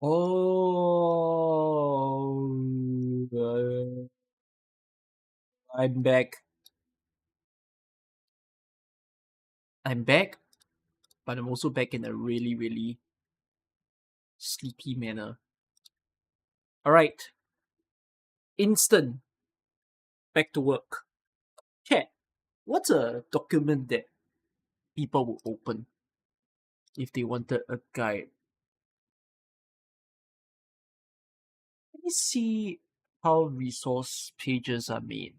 Oh, I'm back. I'm back, but I'm also back in a really, really sleepy manner. All right, instant back to work. Chat. What's a document that people will open if they wanted a guide? Let me see how resource pages are made.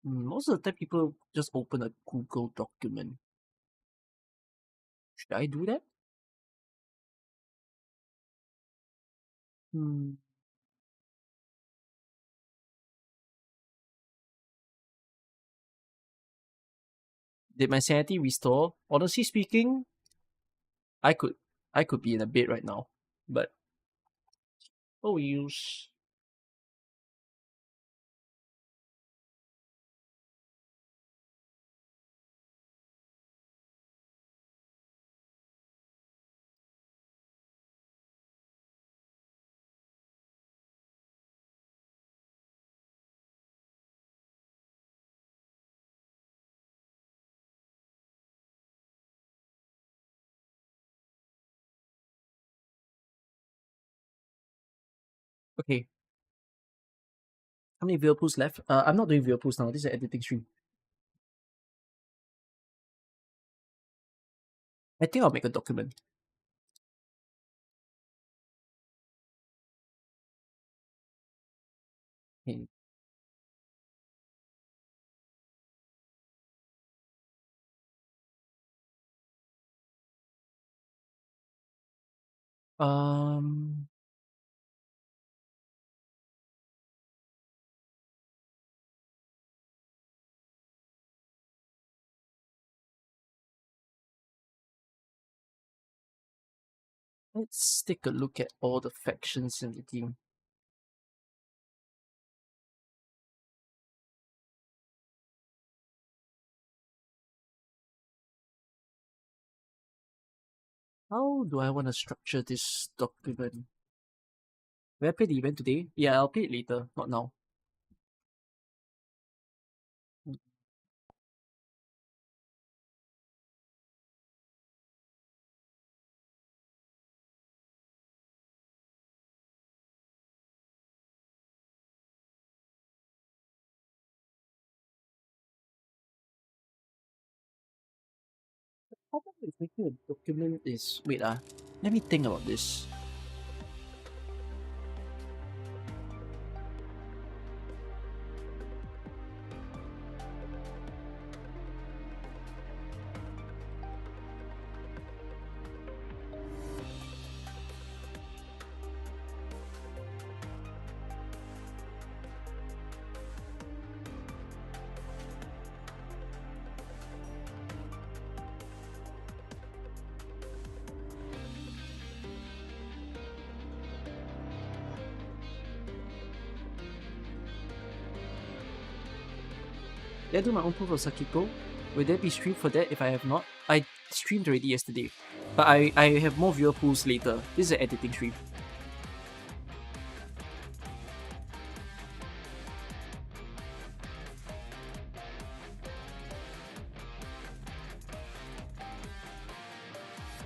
Most of the time, people just open a Google document. Should I do that? Hmm. Did my sanity restore? Honestly speaking, I could I could be in a bed right now. But oh use okay. How many Whirlpools left? I'm not doing Whirlpools now. This is an editing stream. I think I'll make a document. Okay. Um let's take a look at all the factions in the team. How do I want to structure this document? Will I play the event today? Yeah, I'll play it later, not now. The problem with making a document is wait let me think about this. Did I do my own proof of Sakiko? Will there be stream for that if I have not? I streamed already yesterday. But I have more viewer pools later. This is an editing stream.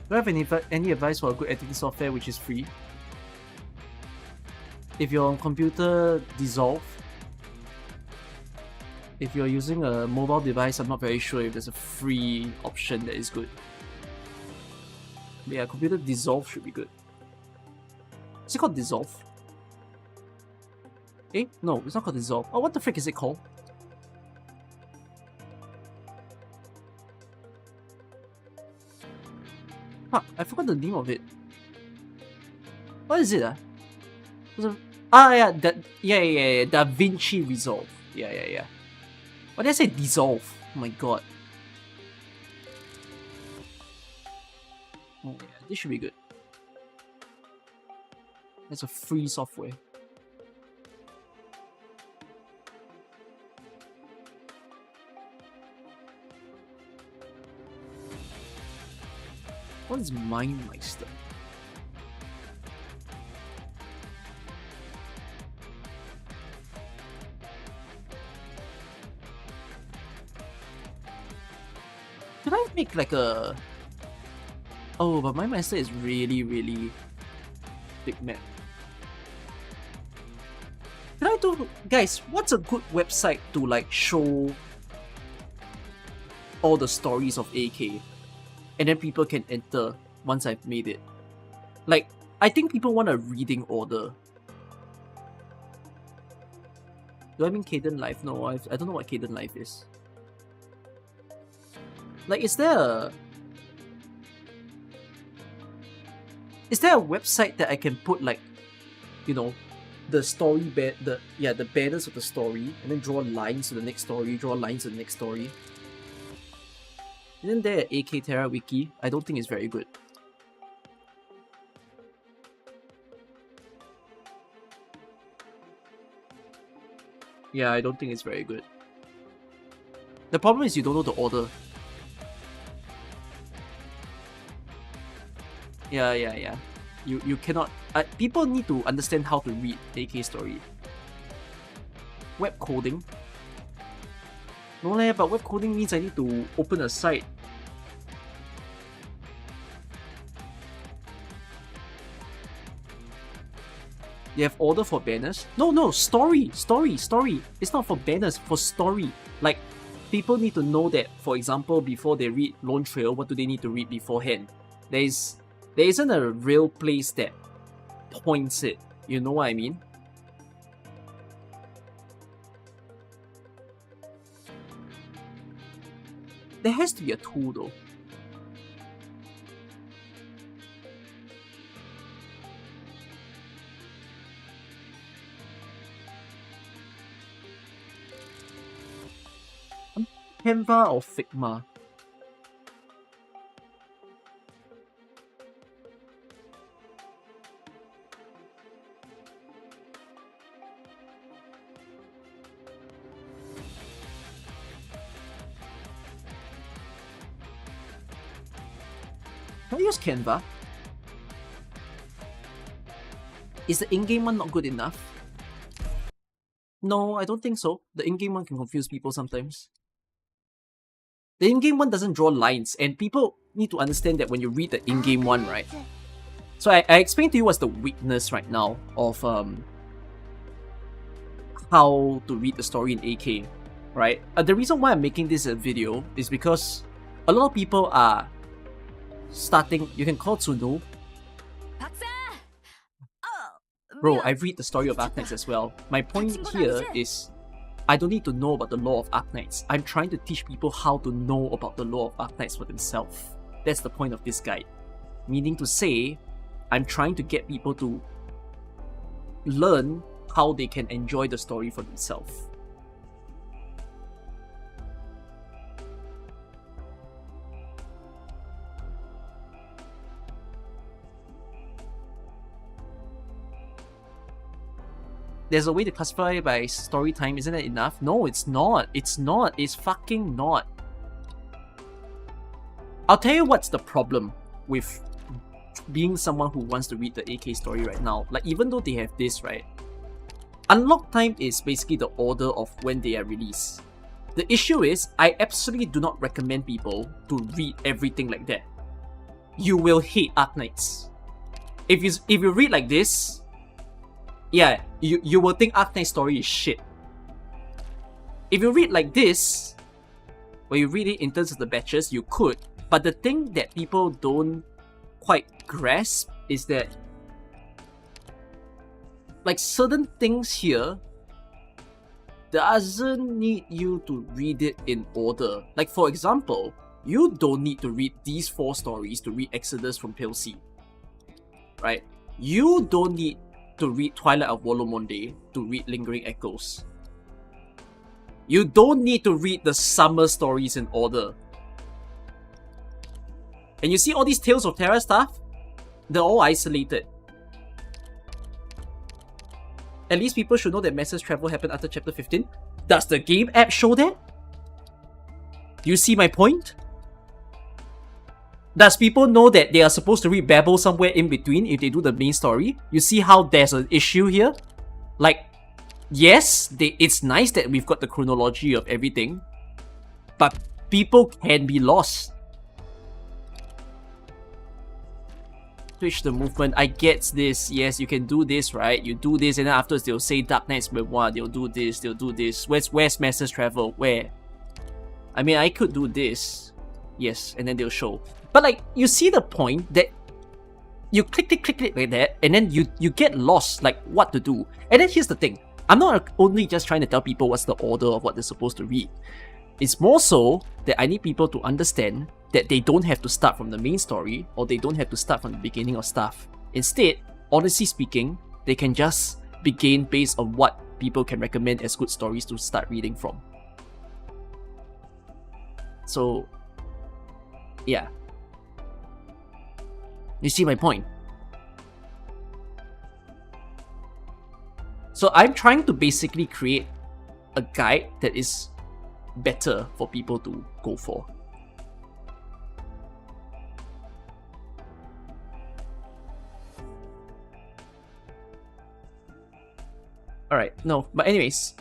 Do I have any advice for a good editing software which is free? If you're on computer, Dissolve. If you're using a mobile device, I'm not very sure if there's a free option that is good. But yeah, computer Dissolve should be good. Is it called Dissolve? Eh? No, it's not called Dissolve. Oh, what the frick is it called? Huh, I forgot the name of it. What is it? Yeah, yeah. Da Vinci Resolve. Yeah. Why did I say Dissolve? Oh my god. Oh yeah, this should be good. It's a free software. What is MindMeister? Can I make like a... Oh, but my master is really, really big map. Can I do... Guys, what's a good website to like show all the stories of AK? And then people can enter once I've made it. Like, I think people want a reading order. Do I mean Caden Life? No, I don't know what Caden Life is. Like, is there a website that I can put like, you know, the story the banners of the story, and then draw lines to the next story, draw lines to the next story? Isn't there an AK Terra wiki? I don't think it's very good. Yeah, I don't think it's very good. The problem is you don't know the order. Yeah. You cannot... people need to understand how to read AK story. Web coding? No leh, but web coding means I need to open a site. They have order for banners? No, story. It's not for banners, for story. Like, people need to know that, for example, before they read Lone Trail, what do they need to read beforehand? There isn't a real place that points it. You know what I mean? There has to be a tool though. Canva or Figma? Can I use Canva? Is the in-game one not good enough? No, I don't think so. The in-game one can confuse people sometimes. The in-game one doesn't draw lines, and people need to understand that when you read the in-game one, right? So I explained to you what's the weakness right now of how to read the story in AK, right? The reason why I'm making this a video is because a lot of people are starting... You can call Tsunu. Bro, I read the story of Arknights as well. My point here is I don't need to know about the lore of Arknights. I'm trying to teach people how to know about the lore of Arknights for themselves. That's the point of this guide. Meaning to say, I'm trying to get people to learn how they can enjoy the story for themselves. There's a way to classify by story time, isn't that enough? No, it's not. It's not. It's fucking not. I'll tell you what's the problem with being someone who wants to read the AK story right now. Like, even though they have this, right? Unlock time is basically the order of when they are released. The issue is, I absolutely do not recommend people to read everything like that. You will hate Arknights. If you read like this, yeah, you will think Arknights story is shit. If you read like this, when you read it in terms of the batches, you could. But the thing that people don't quite grasp is that, like, certain things here doesn't need you to read it in order. Like, for example, you don't need to read these 4 stories to read Exodus from Pale Sea. Right? You don't need to read Twilight of Wolomonde to read Lingering Echoes. You don't need to read the summer stories in order. And you see all these Tales of Terra stuff? They're all isolated. At least people should know that Master's Travel happened after Chapter 15. Does the game app show that? Do you see my point? Does people know that they are supposed to read Babel somewhere in between if they do the main story? You see how there's an issue here? Like, yes, it's nice that we've got the chronology of everything, but people can be lost. push the movement. I get this. Yes, you can do this, right? You do this, and then afterwards they'll say Dark Knight's Memoir. They'll do this. They'll do this. Where's Master's Travel? Where? I mean, I could do this. Yes, and then they'll show. But like, you see the point that you click like that, and then you get lost, like what to do. And then here's the thing. I'm not only just trying to tell people what's the order of what they're supposed to read. It's more so that I need people to understand that they don't have to start from the main story, or they don't have to start from the beginning of stuff. Instead, honestly speaking, they can just begin based on what people can recommend as good stories to start reading from. So, yeah. You see my point? So I'm trying to basically create a guide that is better for people to go for. Alright, no, but anyways,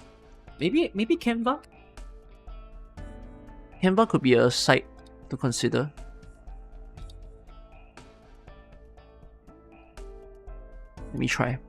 maybe Canva? Canva could be a site to consider. Let me try.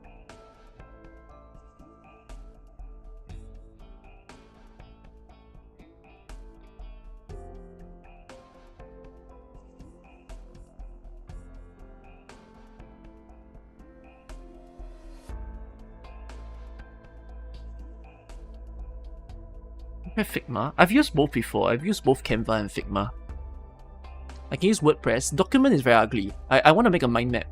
Figma. I've used both before. I've used both Canva and Figma. I can use WordPress. Document is very ugly. I want to make a mind map.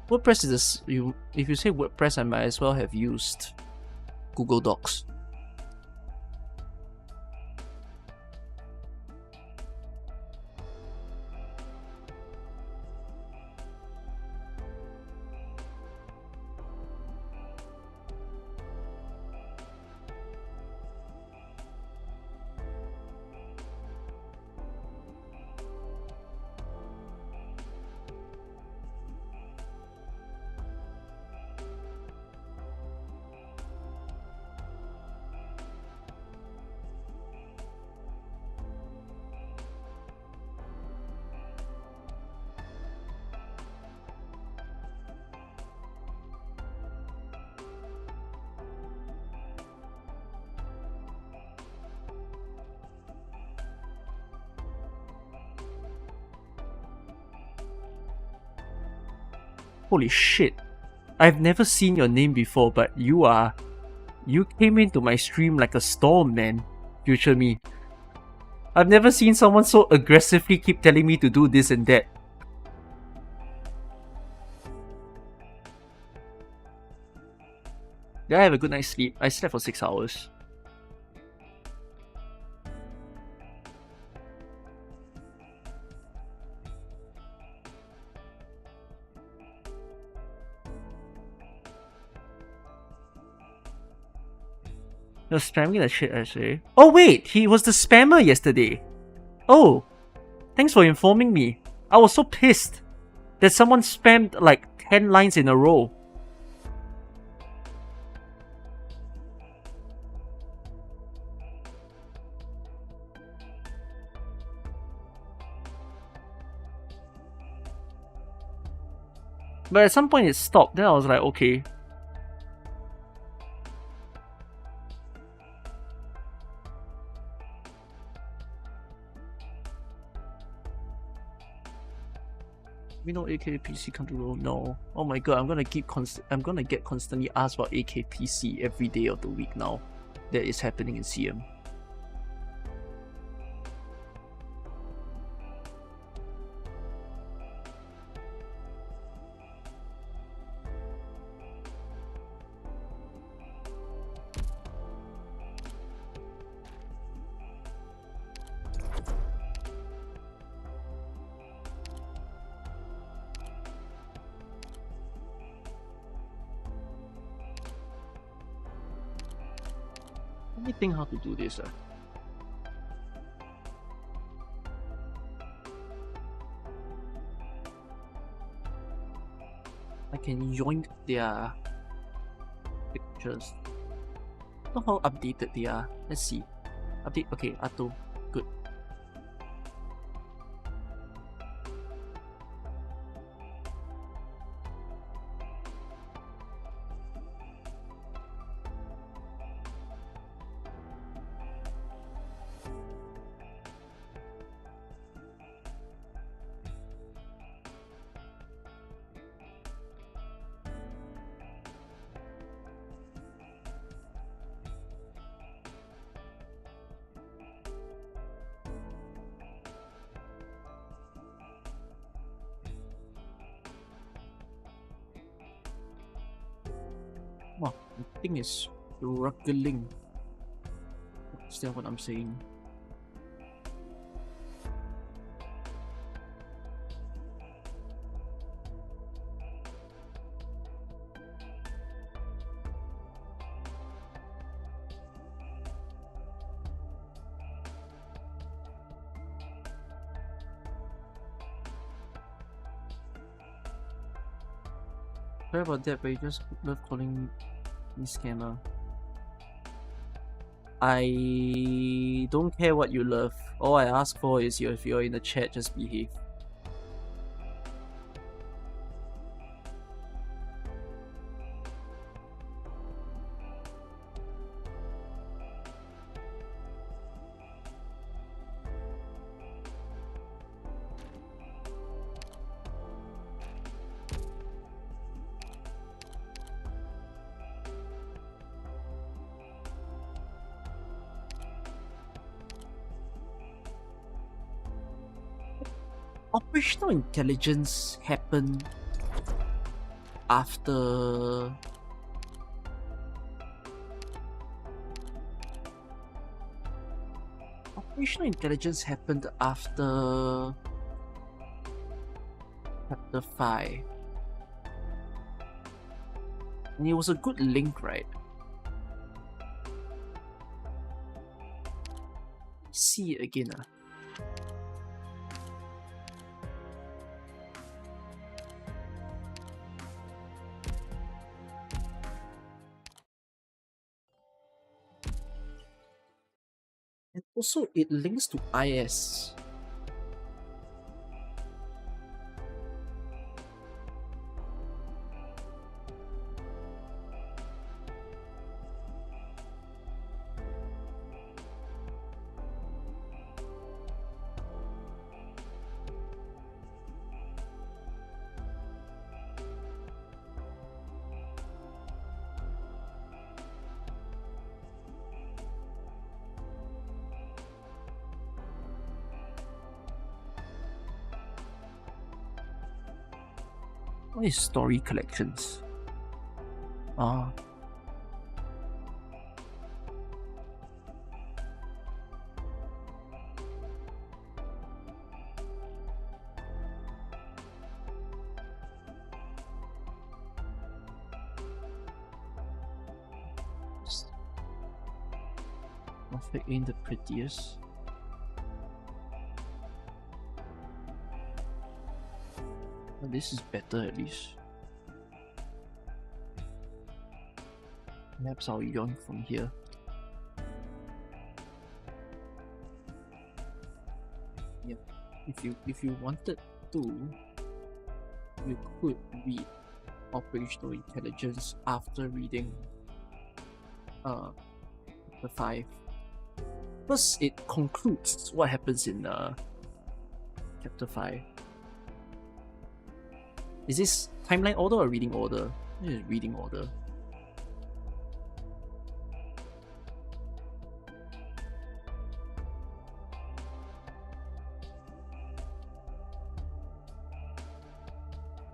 WordPress is if you say WordPress, I might as well have used Google Docs. Holy shit. I've never seen your name before, but you came into my stream like a storm, man. Future me. I've never seen someone so aggressively keep telling me to do this and that. Did I have a good night's sleep? I slept for 6 hours. You're spamming the shit, actually. Oh wait, he was the spammer yesterday. Oh, thanks for informing me. I was so pissed that someone spammed like 10 lines in a row. But at some point it stopped, then I was like, okay. We know AKPC country roll. No. Oh my god, I'm gonna get constantly asked about AKPC every day of the week now. That is happening in CM. Let me think how to do this. I can yoink their pictures. know how updated they are. Let's see. Update. Okay, Atto. Good. Wow, the thing is struggling. Is that what I'm saying? Sorry about that, but you just love calling me scammer. I don't care what you love. All I ask for is if you're in the chat, just behave. Operational intelligence happened after operational intelligence happened after chapter 5. And it was a good link, right? See it again. And also, it links to IS. What is story collections? Ah. Perfect ain't the prettiest. But this is better at least. Perhaps I'll yawn from here. Yep. If you wanted to, you could read operational intelligence after reading the 5. Plus it concludes what happens in chapter 5. Is this timeline order or reading order? This is reading order.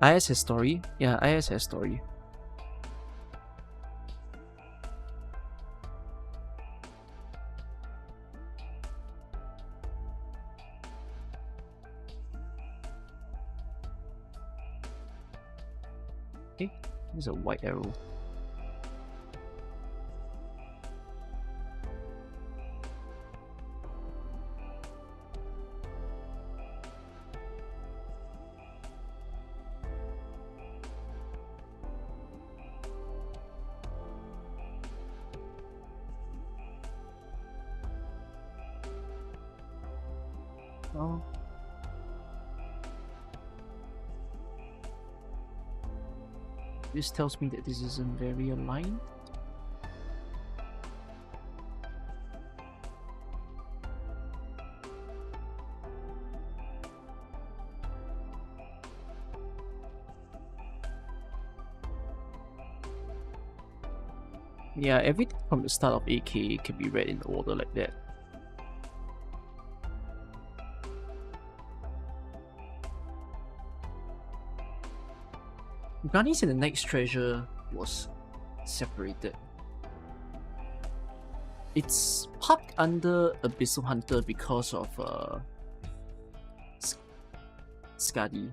IS has story? Yeah, IS has story. Okay, there's a white arrow. Oh. This tells me that this isn't very aligned. Yeah, everything from the start of AK can be read in order like that. Grannies and the Knight's Treasure was separated. It's parked under Abyssal Hunter because of Skadi.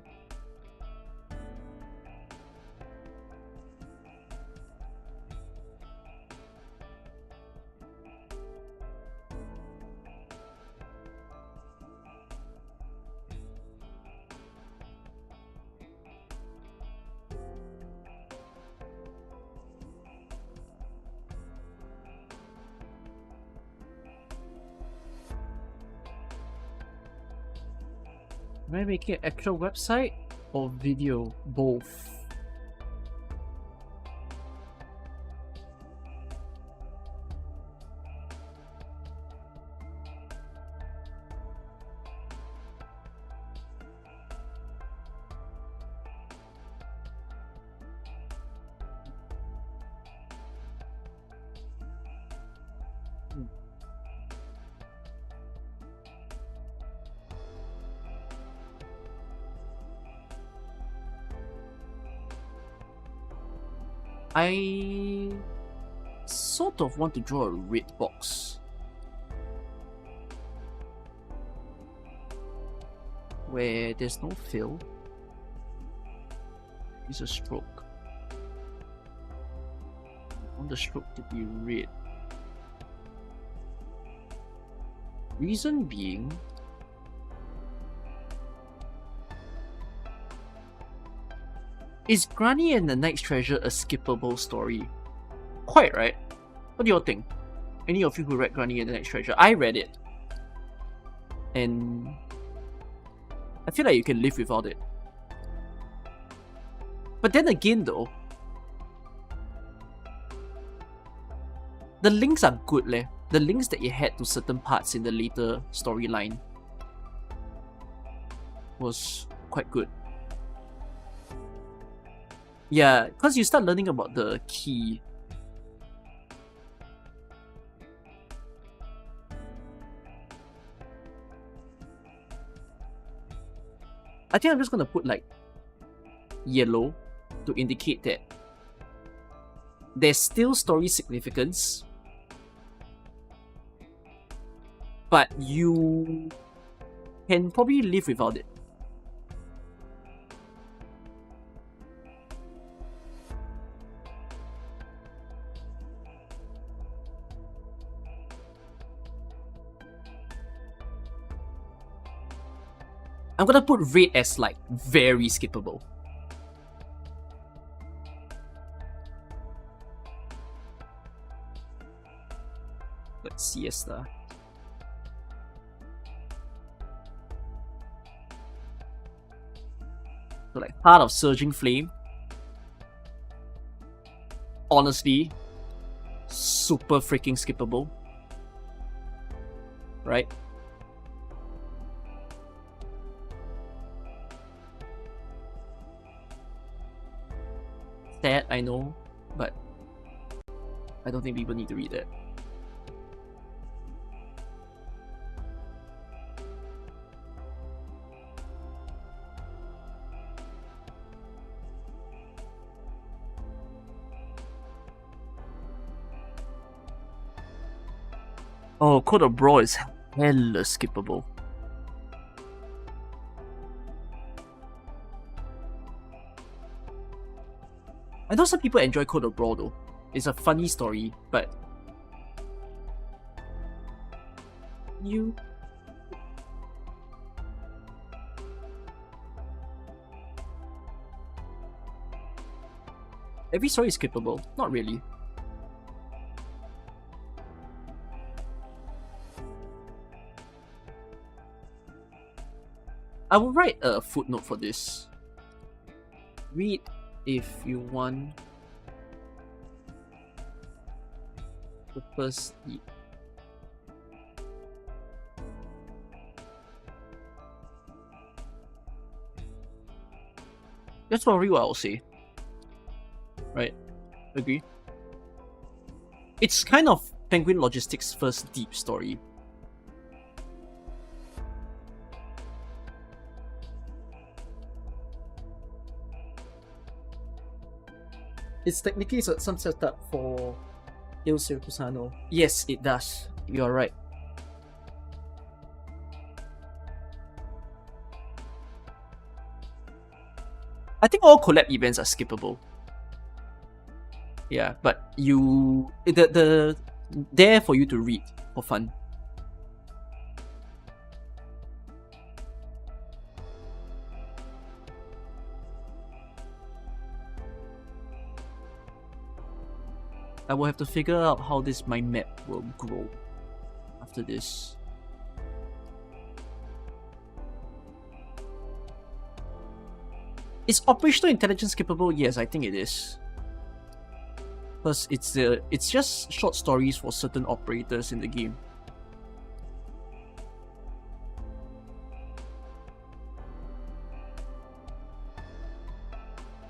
Am I making an actual website or video? Both. I sort of want to draw a red box where there's no fill. It's a stroke. I want the stroke to be red. Reason being, is Granny and the Knight's Treasure a skippable story? Quite, right? What do you all think? Any of you who read Granny and the Knight's Treasure? I read it. And I feel like you can live without it. But then again though, the links are good leh. The links that it had to certain parts in the later storyline was quite good. Yeah, because you start learning about the key. I think I'm just gonna put like yellow to indicate that there's still story significance, but you can probably live without it. I'm gonna put red as like very skippable. Let's see, Esther. So like Heart of Surging Flame. Honestly, super freaking skippable. Right? Sad, I know, but I don't think people need to read that. Oh, Code of Brawl is hella skippable. I know some people enjoy Code of Brawl though. It's a funny story, but every story is skippable. Not really. I will write a footnote for this. Read if you want purposely. That's probably what I'll say. Right? Agree? It's kind of Penguin Logistics' first deep story. It's technically some setup for Il Circusano. Yes, it does. You're right. I think all collab events are skippable. Yeah, but the there for you to read for fun. I will have to figure out how this mind map will grow after this. Is operational intelligence capable? Yes, I think it is. Plus, it's just short stories for certain operators in the game.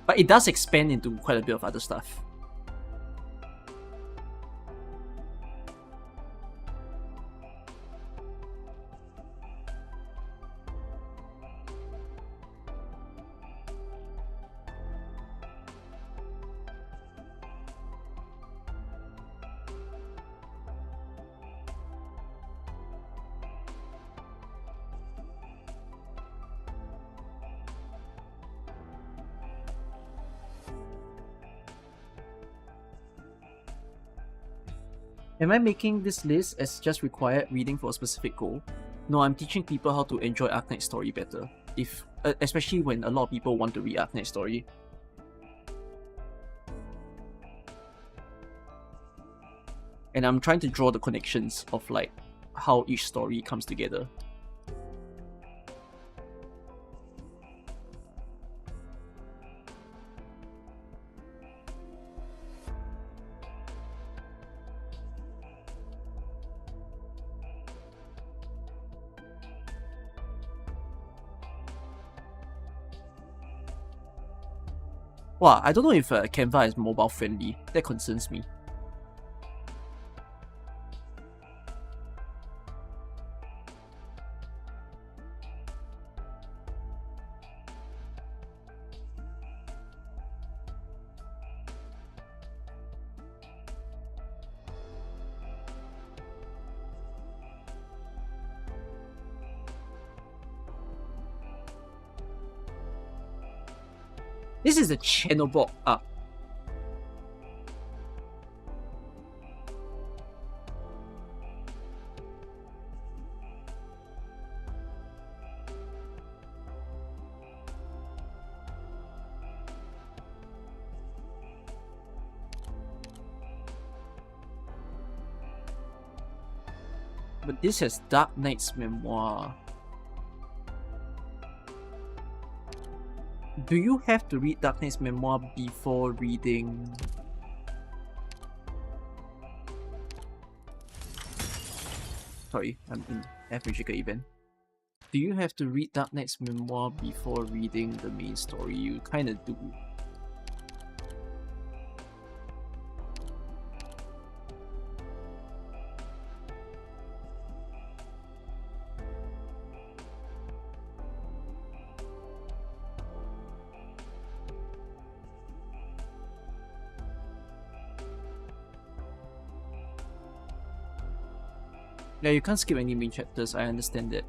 But it does expand into quite a bit of other stuff. Am I making this list as just required reading for a specific goal? No, I'm teaching people how to enjoy Arknights story better. Especially when a lot of people want to read Arknights story. And I'm trying to draw the connections of like how each story comes together. Wow, I don't know if Canva is mobile friendly. That concerns me. This is a channel block up. But this has Dark Knight's memoir. Do you have to read Dark Knight's memoir before reading? Sorry, I'm in F-Magical event. Do you have to read Dark Knight's memoir before reading the main story? You kinda do. Yeah, you can't skip any main chapters, I understand that.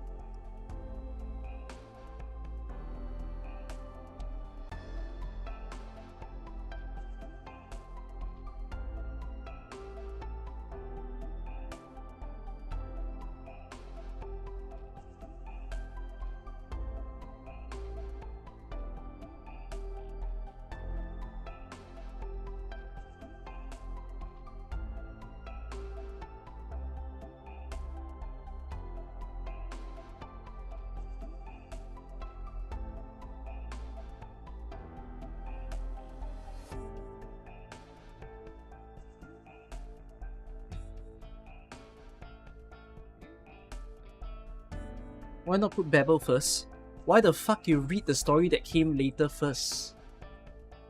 Why not put Babel first? Why the fuck you read the story that came later first?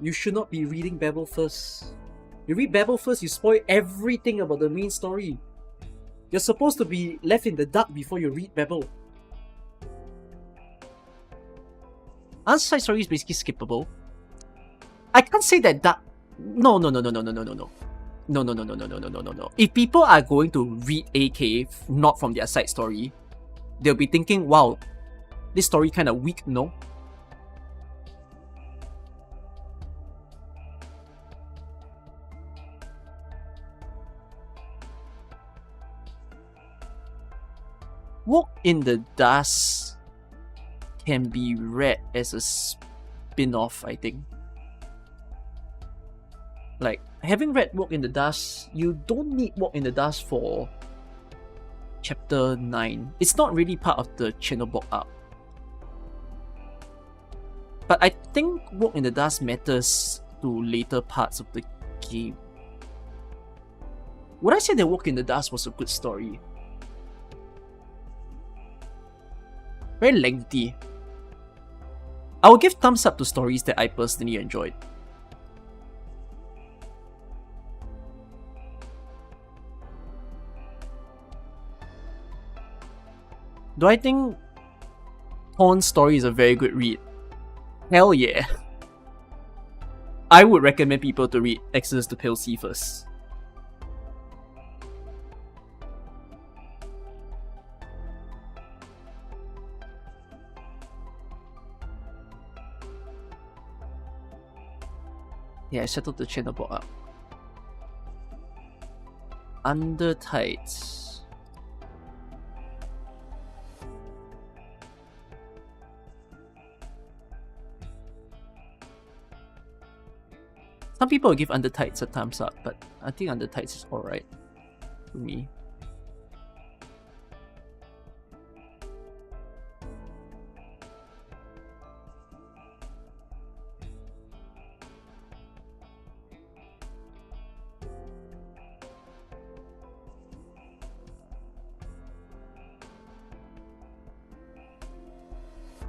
You should not be reading Babel first. You read Babel first, you spoil everything about the main story. You're supposed to be left in the dark before you read Babel. Aren't side stories basically skippable? I can't say that No. No. If people are going to read AK not from their side story, they'll be thinking, wow, this story kind of weak, no? Walk in the Dust can be read as a spin-off, I think. Like, having read Walk in the Dust, you don't need Walk in the Dust for chapter 9. It's not really part of the Chernobyl arc. But I think Walk in the Dust matters to later parts of the game. Would I say that Walk in the Dust was a good story? Very lengthy. I will give thumbs up to stories that I personally enjoyed. Do I think Horn's story is a very good read? Hell yeah. I would recommend people to read Exodus to Pale Sea first. Yeah, I settled the Chernobyl up. Under Tides. Some people will give Under Tides a thumbs up, but I think Under Tides is alright for me.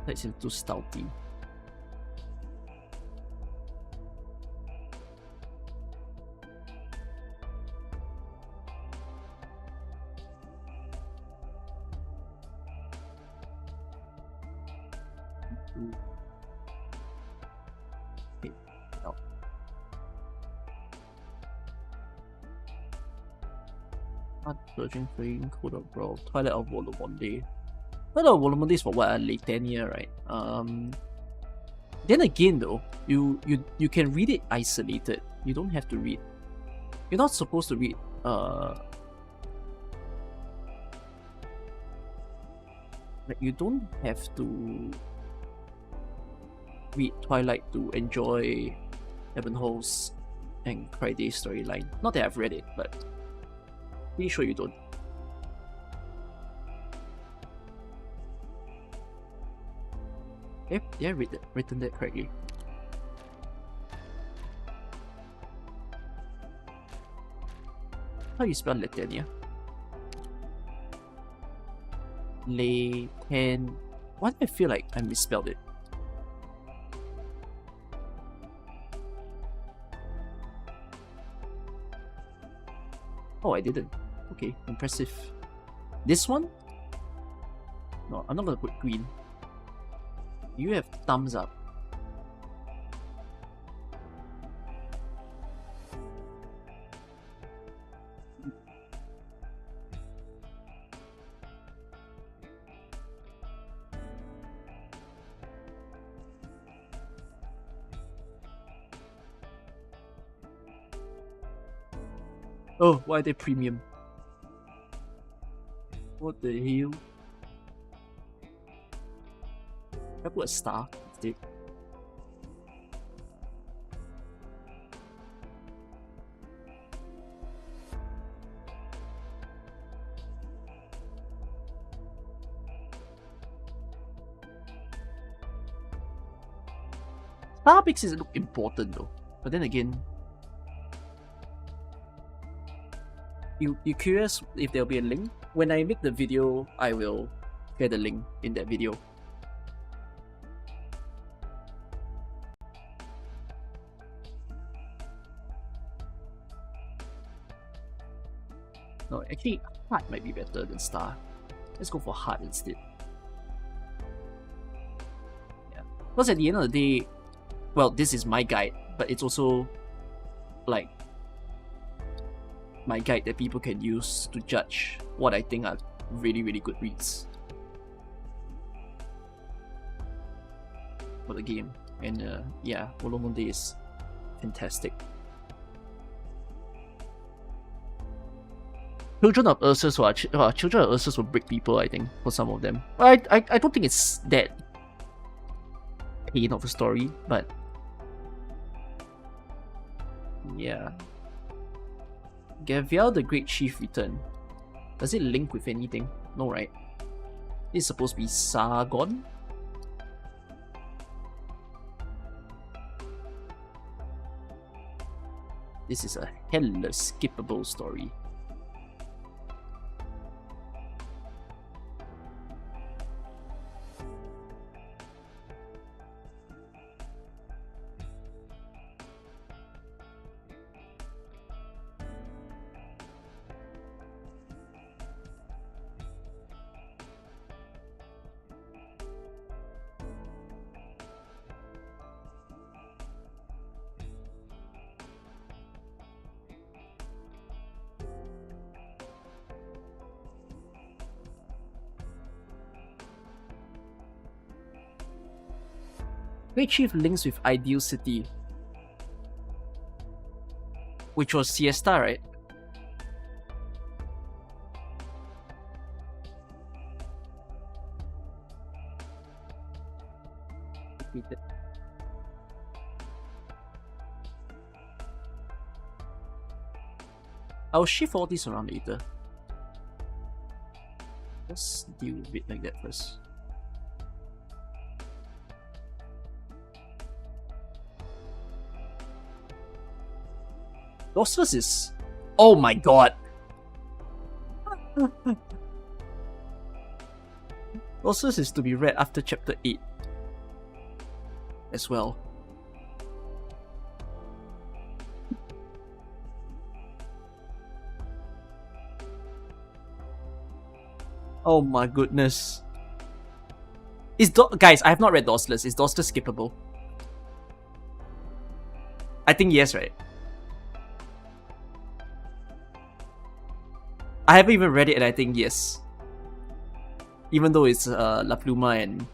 Tides is too stouty. Searching for Code of Brawl, Twilight of Volomonde. Twilight of Volomonde is for what, late 10 year, right? Then again though, you can read it isolated. You don't have to read. You're not supposed to read like you don't have to read Twilight to enjoy Evanhole's and Cryday storyline. Not that I've read it, but pretty sure you don't. Yep, yeah, written that correctly. How you spell Latania? Latan. Why do I feel like I misspelled it? Oh, I didn't. Okay, impressive. This one? No, I'm not gonna put green. You have thumbs up. Oh, why are they premium? What the hell? I put a star instead. Star makes it look important though. But then again, you curious if there'll be a link? When I make the video, I will share the link in that video. No, actually, heart might be better than star. Let's go for heart instead. Yeah, because at the end of the day, well, this is my guide, but it's also like my guide that people can use to judge what I think are really, really good reads for the game. And yeah, Wolongonde is fantastic. Children of Ursus, Children of Ursus will break people, I think, for some of them. I don't think it's that pain of a story, but yeah. Gavial the Great Chief Return. Does it link with anything? No, right? This is supposed to be Sargon? This is a hella skippable story. Great Chief links with Ideal City, which was Siesta, right? I'll shift all this around later. Let's deal with it like that first. Lossless is... Oh my god! Lossless is to be read after chapter 8 as well. Oh my goodness. Guys, I have not read Lossless. Is Lossless skippable? I think yes, right? I haven't even read it and I think yes. Even though it's La Pluma and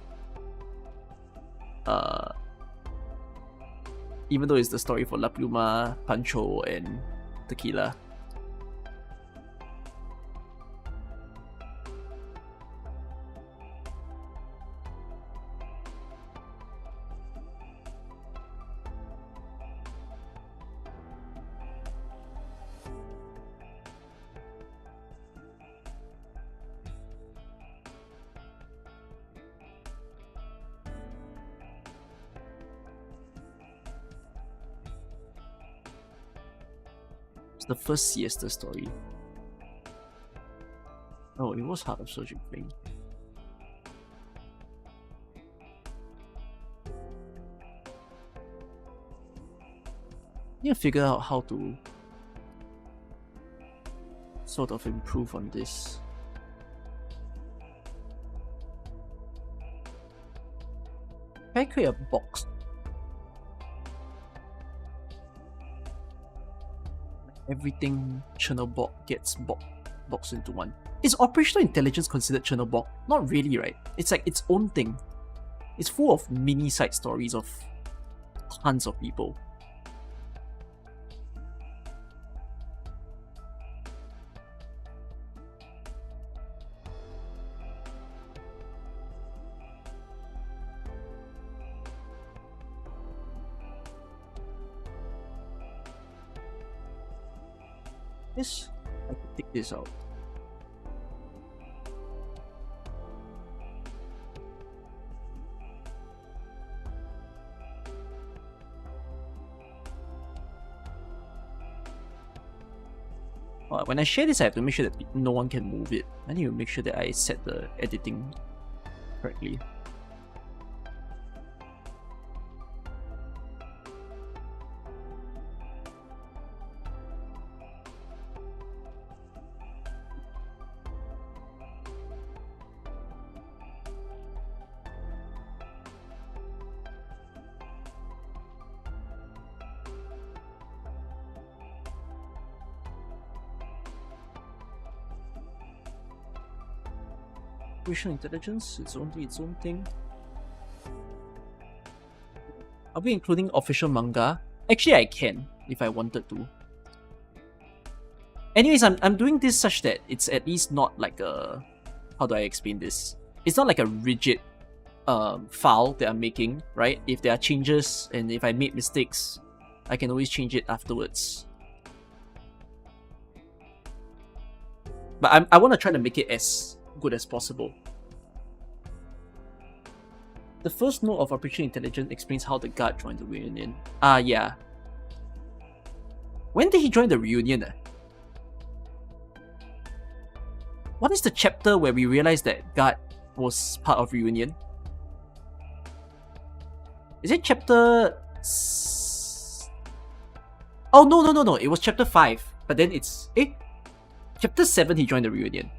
even though it's the story for La Pluma, Pancho and Tequila. The first Siesta story. Oh, it was Heart of Surging Flame. You figure out how to sort of improve on this. Can I create a box? Everything Chernobog gets boxed into one. Is operational intelligence considered Chernobog? Not really, right? It's like its own thing. It's full of mini side stories of tons of people. This, I can take this out. When I share this, I have to make sure that no one can move it. I need to make sure that I set the editing correctly. Artificial intelligence, it's only its own thing. Are we including official manga? Actually, I can, if I wanted to. Anyways, I'm doing this such that it's at least not like a... How do I explain this? It's not like a rigid file that I'm making, right? If there are changes and if I made mistakes, I can always change it afterwards. But I want to try to make it as good as possible. The first note of artificial intelligence explains how the guard joined the reunion. Yeah. When did he join the reunion? What is the chapter where we realized that guard was part of reunion? Is it chapter... Oh, no. It was chapter 5. But then it's... Chapter 7 he joined the reunion.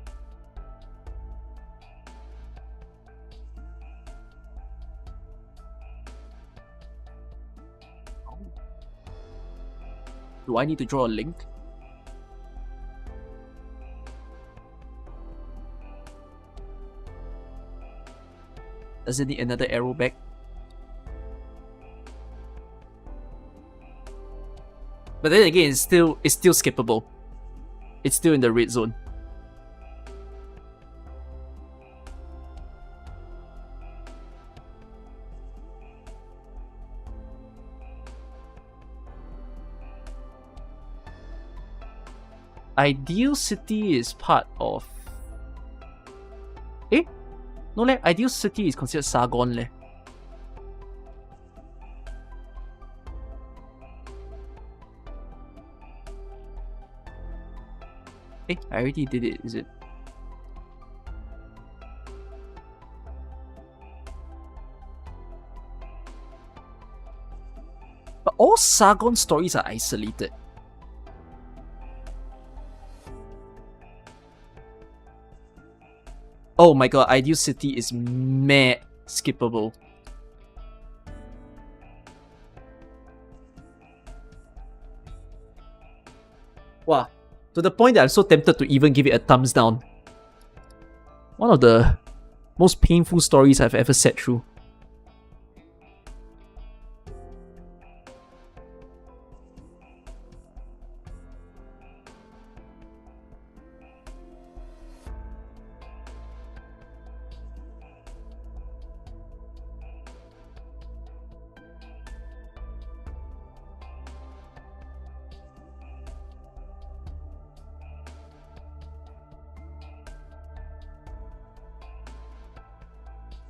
Do I need to draw a link? Does it need another arrow back? But then again, it's still skippable. It's still in the red zone. Ideal City is part of... No leh, Ideal City is considered Sargon leh. I already did it, is it? But all Sargon stories are isolated. Oh my god, Ideal City is mad skippable. Wow. To the point that I'm so tempted to even give it a thumbs down. One of the most painful stories I've ever sat through.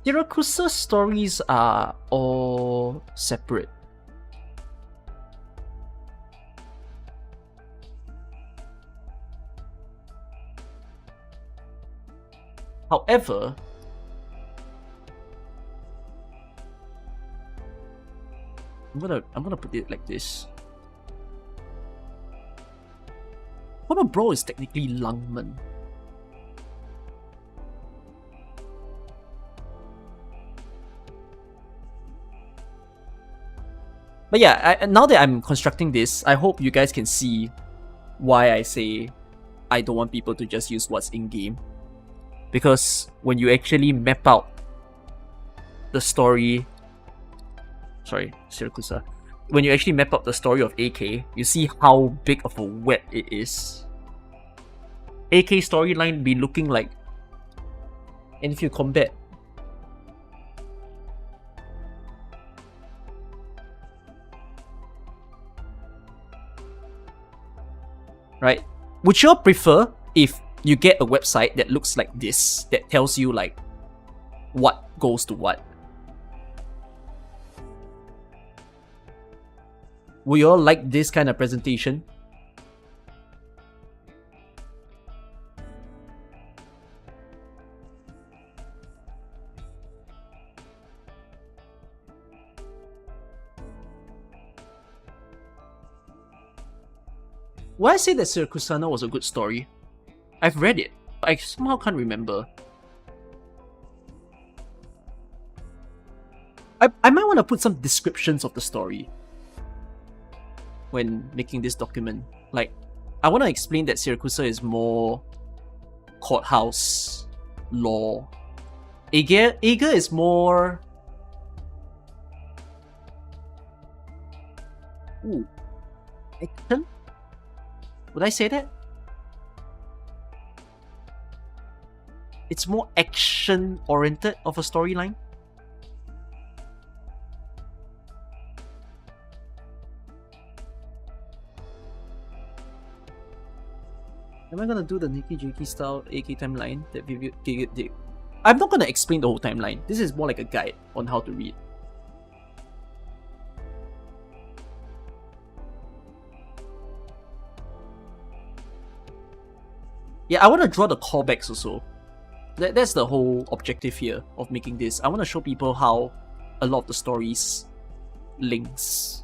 Siracusa stories are all separate. However, I'm gonna put it like this. What a bro is technically Langman. But yeah, now that I'm constructing this, I hope you guys can see why I say I don't want people to just use what's in-game. Because when you actually map out the story... Sorry, Siracusa. When you actually map out the story of AK, you see how big of a web it is. AK storyline be looking like Enfield Combat. Right? Would you all prefer if you get a website that looks like this, that tells you like what goes to what? Would you all like this kind of presentation? Would I say that Sirakusana was a good story? I've read it, but I somehow can't remember. I might want to put some descriptions of the story when making this document. Like, I want to explain that Siracusa is more courthouse law. Ager is more... Ooh. Action? Would I say that? It's more action-oriented of a storyline. Am I gonna do the Nikki Jakey style AK timeline that Vivian did? I'm not gonna explain the whole timeline. This is more like a guide on how to read. Yeah, I want to draw the callbacks also. That's the whole objective here of making this. I want to show people how a lot of the stories links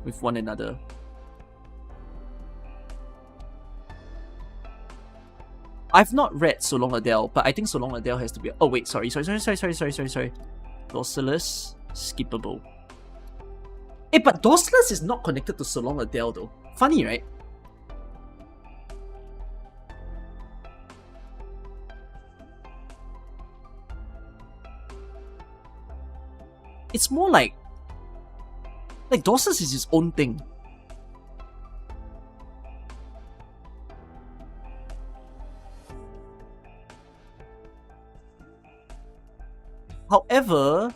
with one another. I've not read So Long Adele, but I think So Long Adele has to be... Oh wait, sorry. Dorsalus, skippable. But Dorsalus is not connected to So Long Adele though. Funny, right? It's more like Dorsalus is his own thing. However,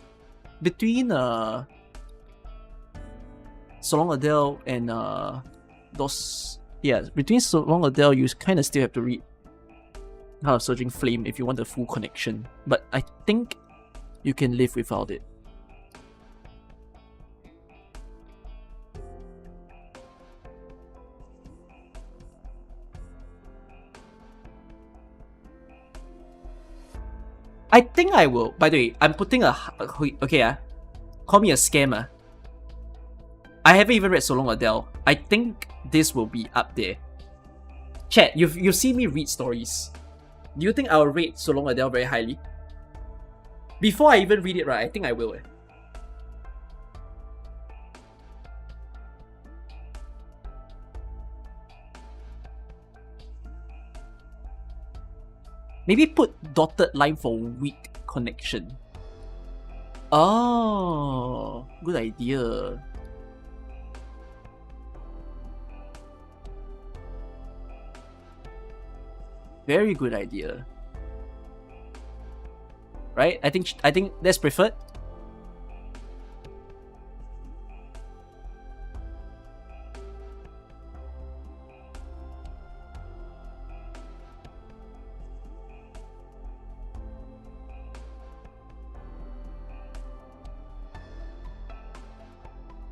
between So Long Adele and between So Long Adele, you kind of still have to read Heart of Surging Flame if you want the full connection. But I think you can live without it. I think I will. By the way, I'm putting okay, call me a scammer. I haven't even read So Long Adele. I think this will be up there. Chat, you've seen me read stories. Do you think I will rate So Long Adele very highly? Before I even read it, right, I think I will. Maybe put dotted line for weak connection. Oh, good idea. Very good idea. Right? I think that's preferred.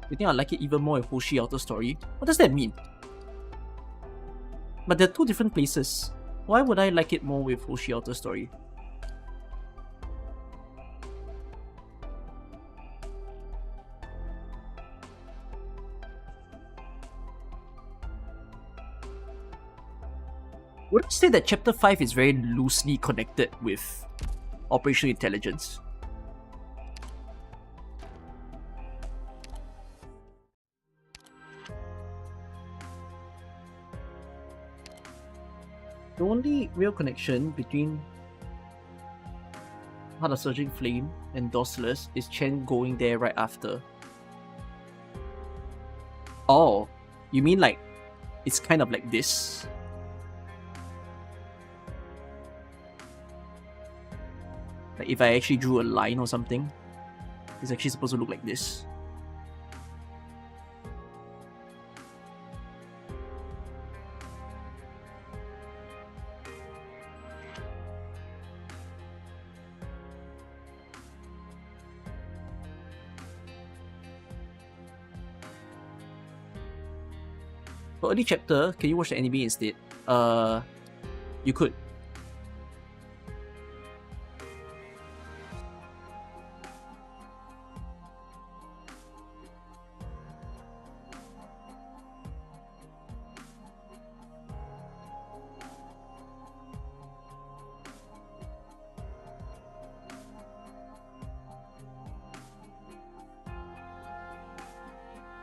You think I like it even more with Hoshi Outer Story? What does that mean? But they're two different places. Why would I like it more with Hoshi Outer Story? Would I say that Chapter 5 is very loosely connected with Operational Intelligence? The only real connection between Heart of Surging Flame and Dorsalus is Chen going there right after. Oh, you mean like it's kind of like this? Like if I actually drew a line or something, it's actually supposed to look like this. For early chapter, can you watch the anime instead? You could.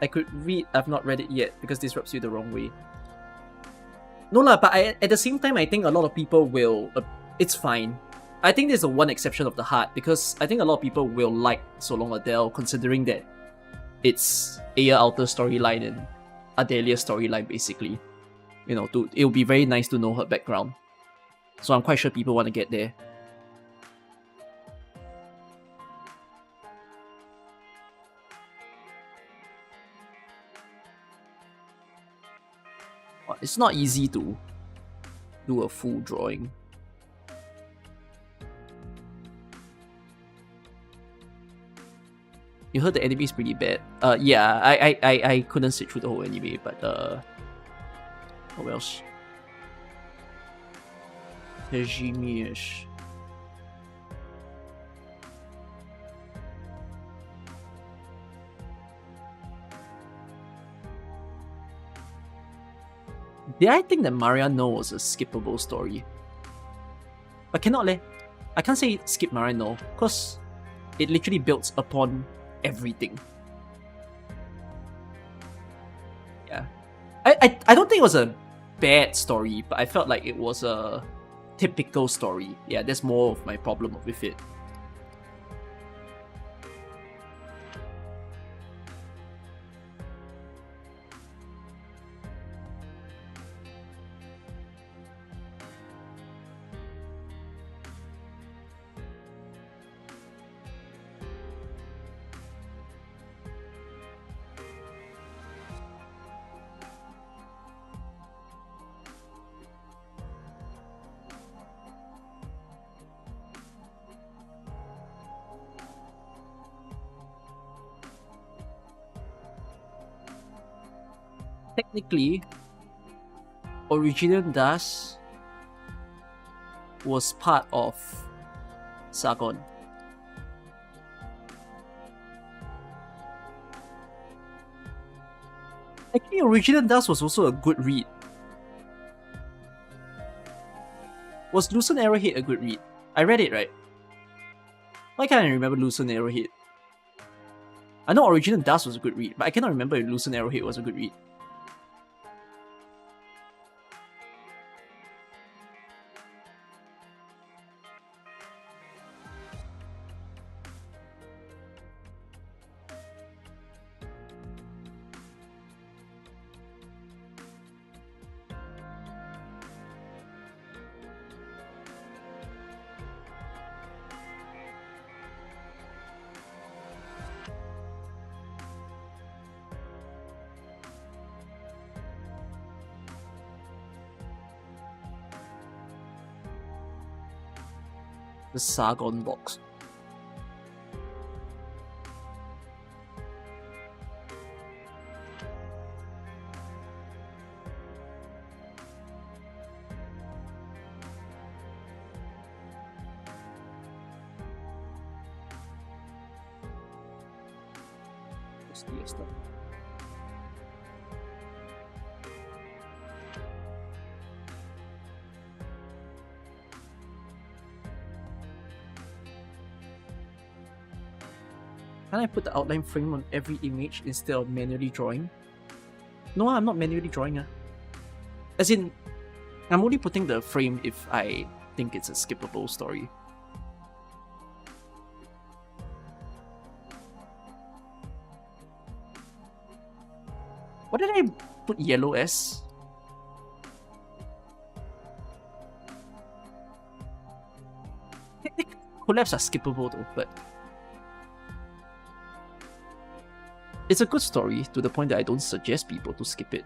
I could read. I've not read it yet because this rubs you the wrong way. No lah, but at the same time, I think a lot of people will. It's fine. I think there's a one exception of the heart because I think a lot of people will like So Long Adele considering that it's Aya Alter storyline and Adelia storyline basically. You know, it would be very nice to know her background. So I'm quite sure people want to get there. It's not easy to do a full drawing. You heard the anime is pretty bad. Yeah, I couldn't sit through the whole anime, but what else? Hajime-ish. Did I think that Maria No was a skippable story? I cannot I can't say skip Maria No, because it literally builds upon everything. Yeah. I don't think it was a bad story, but I felt like it was a typical story. Yeah, that's more of my problem with it. Technically, Originium Das was part of Sargon. Actually, Originium Das was also a good read. Was Lucent Arrowhead a good read? I read it, right? Why can't I remember Lucent Arrowhead? I know Originium Das was a good read, but I cannot remember if Lucent Arrowhead was a good read. The Sargon box. What's the stuff? Can I put the outline frame on every image instead of manually drawing? No, I'm not manually drawing. As in, I'm only putting the frame if I think it's a skippable story. What did I put yellow as? Collabs are skippable though, but it's a good story to the point that I don't suggest people to skip it.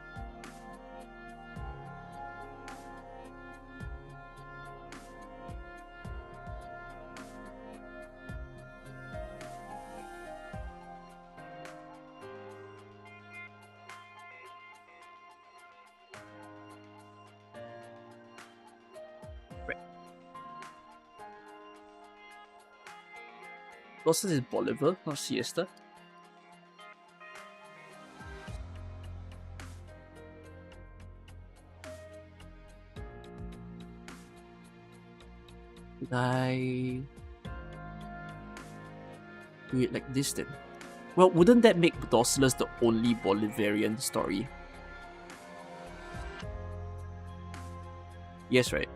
Right. Lawson is Bolivar, not Siesta. Did I do it like this then? Well, wouldn't that make Dorcilus the only Bolivarian story? Yes, right?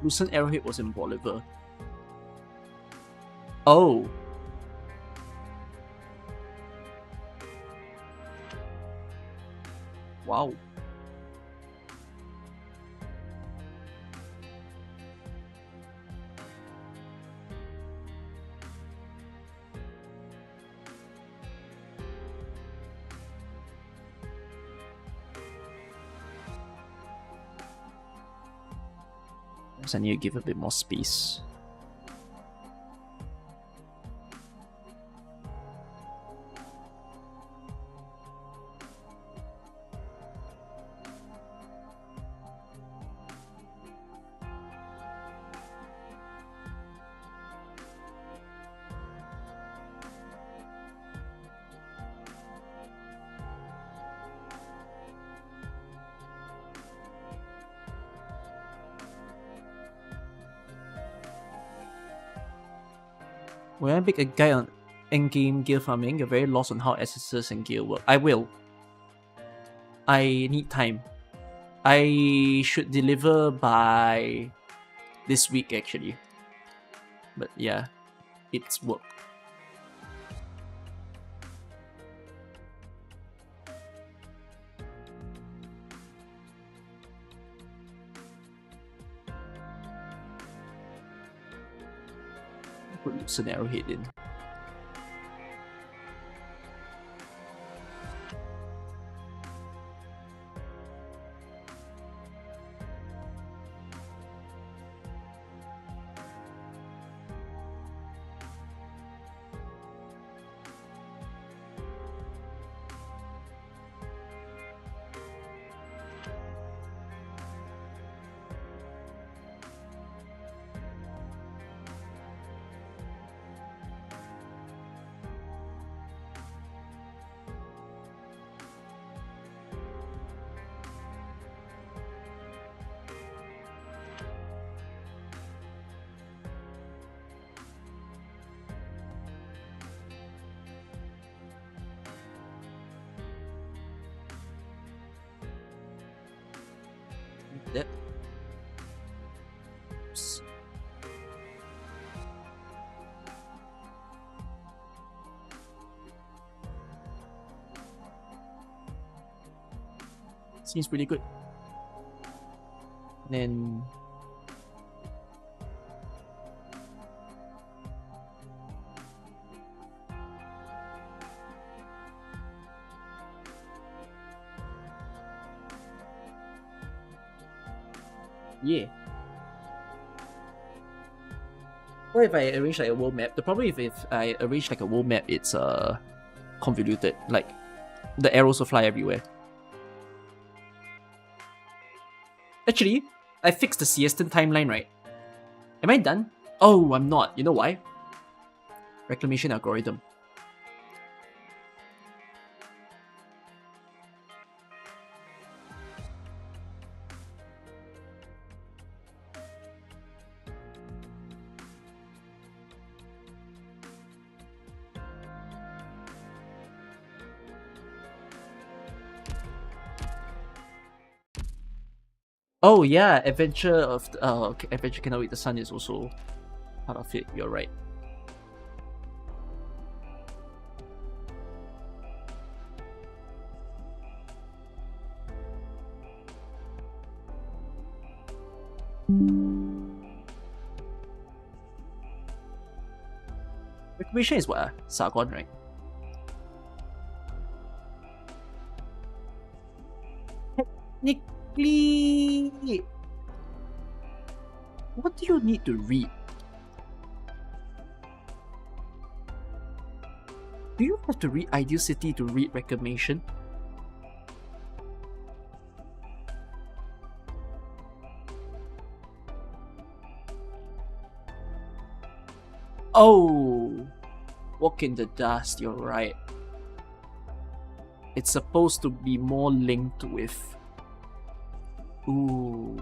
Lucent Arrowhead was in Bolivar. Oh. Wow. I need to give a bit more space. When I pick a guy on endgame gear farming, you're very lost on how SSS and gear work. I will. I need time. I should deliver by this week actually. But yeah, it's work. Put Lucent Arrowhead in. That. Oops. Seems pretty good. Then yeah. What if I arrange like a world map? The problem if I arrange like a world map, it's convoluted. Like the arrows will fly everywhere. Actually, I fixed the Siestan timeline, right? Am I done? Oh, I'm not. You know why? Reclamation algorithm. Oh yeah, Adventure Cannot Wait the Sun is also part of it. You're right. Reclamation is what? Sargon, right? Technically, what do you need to read? Do you have to read Ideal City to read Reclamation? Oh, walk in the dust, you're right. It's supposed to be more linked with... Ooh.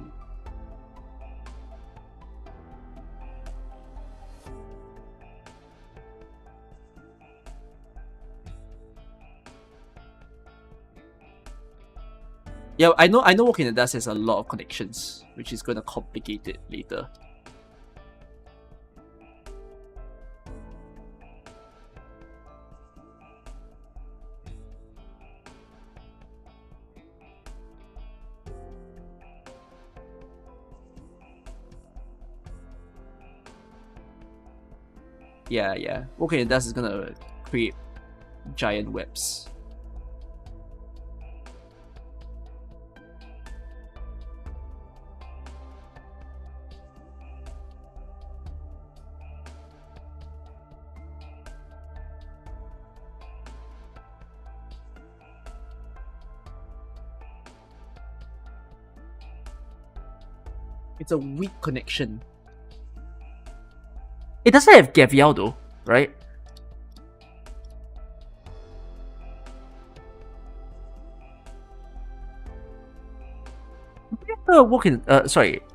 Yeah, I know Walk in the Dust has a lot of connections, which is gonna complicate it later. Yeah. Walk in the Dust is gonna create giant webs. It's a weak connection. It doesn't have Gavial though, right?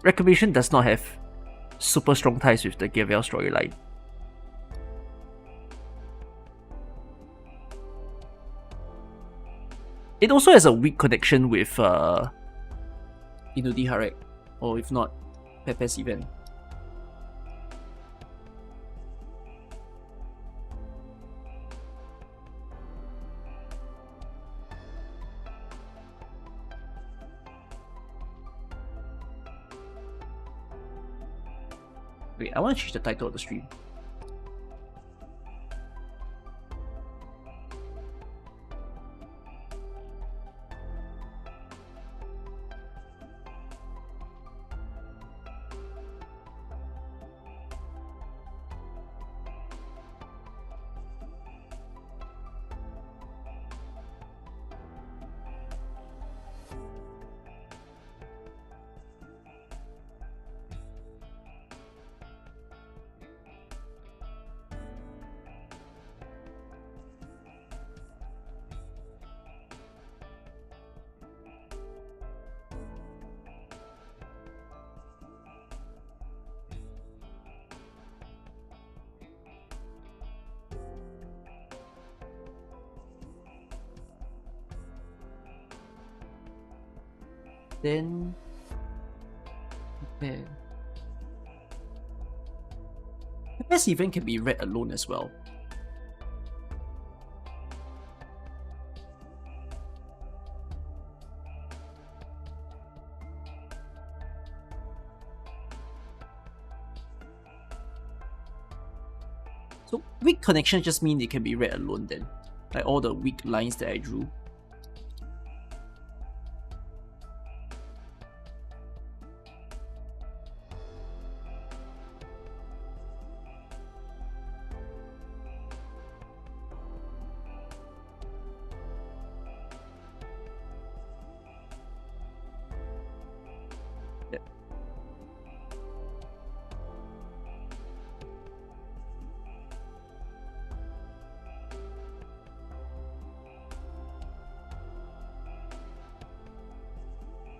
Reclamation does not have super strong ties with the Gavial storyline. It also has a weak connection with Inudi Harek, or if not, Pepe's event. Wait, I want to change the title of the stream. Then... Pepe's event can be read alone as well. So weak connections just mean it can be read alone then. Like all the weak lines that I drew. Yeah.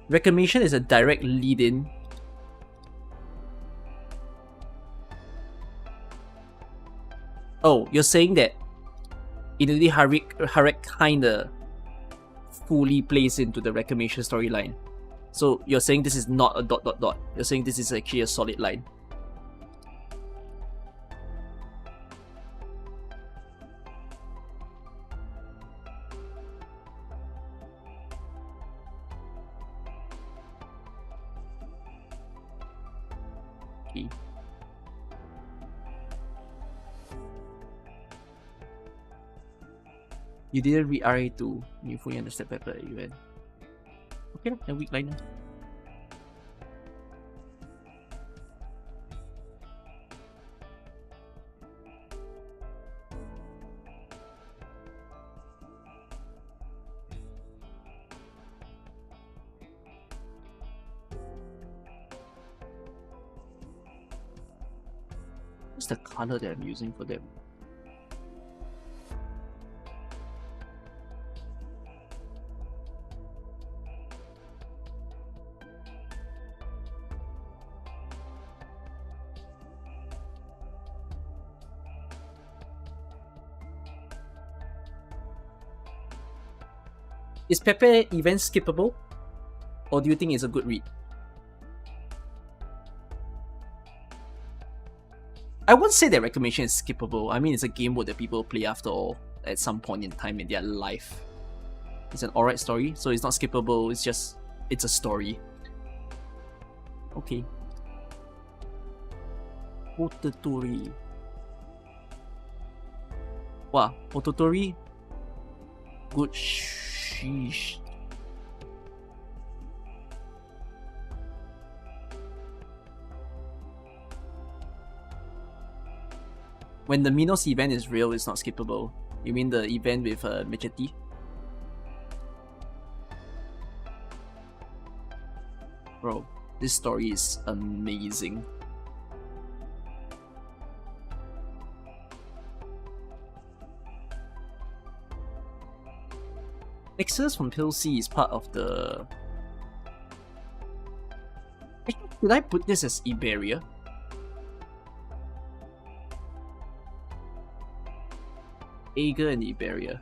Reclamation is a direct lead-in. Oh, you're saying that Inudi Harek kinda fully plays into the Reclamation storyline. So you're saying this is not a ... You're saying this is actually a solid line. Okay. You didn't read RA2. You fully understand Pepper event. Okay, a weak line. What's the color that I'm using for them? Is Pepe event skippable? Or do you think it's a good read? I wouldn't say that Reclamation is skippable. I mean, it's a game mode that people play after all at some point in time in their life. It's an alright story, so it's not skippable, it's just, it's a story. Okay. Ototori. Wow, Ototori. Good sheesh. When the Minos event is real, it's not skippable. You mean the event with Machete? Bro, this story is amazing. Exodus from Pill C is part of the... Actually, did I put this as Iberia? Ager and Iberia.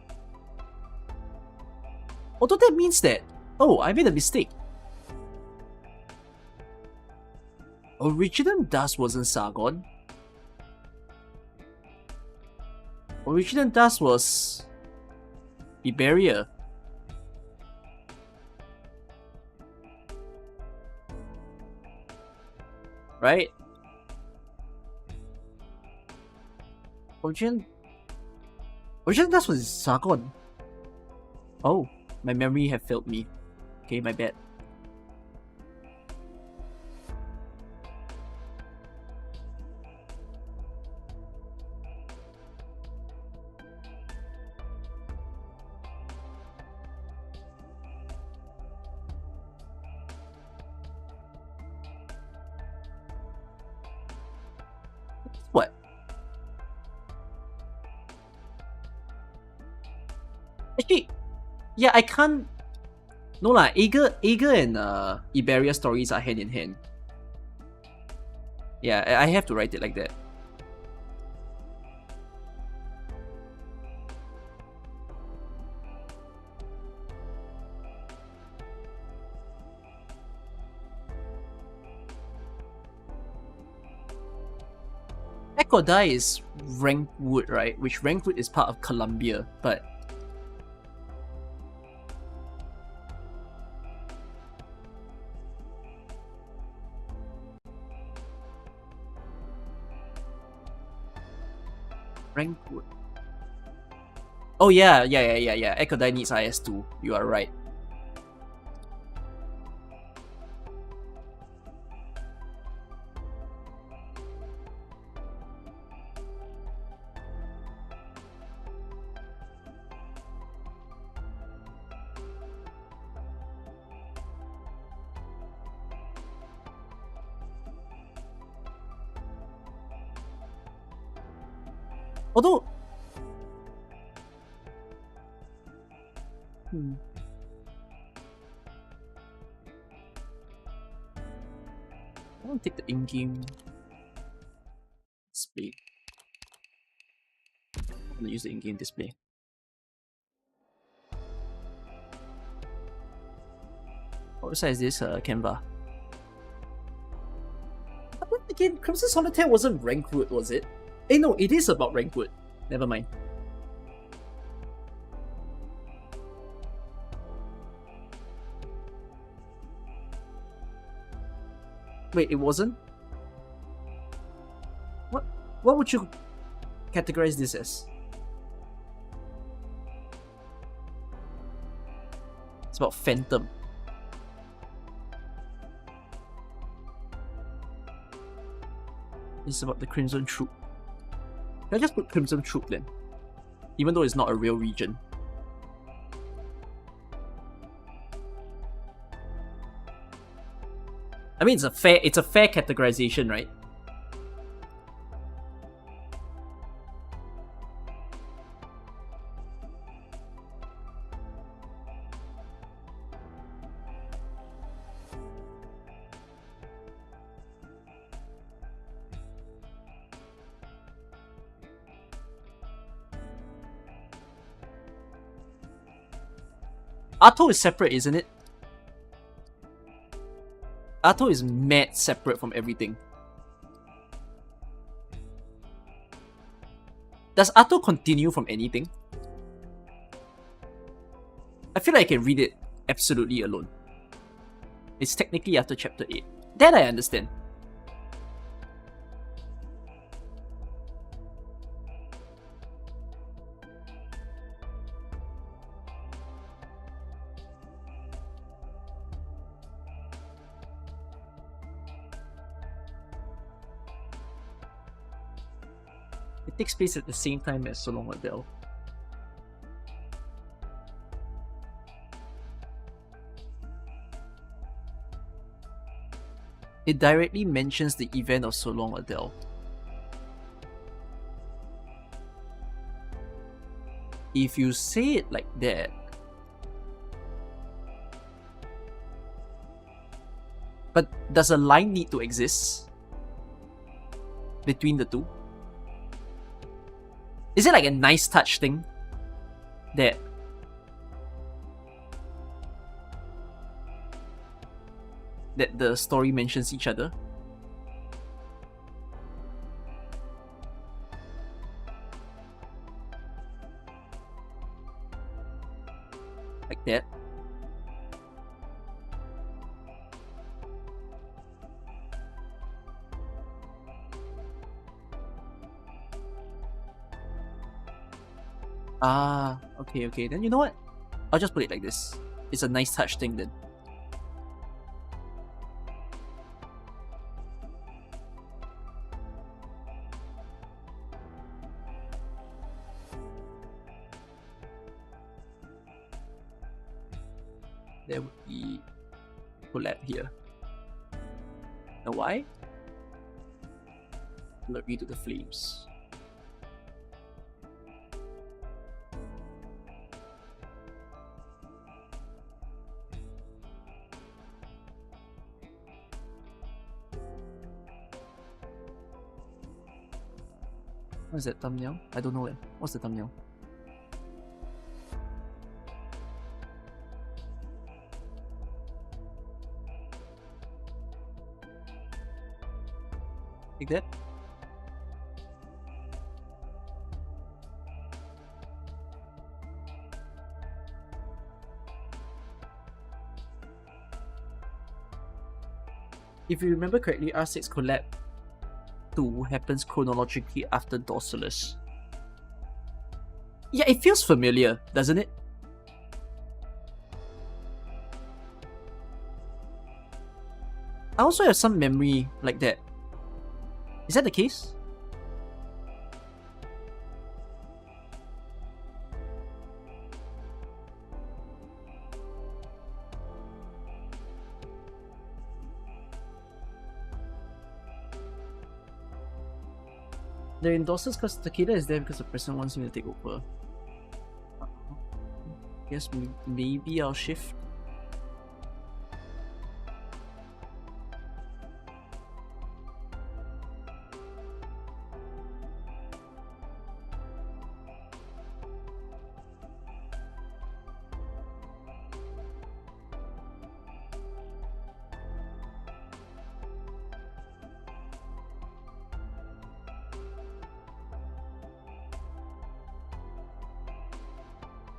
Although that means that... Oh, I made a mistake. Original Dust wasn't Sargon. Original Dust was... Iberia. Right? Original Dust was Sargon. Oh, my memory have failed me. Okay, my bad. What? Actually, yeah, I can't... No lah, Ager and Iberia stories are hand in hand. Yeah, I have to write it like that. Ekodai is Rankwood, right? Which Rankwood is part of Columbia, but... Rankwood. Oh yeah. Ekodai needs IS2. You are right. Although... I want to take the in-game display. I'm gonna use the in-game display. What website is this? Canva. But then again, Crimson Solitaire wasn't Rankwood, was it? Eh no, it is about Rankwood. Never mind. Wait, it wasn't? What would you categorize this as? It's about Phantom. It's about the Crimson Troop. Can I just put Crimson Troop then? Even though it's not a real region. I mean, it's a fair categorization, right? Atto is separate, isn't it? Atto is mad separate from everything. Does Atto continue from anything? I feel like I can read it absolutely alone. It's technically after chapter 8. That I understand. It takes place at the same time as So Long Adele. It directly mentions the event of So Long Adele. If you say it like that, but does a line need to exist between the two? Is it like a nice touch thing that the story mentions each other? Like that? Ah, okay. Then you know what? I'll just put it like this. It's a nice touch thing then. There would be collab here. Now why? Alert me to the flames. What's that thumbnail? I don't know it. What's the thumbnail? Like that? If you remember correctly, R6 collab 2 happens chronologically after Dorsalus. Yeah, it feels familiar, doesn't it? I also have some memory like that. Is that the case? They're in Dorsalus because Takeda is there because the president wants him to take over. Guess maybe I'll shift.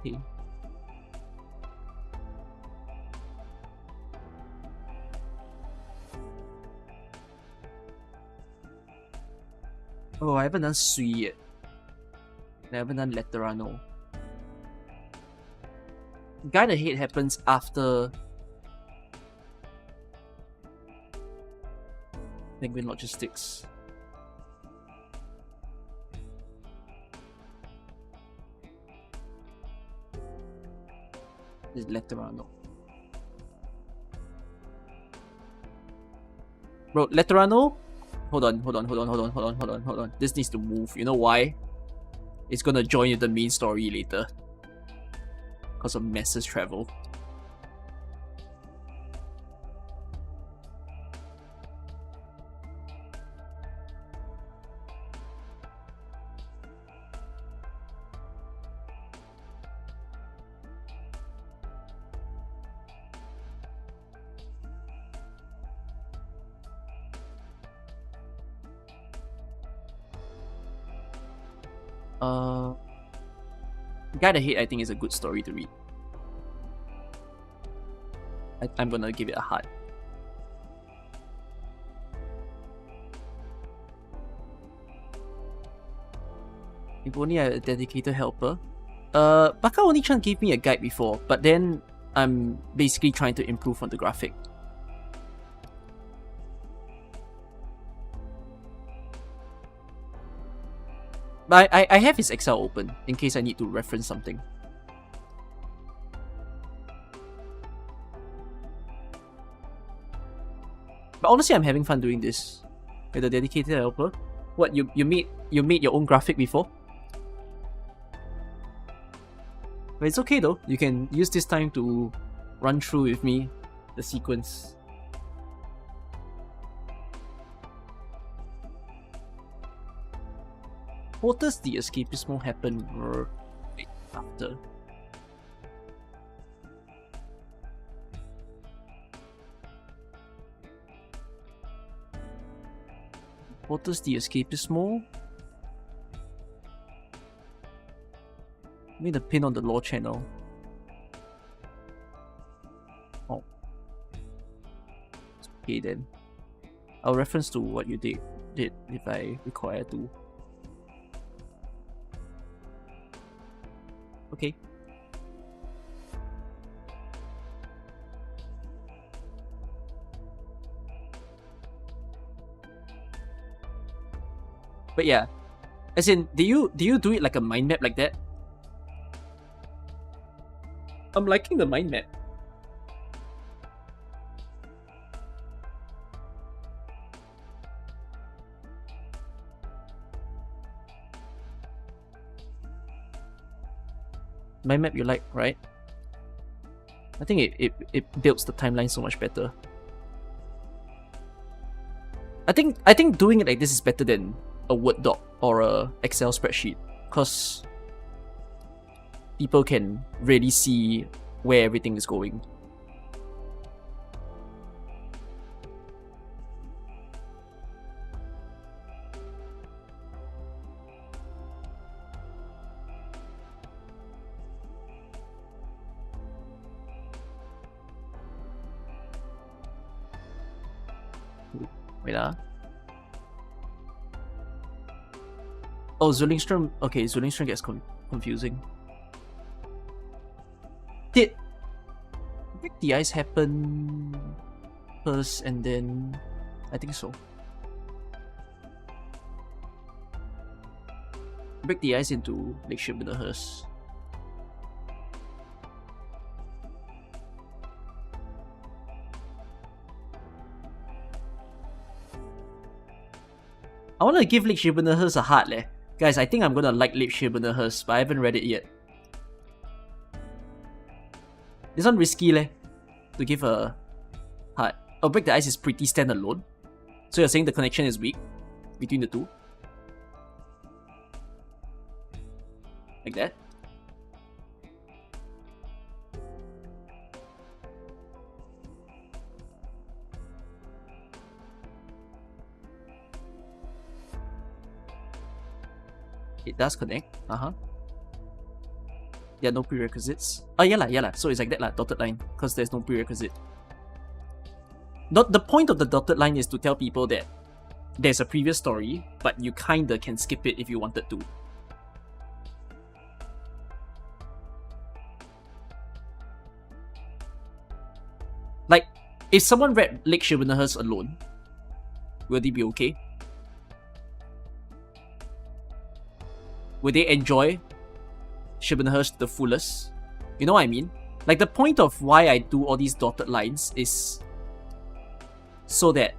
Okay. Oh, I haven't done Sui yet. I haven't done Letterano. Guide Ahead happens after Penguin Logistics. This is Letterano. Bro, Letterano? Hold on. This needs to move. You know why? It's gonna join the main story later. Because of Messer's travel. Guide Ahead, I think, is a good story to read. I'm gonna give it a heart. If only I had a dedicated helper. Baka Oni-chan gave me a guide before, but then I'm basically trying to improve on the graphic. But I have his Excel open in case I need to reference something. But honestly, I'm having fun doing this with a dedicated helper. What, you made your own graphic before? But it's okay though. You can use this time to run through with me the sequence. What does the escapism happen after? What does the escapism? Made a pin on the law channel. Oh. Okay then. I'll reference to what you did if I require to. Okay. But yeah, as in, do you do it like a mind map like that? I'm liking the mind map. Mind map you like, right? I think it builds the timeline so much better. I think doing it like this is better than a Word doc or a Excel spreadsheet, because people can really see where everything is going. Wait Oh, Zulingstrom. Okay, Zulingstrom gets confusing. Did Break the Ice happen first and then... I think so. Break the Ice into Lake Shibunahurst. I want to give Lake Shibunahurst a heart leh. Guys, I think I'm gonna like Lake Shibunahurst, but I haven't read it yet. This one risky leh, to give a heart. Oh, Break the Ice is pretty standalone. So you're saying the connection is weak between the two? Like that? It does connect. There are no prerequisites. Oh, yeah lah. So it's like that lah, dotted line, because there's no prerequisite. The point of the dotted line is to tell people that there's a previous story, but you kinda can skip it if you wanted to. Like, if someone read Lake Shibunahurst alone, will they be okay? Will they enjoy Shibunahurst to the fullest? You know what I mean? Like, the point of why I do all these dotted lines is so that,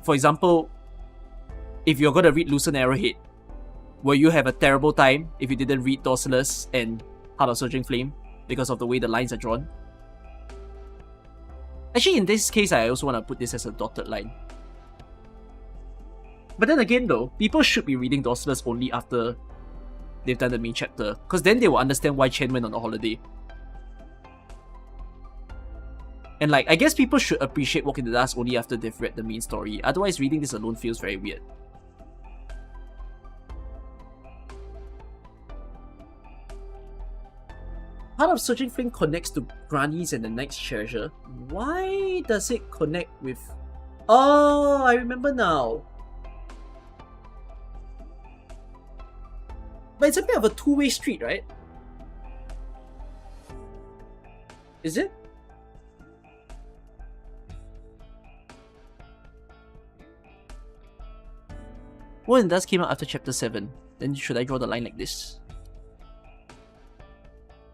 for example, if you're gonna read Lucent Arrowhead, will you have a terrible time if you didn't read Dorsalus and Heart of Surging Flame because of the way the lines are drawn? Actually, in this case, I also want to put this as a dotted line. But then again though, people should be reading Dorsalus only after they've done the main chapter, because then they will understand why Chen went on a holiday. And like, I guess people should appreciate Walk in the Dust only after they've read the main story, otherwise reading this alone feels very weird. Heart of Surging Flame connects to Granny's and the Knight's Treasure. Why does it connect with... Oh, I remember now. But it's a bit of a two-way street, right? Is it? Well, and Dust came out after chapter 7. Then should I draw the line like this?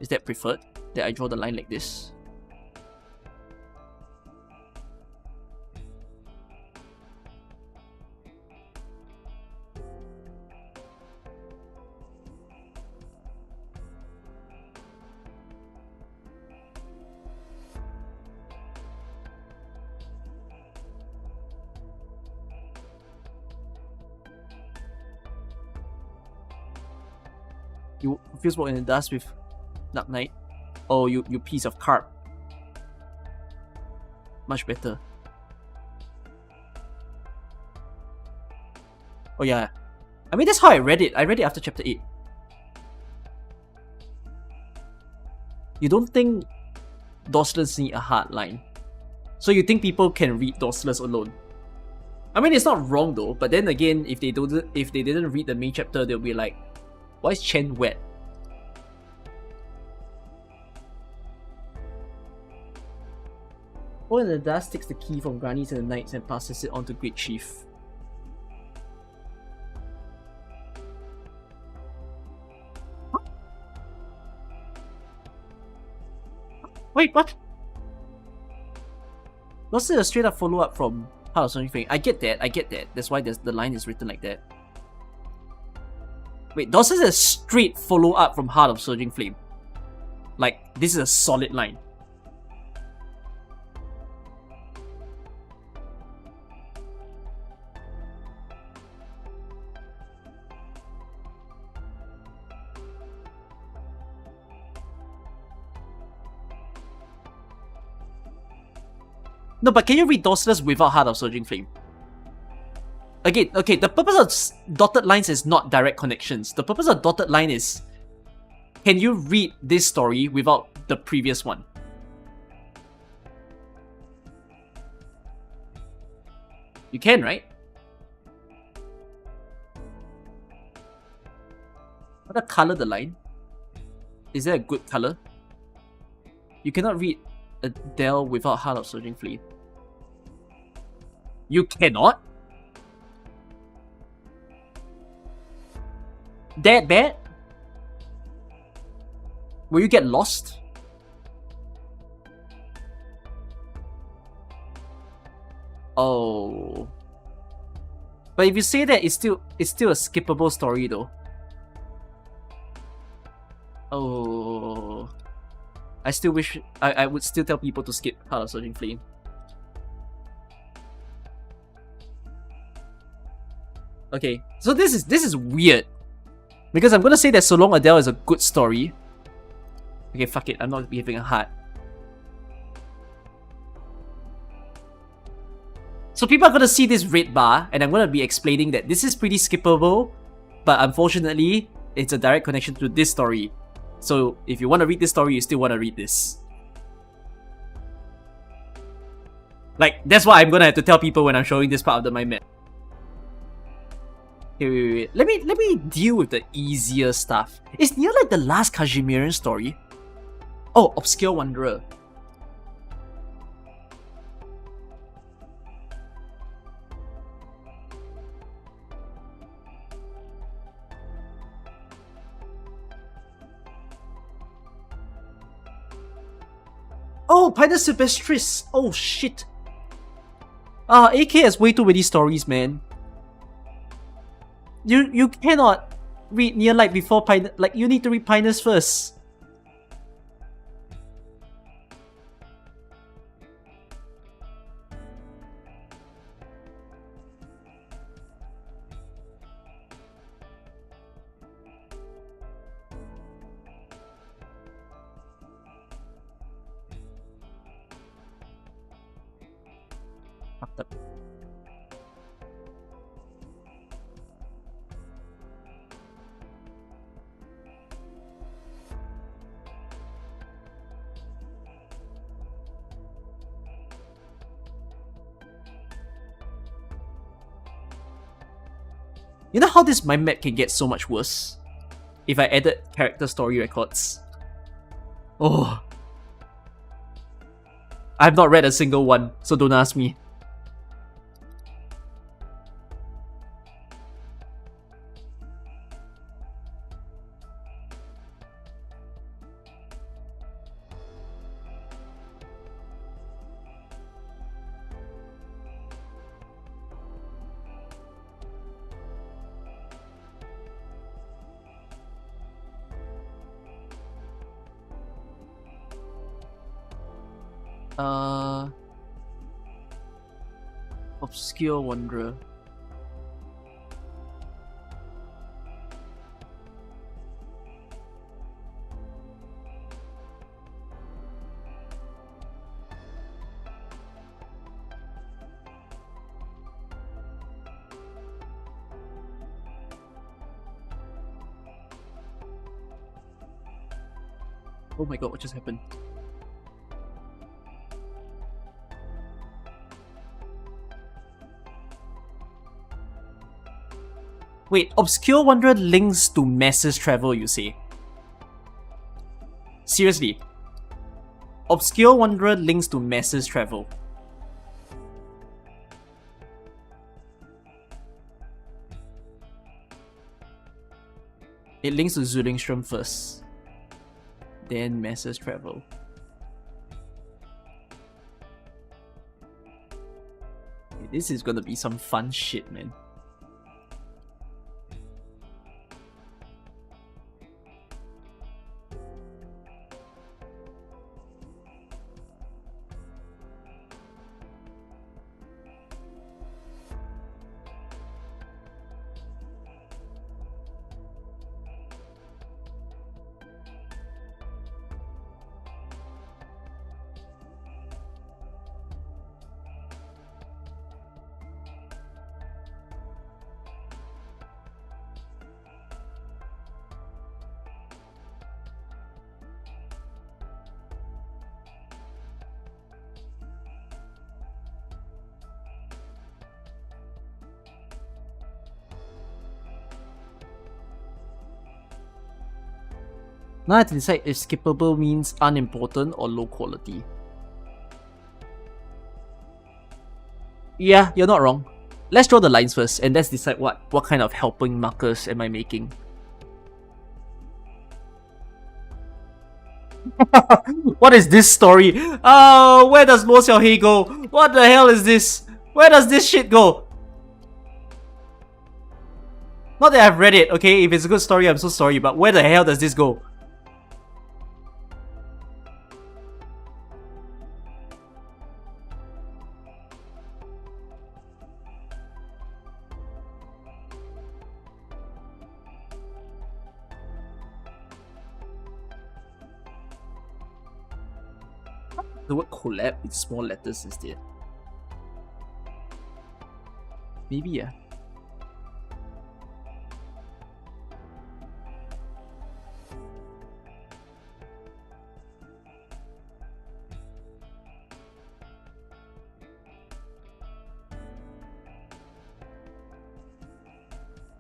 Is that preferred? That I draw the line like this? You confuse Walk in the Dust with Dark Knight. Oh, you piece of carp. Much better. Oh yeah. I mean, that's how I read it. I read it after chapter 8. You don't think Dorsless need a hard line. So you think people can read Dorsless alone. I mean, it's not wrong though, but then again, if they didn't read the main chapter, they'll be like, why is Chen wet? Oh, and the Dust takes the key from Granny's and the Knights and passes it on to Great Chief. Huh? Wait, what? Was it a straight up follow up from Heart of Surging Flame? I get that. That's why the line is written like that. Wait, this is a straight follow up from Heart of Surging Flame. Like, this is a solid line. No, but can you read Dorsless without Heart of Surging Flame? Again, okay, the purpose of dotted lines is not direct connections. The purpose of dotted line is, can you read this story without the previous one? You can, right? What a color the line? Is there a good color? You cannot read Adele without Heart of Surging Flame. You cannot? That bad? Will you get lost? Oh. But if you say that, it's still a skippable story though. Oh. I still wish I would still tell people to skip Heart of Surging Flame. Okay, so this is weird. Because I'm gonna say that So Long Adele is a good story. Okay, fuck it, I'm not giving a heart. So people are gonna see this red bar, and I'm gonna be explaining that this is pretty skippable, but unfortunately, it's a direct connection to this story. So if you want to read this story, you still want to read this. Like, that's what I'm gonna have to tell people when I'm showing this part of my map. Okay, wait. Let me deal with the easier stuff. Is Near like the last Kazimirian story? Oh, Obscure Wanderer. Oh, Pinus Silvestris! Oh shit! AK has way too many stories, man. You cannot read Near Light before Pinus. Like, you need to read Pinus first. Fucked up. You know how this mind map can get so much worse? If I added character story records. Oh. I've not read a single one, so don't ask me. Obscure Wanderer. Oh my god, what just happened? Wait, Obscure Wanderer links to Masses Travel, you say? Seriously? Obscure Wanderer links to Masses Travel. It links to Zulingstrom first. Then Masses Travel. This is gonna be some fun shit, man. Now I have to decide if skippable means unimportant or low quality. Yeah, you're not wrong. Let's draw the lines first, and let's decide what kind of helping markers am I making. What is this story? Oh, where does Mo Xiaohei go? What the hell is this? Where does this shit go? Not that I've read it, okay? If it's a good story, I'm so sorry, but where the hell does this go? The word collab with small letters instead. Maybe, yeah.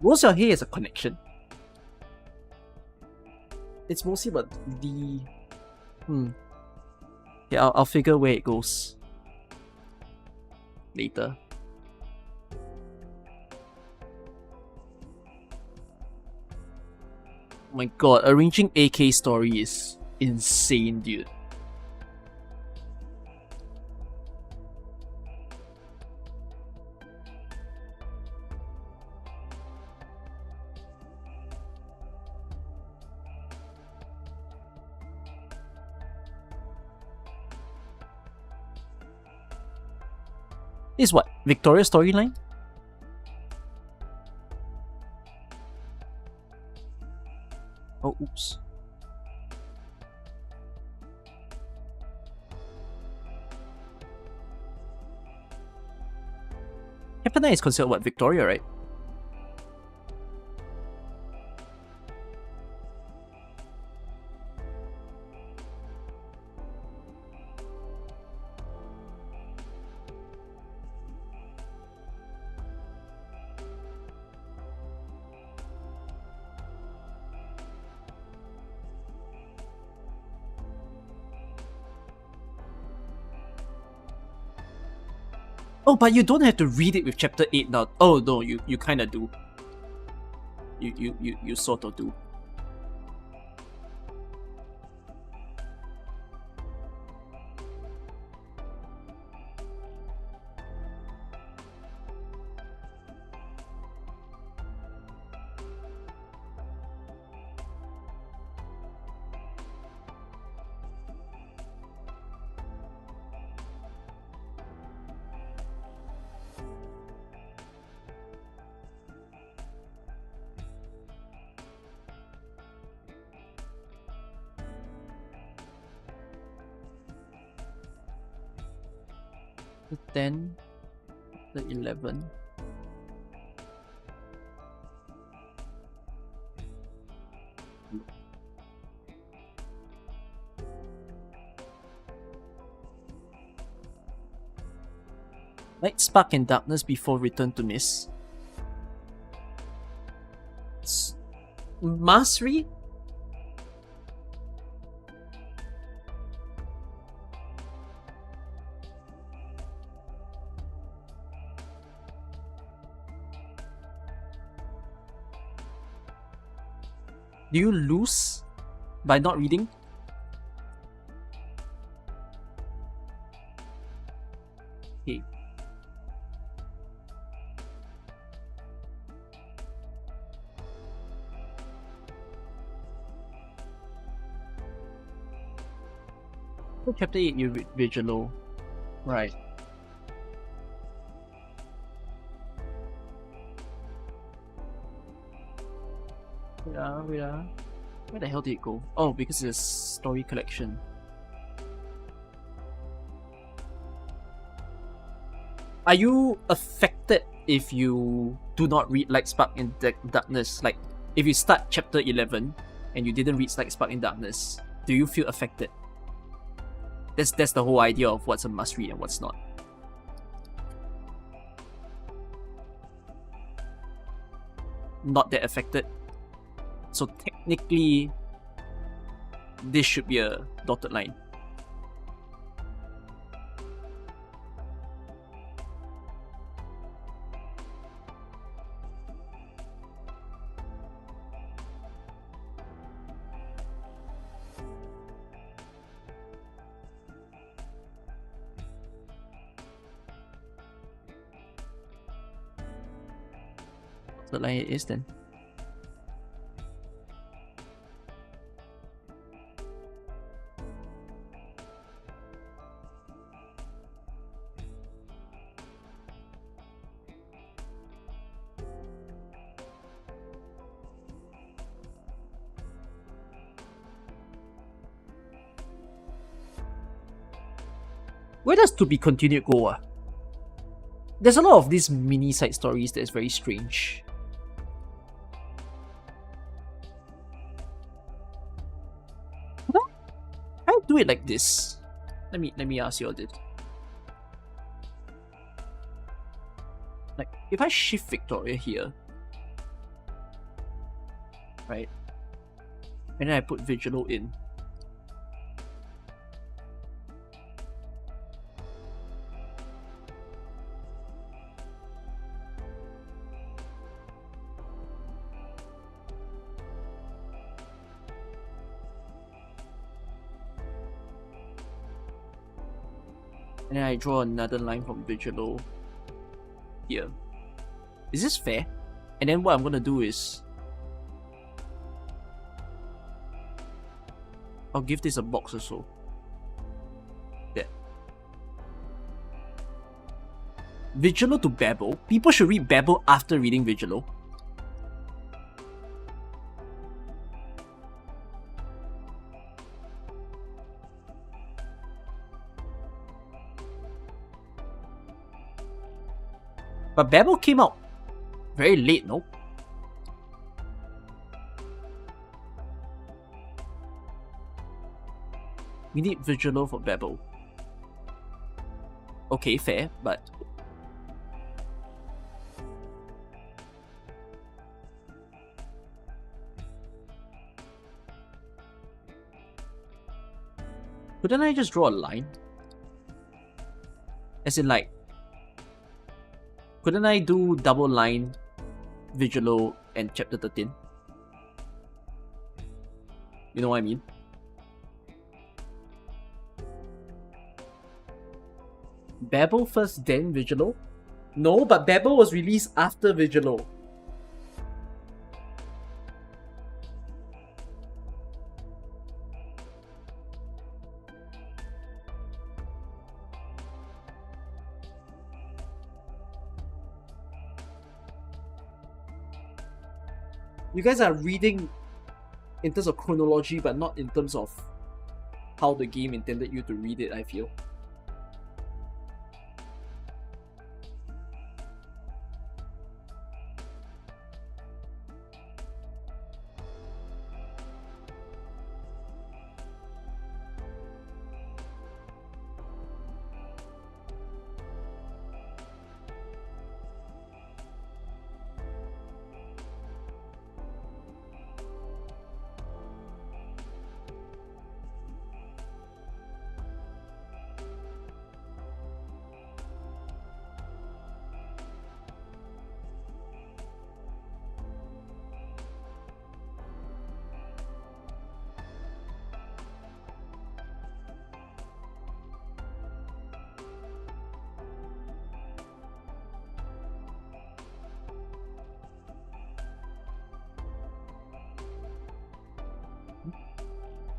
Mo Xiaohei is a connection. It's mostly about the... Yeah, I'll figure where it goes later. Oh my god, arranging AK story is insane, dude. This is what? Victoria storyline? Oh, oops. Captain is considered what? Victoria, right? Oh, but you don't have to read it with chapter 8 now. Oh no, you kind of do. You sort of do. The 10, the 11. Light spark and darkness before return to mist. Mastery? Do you lose by not reading? Okay. So chapter 8 you read Vigilo. Right. Wait. Where the hell did it go? Oh, because it's story collection. Are you affected if you do not read Light Spark in Darkness? Like, if you start chapter 11 and you didn't read Light Spark in Darkness, do you feel affected? That's the whole idea of what's a must read and what's not. Not that affected. So technically, this should be a dotted line. Dotted line it is then. Where does to be continued go? There's a lot of these mini side stories that's very strange. Can I do it like this? Let me ask you all this. Like, if I shift Victoria here, right, and then I put Vigilo in, and then I draw another line from Vigilo here. Is this fair? And then what I'm gonna do is I'll give this a box or so. There. Vigilo to Babel. People should read Babel after reading Vigilo. But Babel came out very late, no? We need Vigilo for Babel. Okay, fair, but... couldn't I just draw a line? As in like... Couldn't I do double line, Vigilo, and chapter 13? You know what I mean? Babel first, then Vigilo? No, but Babel was released after Vigilo. You guys are reading in terms of chronology, but not in terms of how the game intended you to read it, I feel.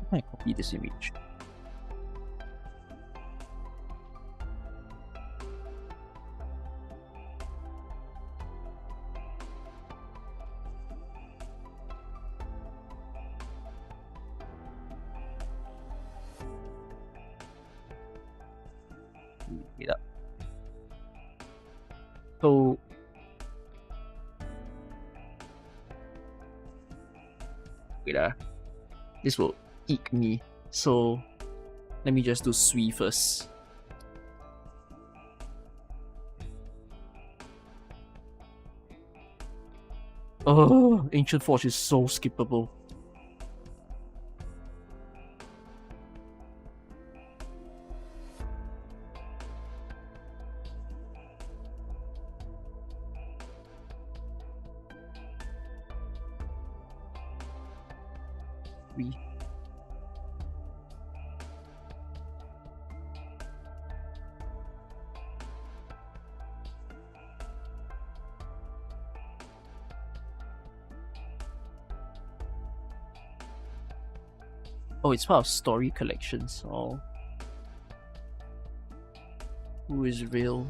I copy this image. Wait up. So wait this will eek me. So let me just do Sui first. Oh, Ancient Forge is so skippable. Oh, it's part of story collections. Oh. Who is real?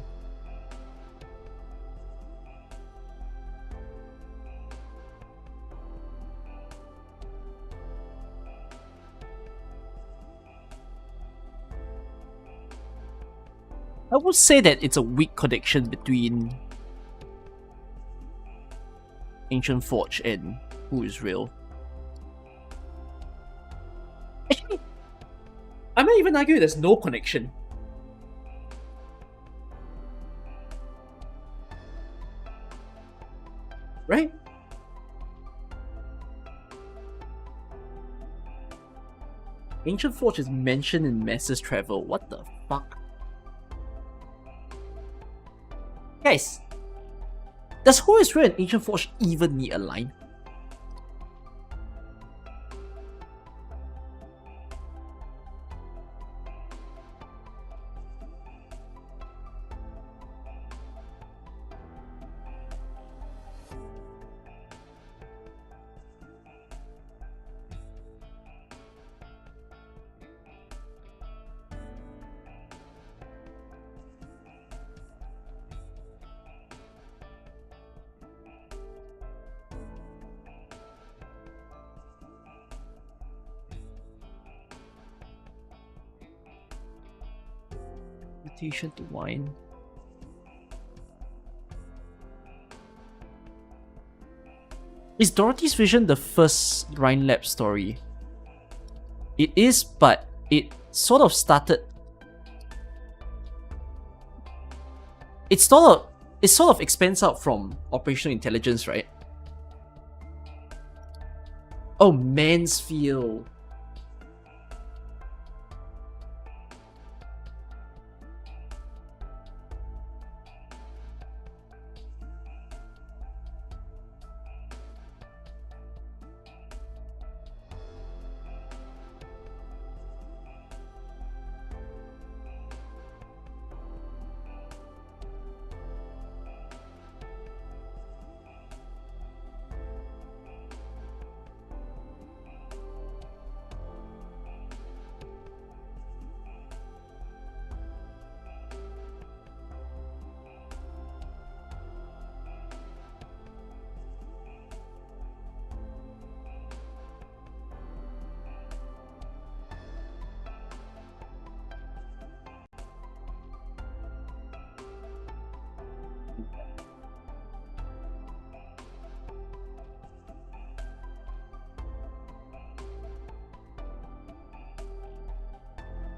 I would say that it's a weak connection between Ancient Forge and Who is Real. Actually, I might even argue there's no connection. Right? Ancient Forge is mentioned in Masses Travel. What the fuck? Guys, does Who is Real and Ancient Forge even need a line? Invitation to Wine. Is Dorothy's Vision the first Rhine Lab story? It is, but it sort of started. It sort of expands out from Operational Intelligence, right? Oh, Mansfield.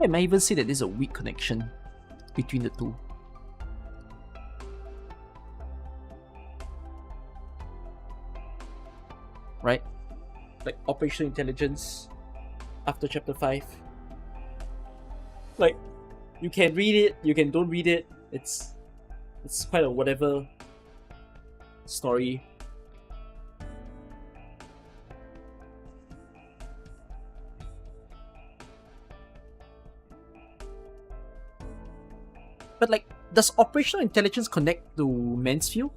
I might even say that there's a weak connection between the two. Right? Like operational intelligence after chapter 5. Like, you can read it, you can don't read it. It's quite a whatever story. But like, does operational intelligence connect to Mansfield?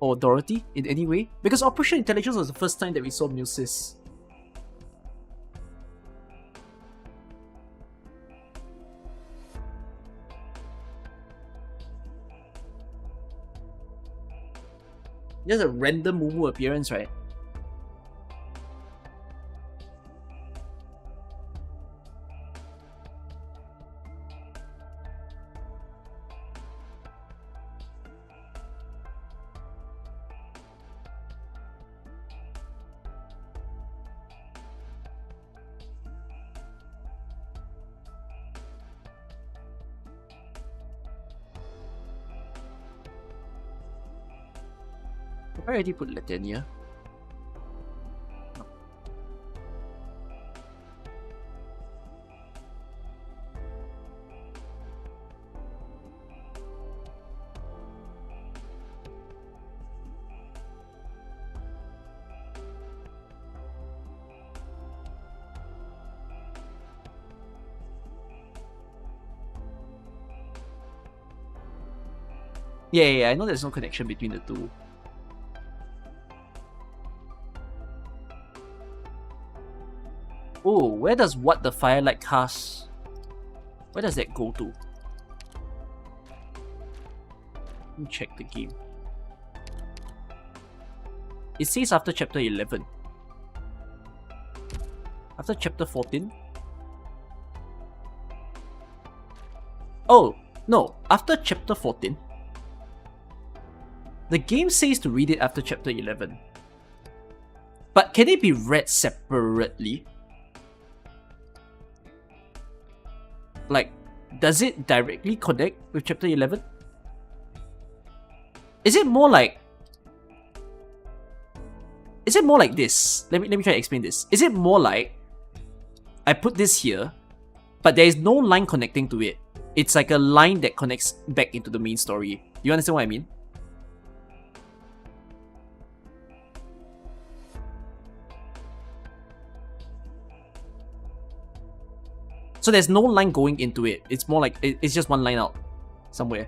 Or Dorothy in any way? Because operational intelligence was the first time that we saw Musis. Just a random Mumu appearance, right? I already put Latenia. Yeah, I know there's no connection between the two. Oh, where does What the Firelight cast? Where does that go to? Let me check the game. It says after chapter 11. After chapter 14? Oh, no. After chapter 14. The game says to read it after chapter 11. But can it be read separately? Like, does it directly connect with chapter 11? Is it more like this? Let me try to explain this. Is it more like I put this here, but there is no line connecting to it? It's like a line that connects back into the main story. You understand what I mean? So there's no line going into it. It's more like it's just one line out somewhere.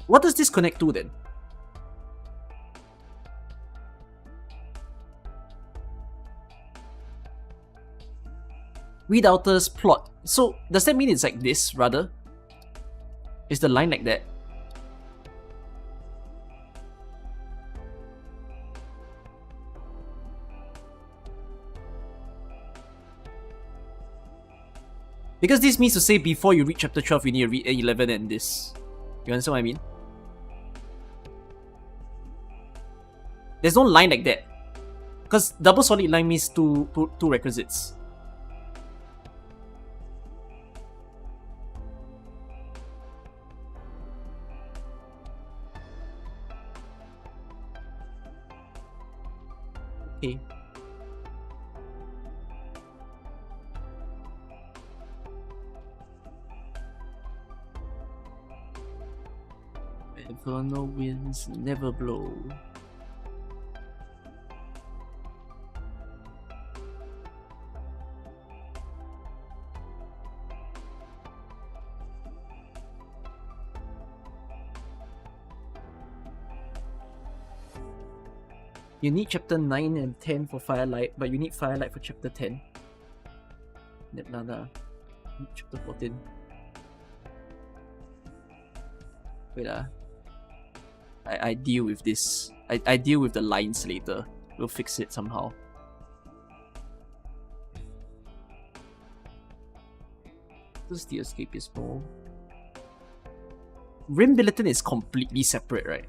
What does this connect to then? Read Outer's plot. So does that mean it's like this rather? Is the line like that? Because this means to say before you read chapter 12, you need to read 11 and this. You understand what I mean? There's no line like that. Because double solid line means two requisites. Okay. Infernal winds never blow. You need chapter 9 and 10 for Firelight, but you need Firelight for chapter 10. Netlana. Chapter 14. Wait I deal with this. I deal with the lines later. We'll fix it somehow. This is the escapist ball. Rim Billiton is completely separate, right?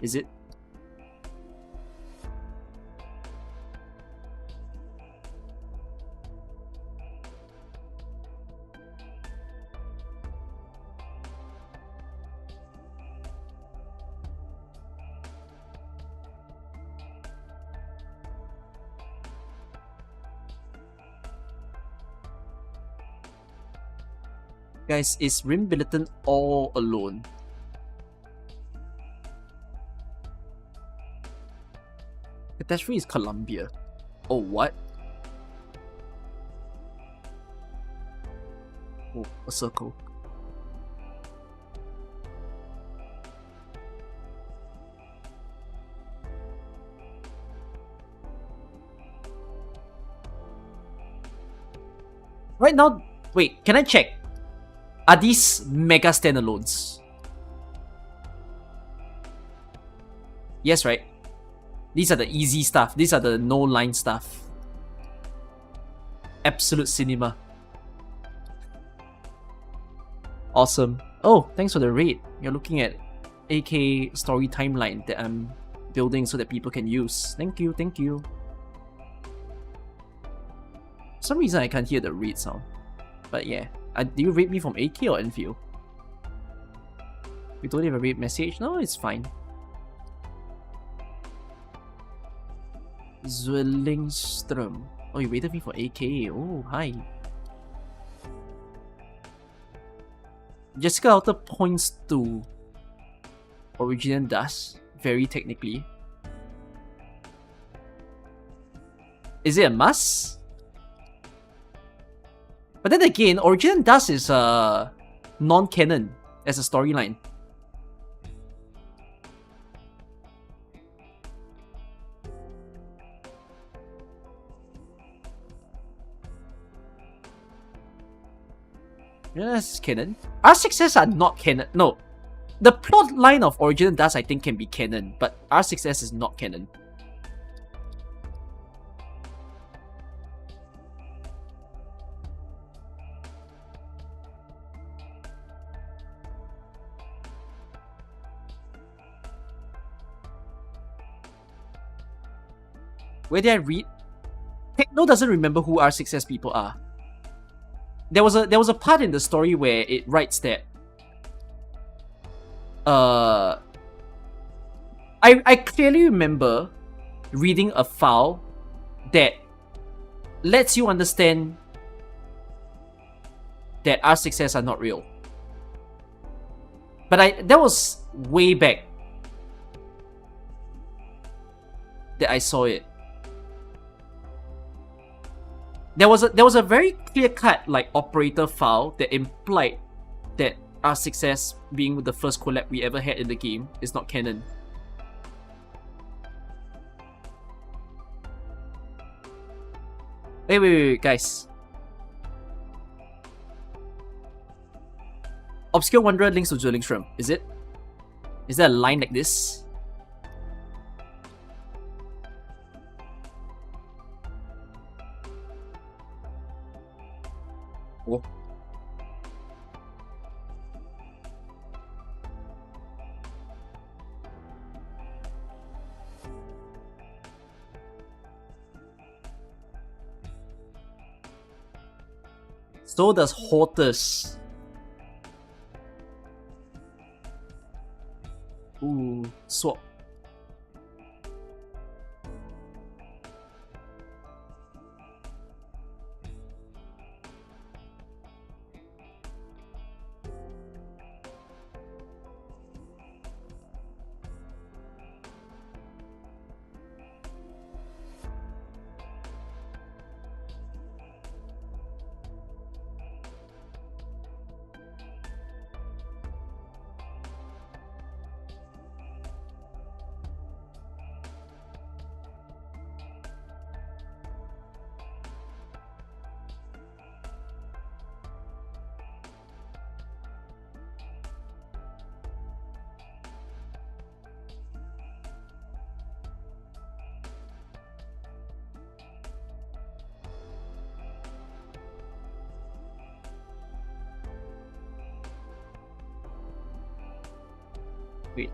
Is it? Guys, is Rim Billiton all alone? Catastrophe is Columbia. Oh, what? Oh, a circle. Right now, wait, can I check? Are these mega standalones? Yes, right? These are the easy stuff. These are the no-line stuff. Absolute cinema. Awesome. Oh, thanks for the raid. You're looking at AK story timeline that I'm building so that people can use. Thank you, thank you. For some reason I can't hear the raid sound. But yeah. Do you raid me from AK or Enfield? You don't have a raid message? No, it's fine. Zwillingström. Oh, you raided me for AK. Oh, hi. Jessica Alter points to Origin Dust, very technically. Is it a must? But then again, Origin Dust is non-canon as a storyline. Yes, canon. R6S are not canon. No. The plot line of Origin Dust I think can be canon, but R6S is not canon. Where did I read? Techno doesn't remember who R6S people are. There was a part in the story where it writes that I clearly remember reading a file that lets you understand that R6S are not real. But that was way back that I saw it. There was a very clear-cut like operator file that implied that R6S being the first collab we ever had in the game is not canon. Wait, guys. Obscure Wanderer links to Zwillingström, is it? Is there a line like this? Oh. So does Hortus. Ooh, swap. Wait.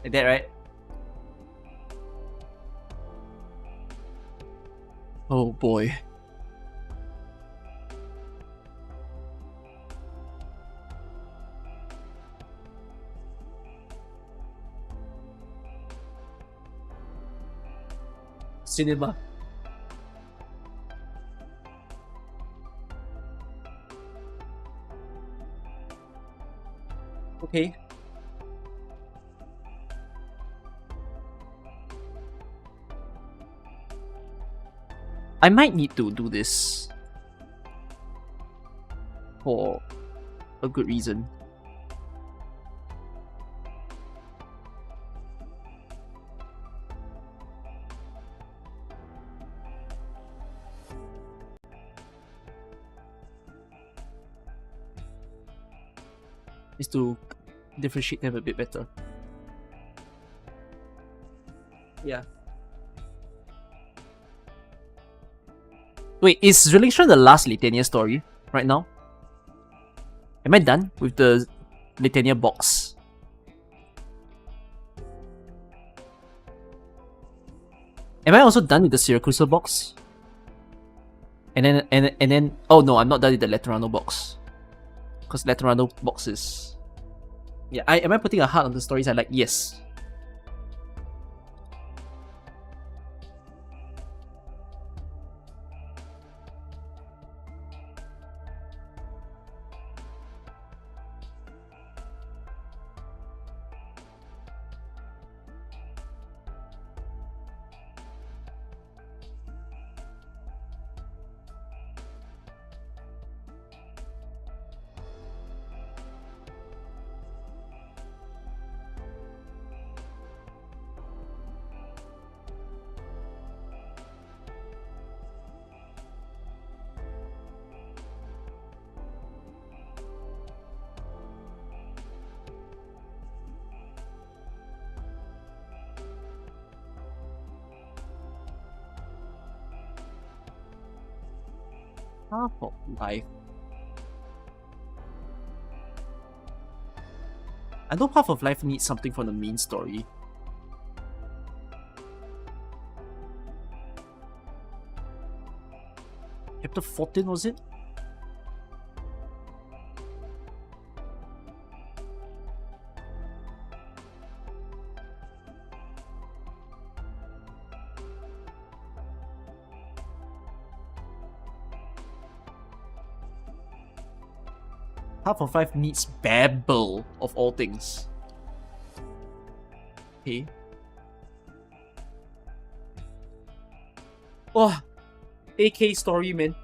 Like that, right? Oh boy. Cinema. Okay. I might need to do this for a good reason. Is to differentiate them a bit better. Yeah. Wait, is Relation the last Litania story right now? Am I done with the Litania box? Am I also done with the Syracuse box? And then oh no, I'm not done with the Laterano box. Because Laterano box is... Yeah, am I putting a heart on the stories I like? Yes. Half of life. I know Half of Life needs something from the main story. Chapter 14, was it? Half of Life needs Babel, of all things. Okay. Oh, AK story, man.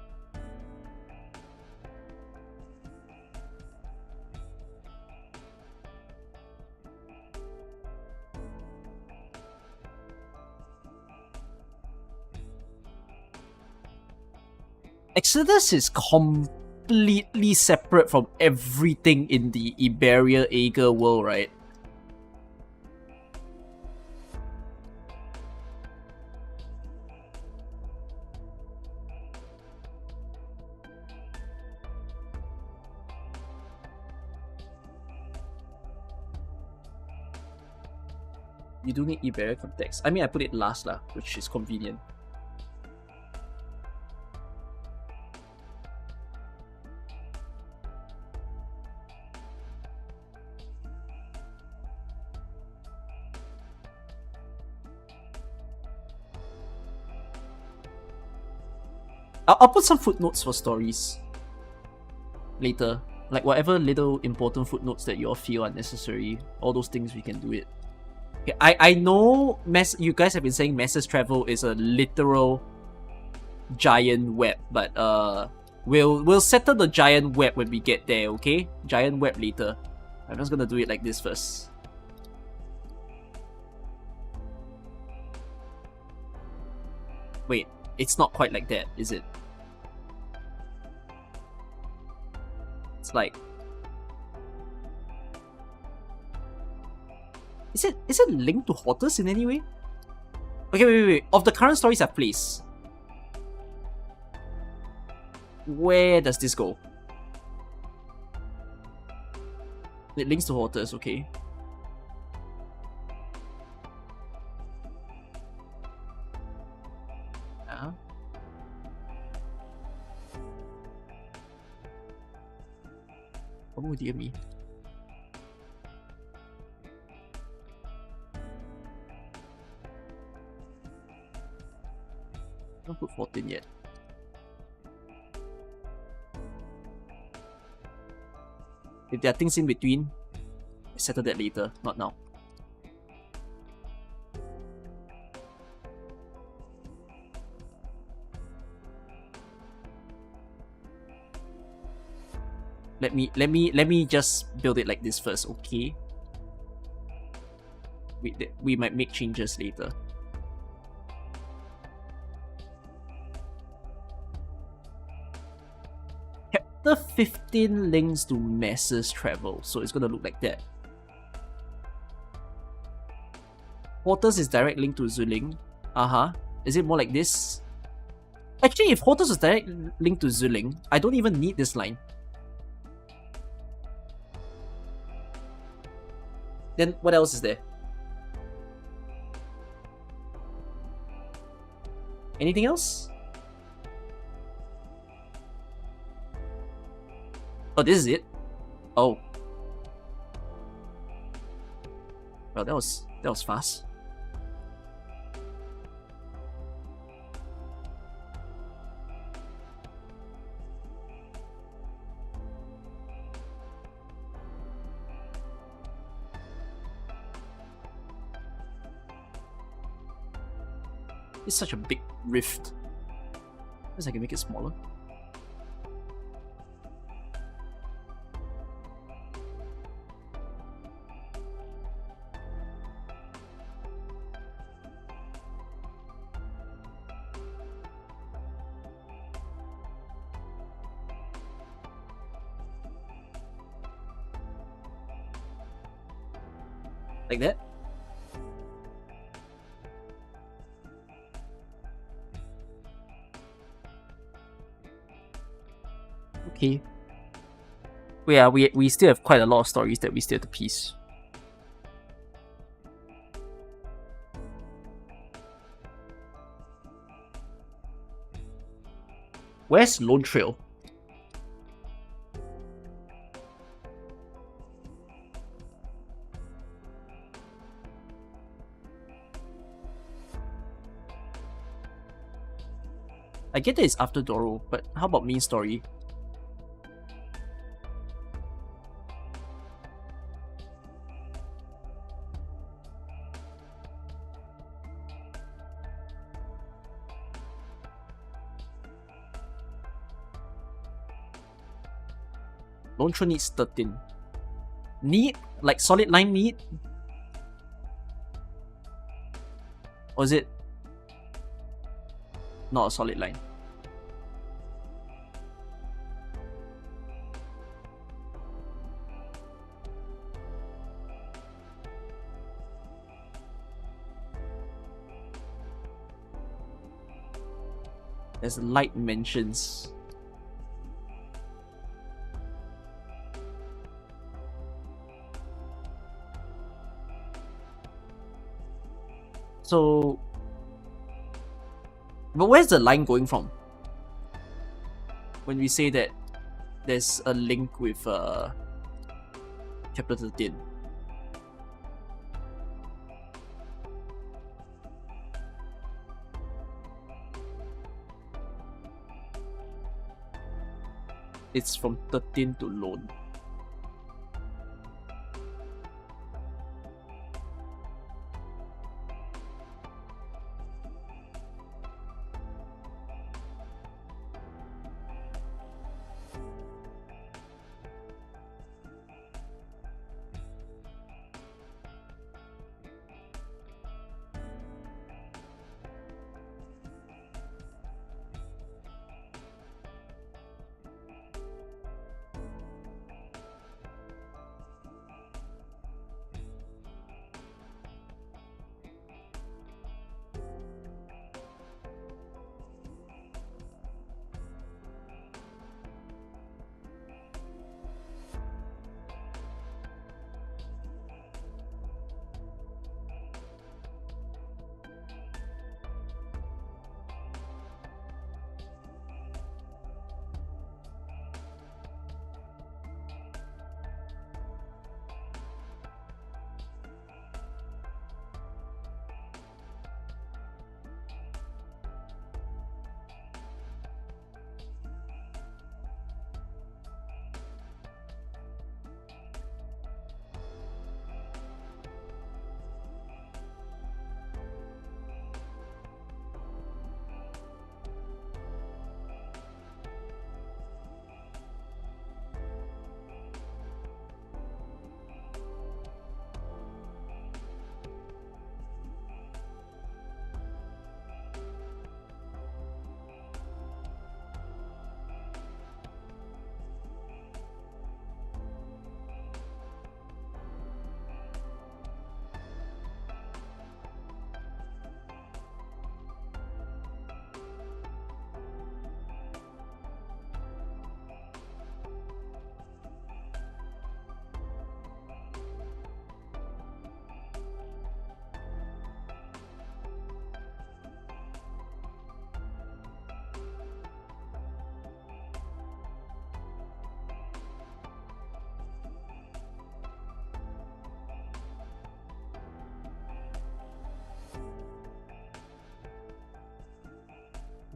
Exodus is completely separate from everything in the Iberia Ager world, right? You do need Iberia context. I mean, I put it last lah, which is convenient. I'll put some footnotes for stories later. Like whatever little important footnotes that you all feel are necessary. All those things we can do it. Okay, I know you guys have been saying Masses Travel is a literal giant web, but we'll settle the giant web when we get there, okay? Giant web later. I'm just gonna do it like this first. Wait, it's not quite like that, is it? It's like... Is it linked to Hortus in any way? Okay, wait. Of the current stories I've placed, where does this go? It links to Hortus, okay. Yeah. What would you me? Don't put 14 yet. If there are things in between, settle that later, not now. Let me just build it like this first, okay? We might make changes later. Chapter 15 links to masses travel, so it's gonna look like that. Hortus is direct link to Zuling. Is it more like this? Actually, if Hortus is direct link to Zuling, I don't even need this line. Then what else is there? Anything else? Oh, this is it? Oh. Well, that was fast. It's such a big rift. Guess I can make it smaller. Like that? Okay. Yeah, we still have quite a lot of stories that we still have to piece. Where's Lone Trail? I get that it's after Doro, but how about main story? Lone Trail needs 13. Need? Like solid line need? Or is it not a solid line? There's light mentions. So, but where's the line going from? When we say that there's a link with chapter 13. It's from 13 to Lone.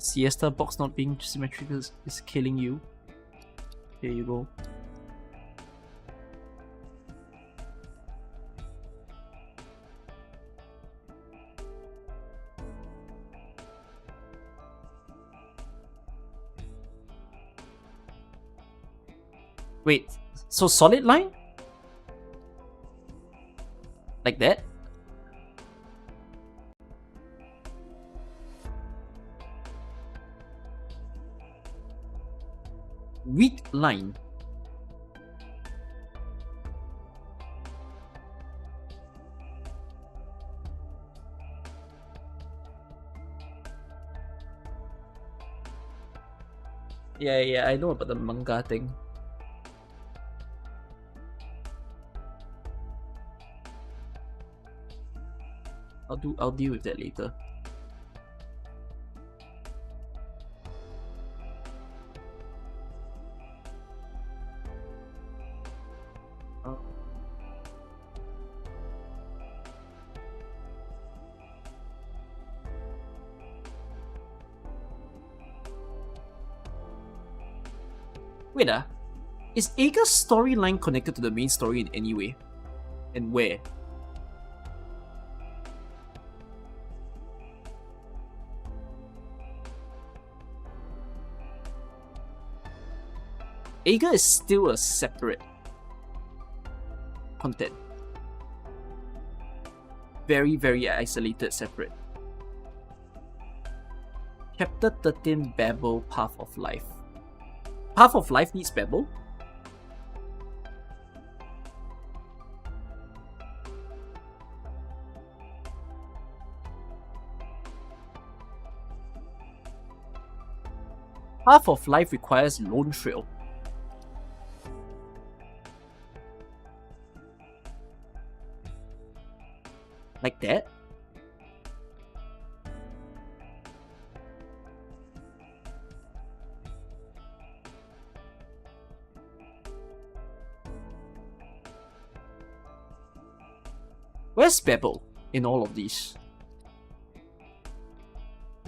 Siesta box not being symmetric is killing you. Here you go. Wait, so solid line? Like that? Weak line. Yeah, I know about the manga thing. I'll deal with that later. Wait, is Ager's storyline connected to the main story in any way? And where? Ager is still a separate content. Very, very isolated, separate. Chapter 13, Babel, Path of Life. Path of Life needs Babel? Path of Life requires Lone Trail. Like that? Where's Babel in all of these?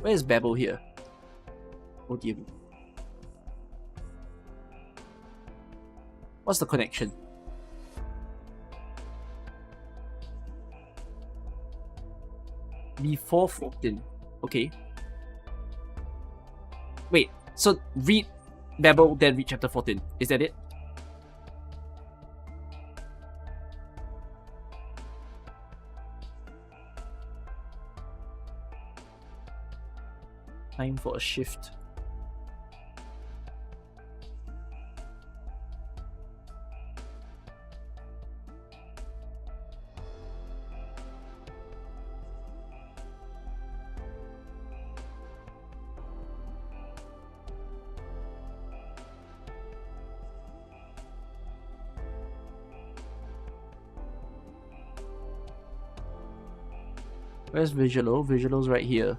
Where's Babel here? Oh dear. What's the connection? Before 14. Okay. Wait, so read Babel, then read chapter 14. Is that it? Time for a shift. Where's Visualo? Visualo's right here.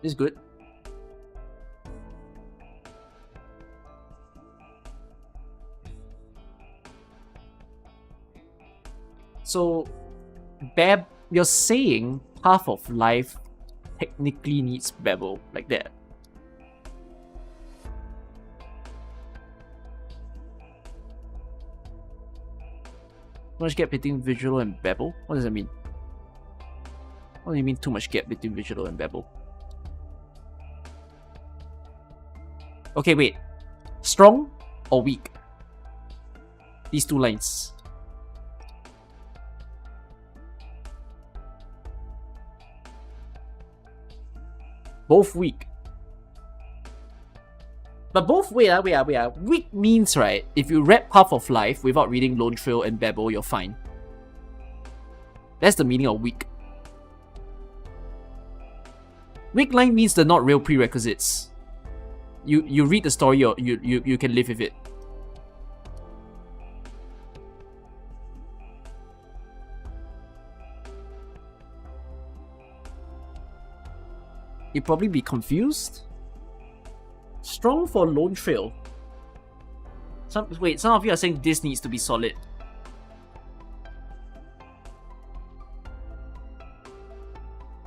This is good. So, you're saying Path of Life technically needs Babel, like that. Too much gap between Visual and Babel? What does that mean? What do you mean too much gap between Visual and Babel? Okay, wait. Strong or weak? These two lines. Both weak. But both, wait. Weak means, right, if you read Path of Life without reading Lone Trail and Babel, you're fine. That's the meaning of weak. Weak line means they're not real prerequisites. You read the story, or you can live with it. You'd probably be confused. Strong for Lone Trail. Some of you are saying this needs to be solid.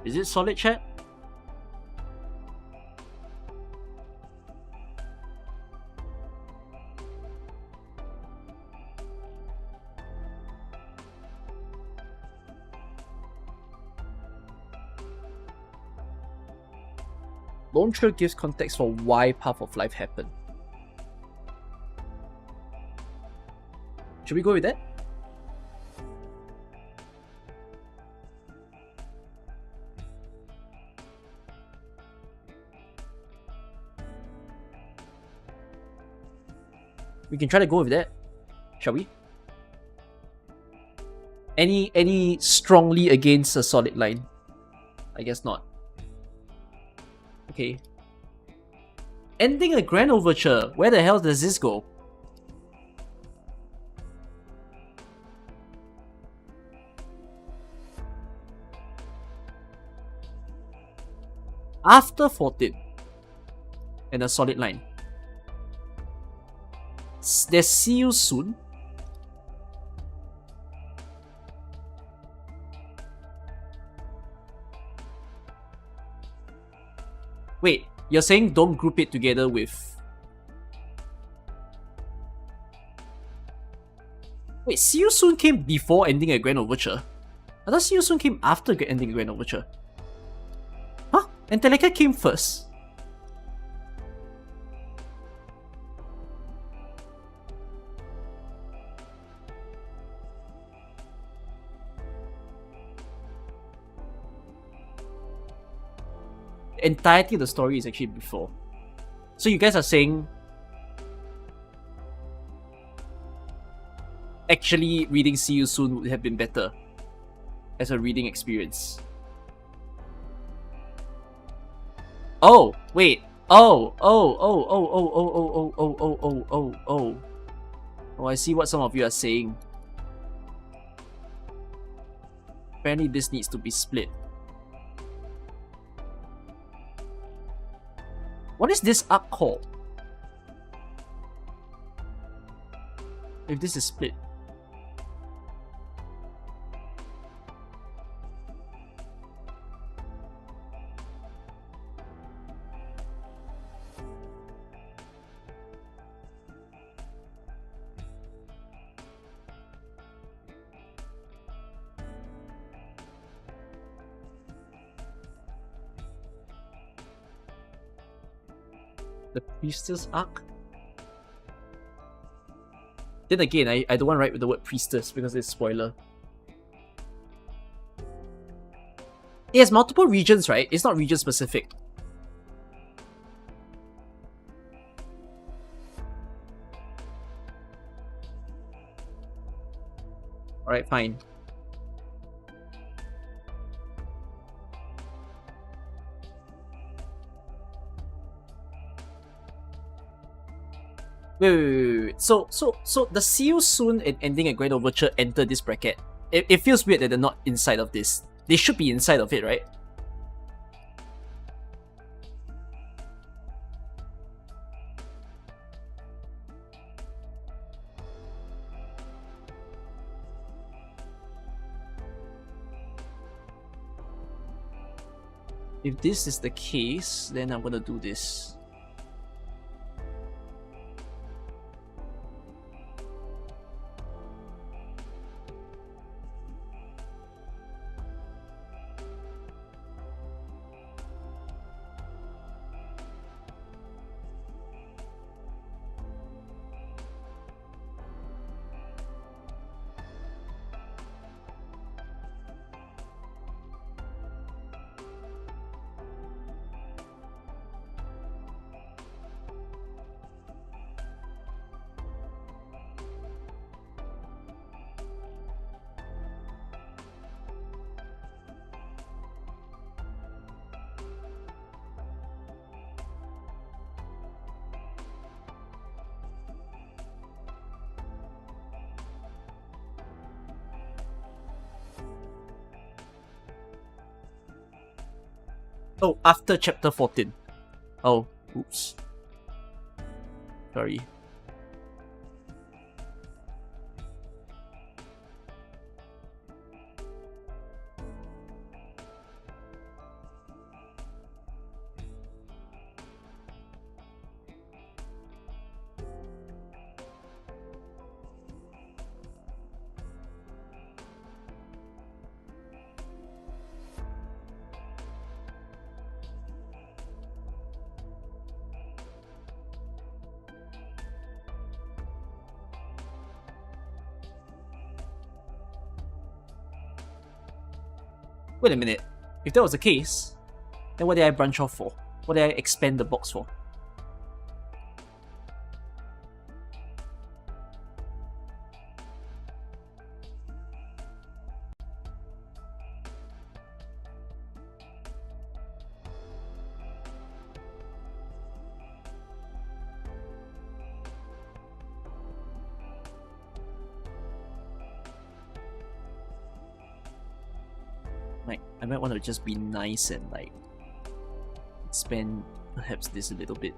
Is it solid, chat? Lone Trail gives context for why Path of Life happened. Should we go with that? We can try to go with that. Shall we? Any strongly against a solid line? I guess not. Okay. Ending a grand overture. Where the hell does this go? After 14. And a solid line. There's see you soon. Wait, you're saying don't group it together with... Wait, see you soon came before ending a grand overture? I thought see you soon came after ending a grand overture. Huh? And Teleka came first? The entirety of the story is actually before. So you guys are saying actually reading See You Soon would have been better as a reading experience. Oh, wait. Oh, I see what some of you are saying. Apparently this needs to be split. What is this arc called? If this is split. The priestess arc? Then again, I don't want to write with the word priestess because it's spoiler. It has multiple regions, right? It's not region specific. Alright, fine. Wait. So the See You Soon and ending a grand overture enter this bracket. It feels weird that they're not inside of this. They should be inside of it, right? If this is the case, then I'm gonna do this. Oh, after chapter 14. Oh, oops. Sorry. Wait a minute. If that was the case, then what did I branch off for? What did I expand the box for? Like, I might want to just be nice and like expand perhaps this a little bit.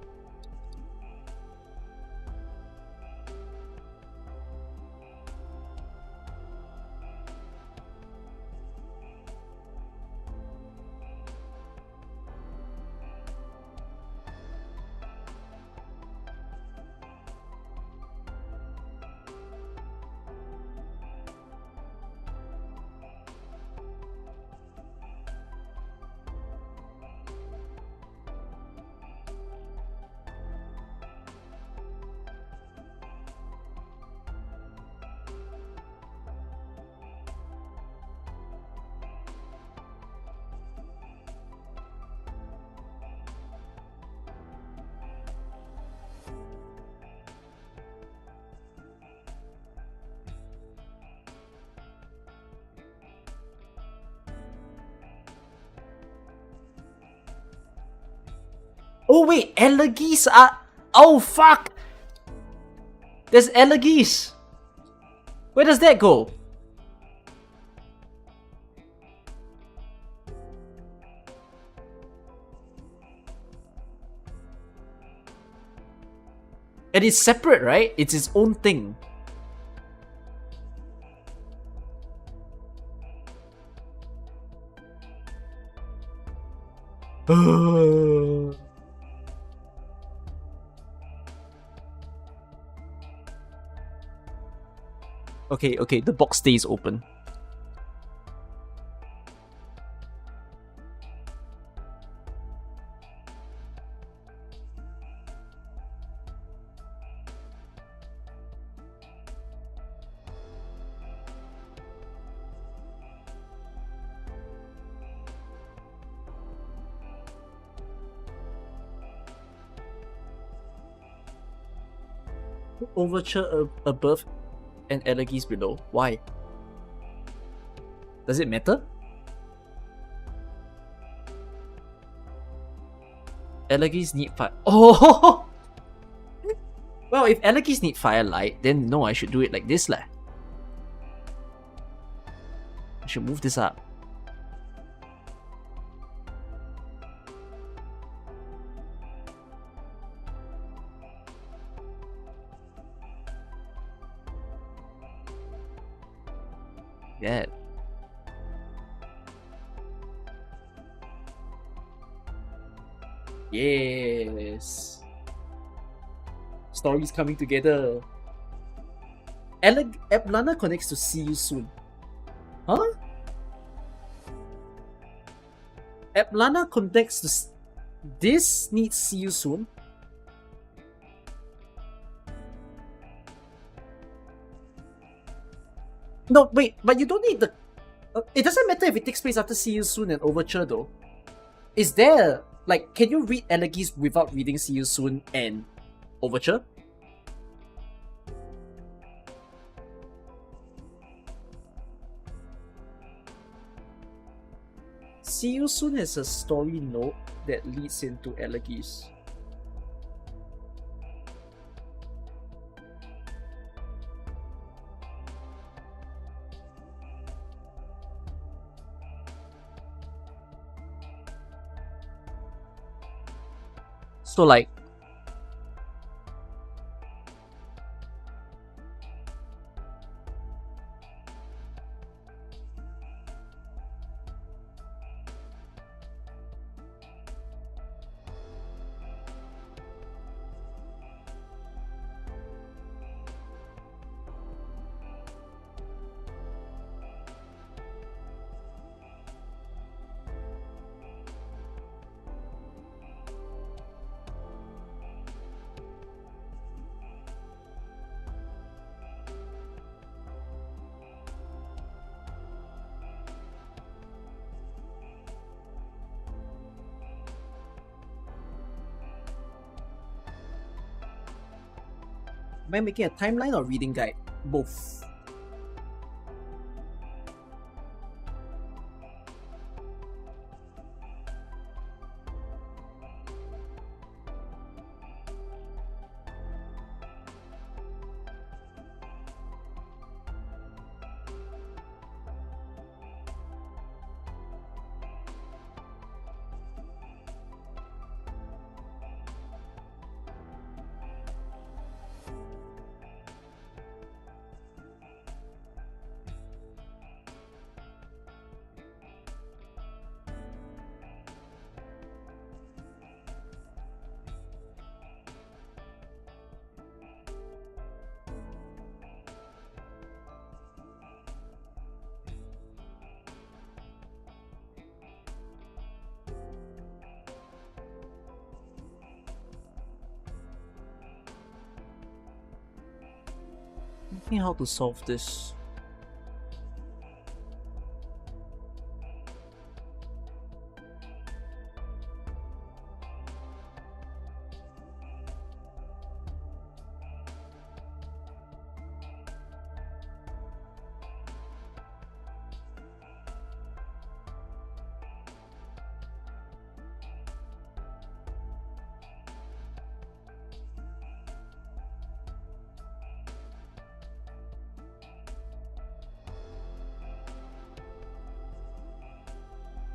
Oh wait, elegies are... Oh fuck! There's elegies! Where does that go? And it's separate, right? It's its own thing. Okay, the box stays open. Overture above and elegies below. Why? Does it matter? Elegies need fire. Oh! Well, if elegies need firelight, then no, I should do it like this lah. I should move this up. Yeah. Yes. Stories coming together. Eblana connects to see you soon. Huh? Eblana connects to... This needs see you soon. No, wait, but you don't need the... it doesn't matter if it takes place after see you soon and overture though. Is there... Like, can you read elegies without reading see you soon and overture? See you soon has a story note that leads into elegies. So like, am I making a timeline or reading guide? Both. Thinking how to solve this.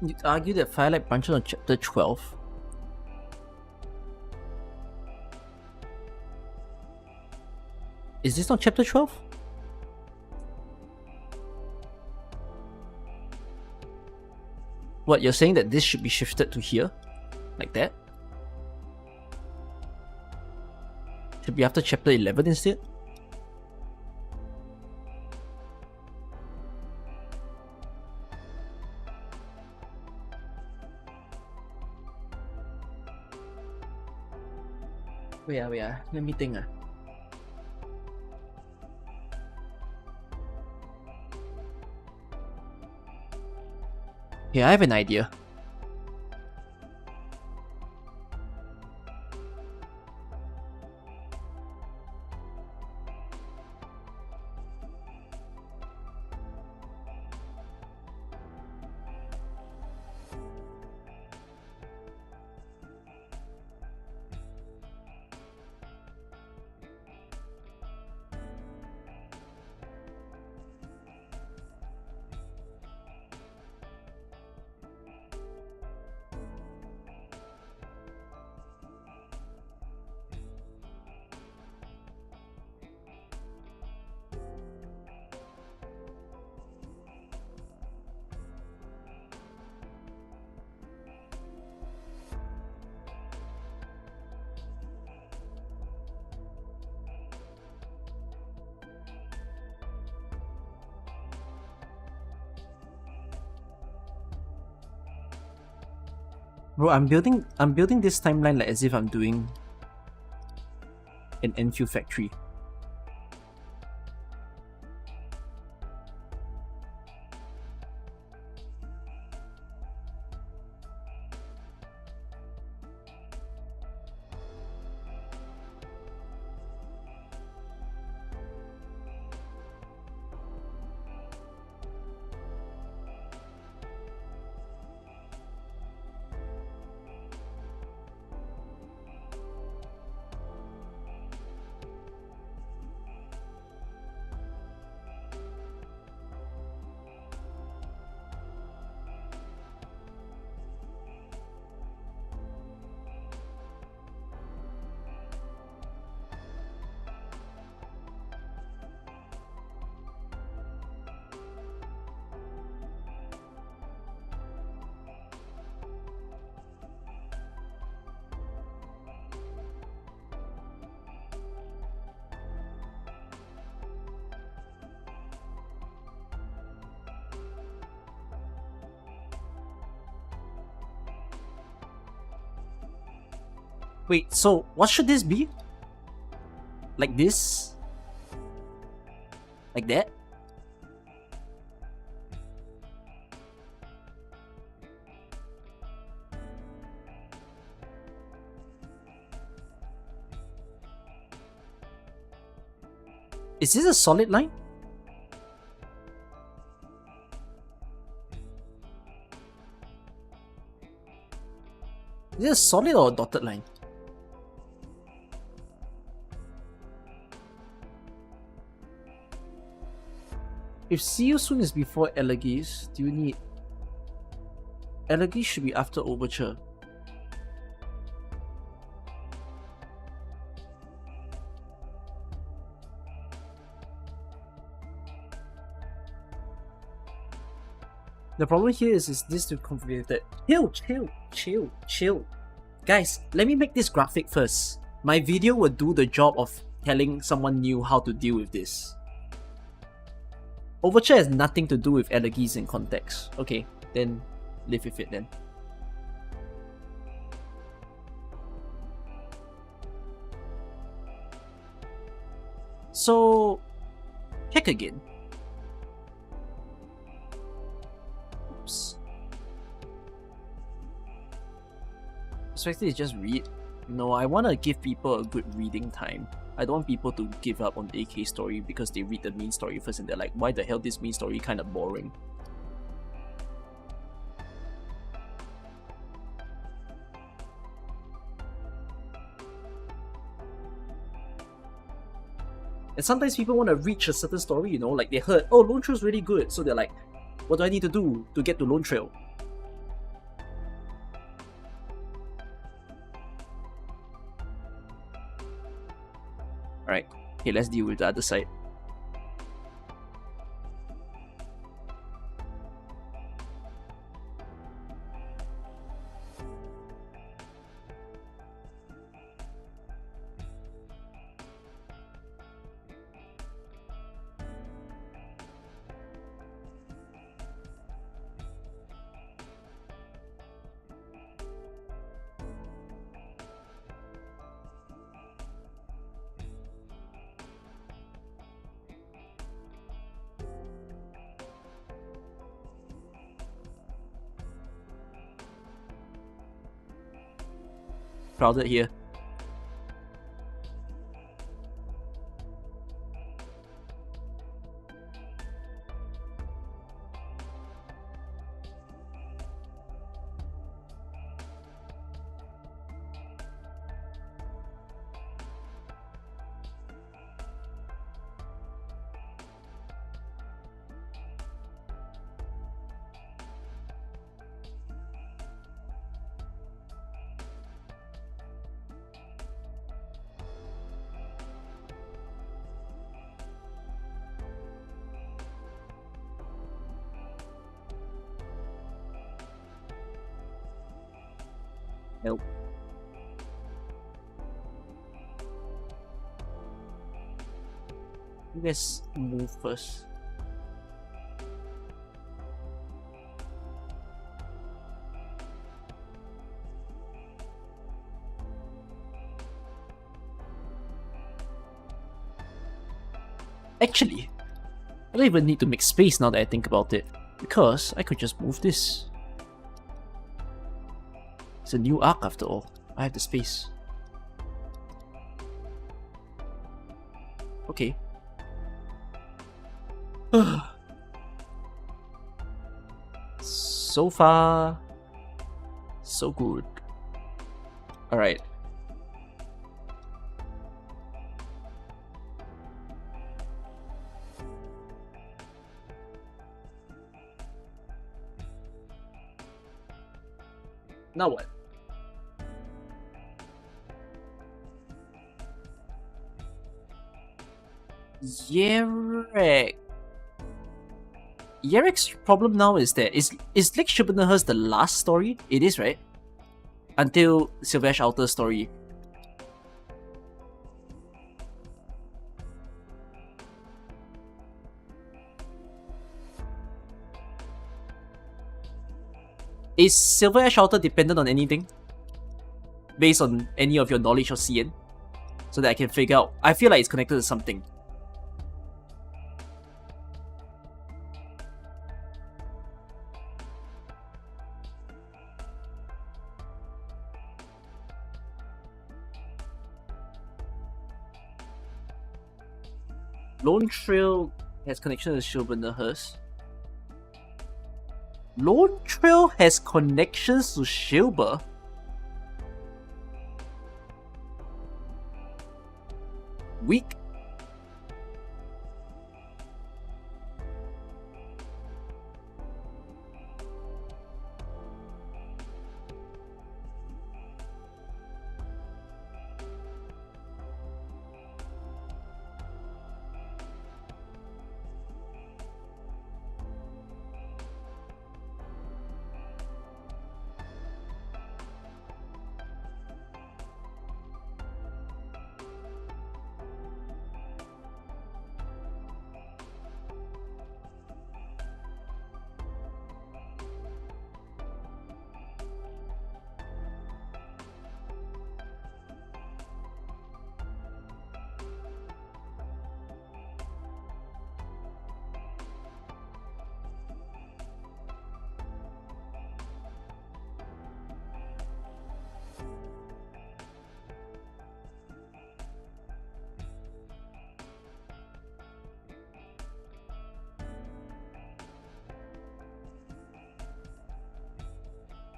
You'd argue that Firelight branches on chapter 12. Is this not chapter 12? What, you're saying that this should be shifted to here? Like that? Should be after chapter 11 instead? Wait, let me think. Yeah, I have an idea. Bro, I'm building this timeline like as if I'm doing an Enfield factory. Wait, so what should this be? Like this? Like that? Is this a solid line? Is it a solid or a dotted line? If see you soon is before Elegies, do you need... Elegies should be after Overture. The problem here is this too complicated. Chill. Guys, let me make this graphic first. My video will do the job of telling someone new how to deal with this. Overture has nothing to do with elegies in context. Okay, then live with it then. So, check again. Oops. Perspective is just read. No, I want to give people a good reading time. I don't want people to give up on the AK story because they read the main story first and they're like, why the hell this main story kind of boring? And sometimes people want to reach a certain story, you know, like they heard, oh, Lone Trail's really good, so they're like, what do I need to do to get to Lone Trail? Alright, okay, let's deal with the other side. Crowded here. Nope. Let's move first. Actually, I don't even need to make space now that I think about it, because I could just move this. It's a new arc after all. I have the space. Okay. So far, so good. Alright. Now what? Yerek. Yerek's problem now is that is Lake Shibboleth's the last story? It is, right? Until Silvesh Outer's story. Is Silver Ash Outer dependent on anything? based on any of your knowledge of CN, so that I can figure out. I feel like it's connected to something. Lone Trail has connection to Shilbernerhurst. Lone Trail has connections to Shilber. Weak.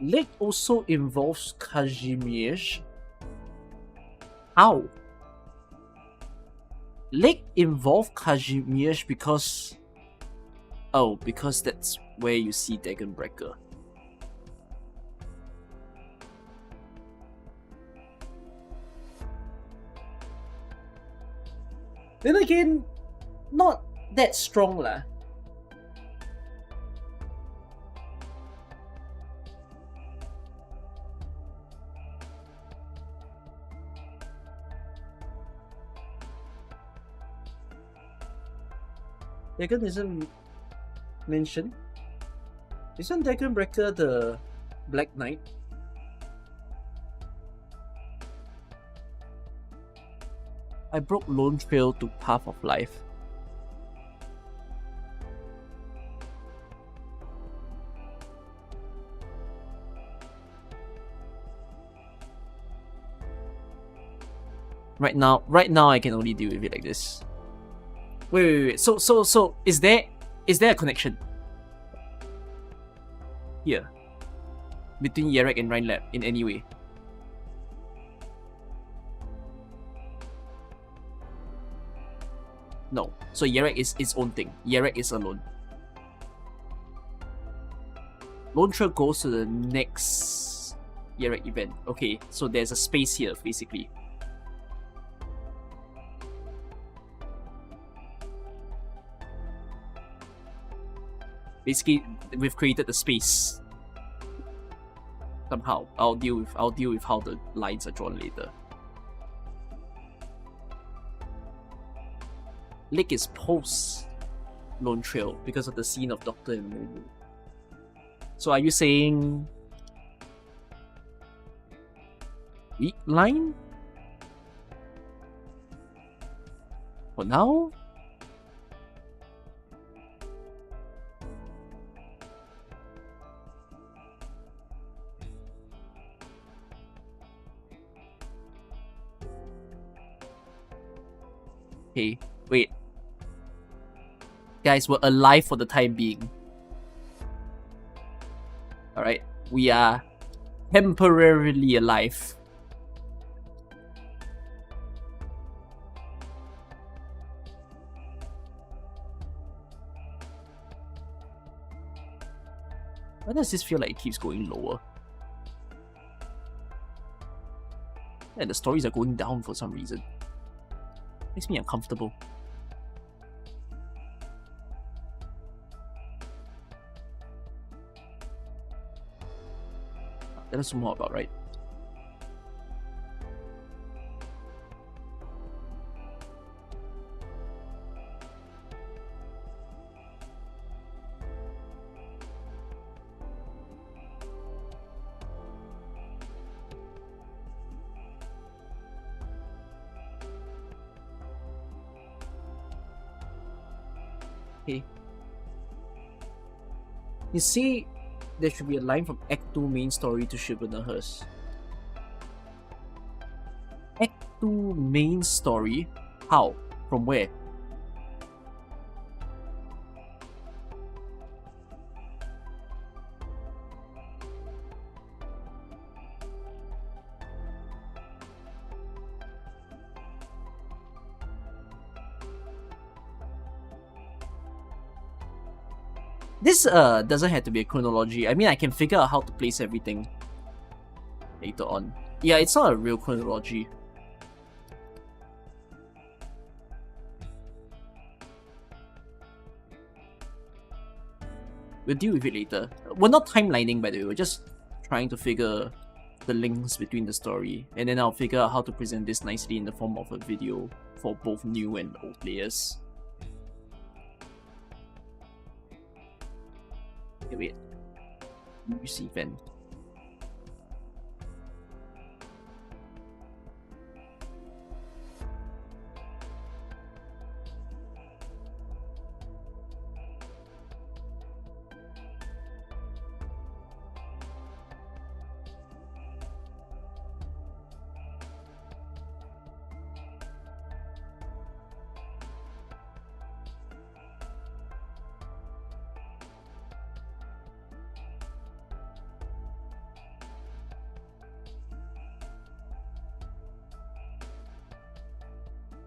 Lake also involves Kazimierz. How? Lake involved Kazimierz because... Oh, because that's where you see Dagonbreaker. Then again, not that strong lah. Dagon isn't mentioned. Isn't Dagonbreaker the Black Knight? I broke Lone Trail to Path of Life. Right now I can only deal with it like this. Wait. So is there a connection here between Yerek and Rhinelab in any way? No. So Yerek is its own thing. Yerek is alone. Lone Trail goes to the next Yerek event. Okay, so there's a space here basically. Basically, we've created the space. Somehow, I'll deal with how the lines are drawn later. Lake is post Lone Trail because of the scene of Doctor and Momo. So are you saying weak line? For now? Okay, wait. Guys, we're alive for the time being. Alright, we are temporarily alive. Why does this feel like it keeps going lower? And the stories are going down for some reason. Makes me uncomfortable. That is more about right. Okay. You see, there should be a line from Act 2 main story to Shivanaher's. Act 2 main story? How? From where? This doesn't have to be a chronology. I mean, I can figure out how to place everything later on. Yeah, it's not a real chronology. We'll deal with it later. We're not timelining, by the way. We're just trying to figure the links between the story, and then I'll figure out how to present this nicely in the form of a video for both new and old players. Okay, wait. Use event.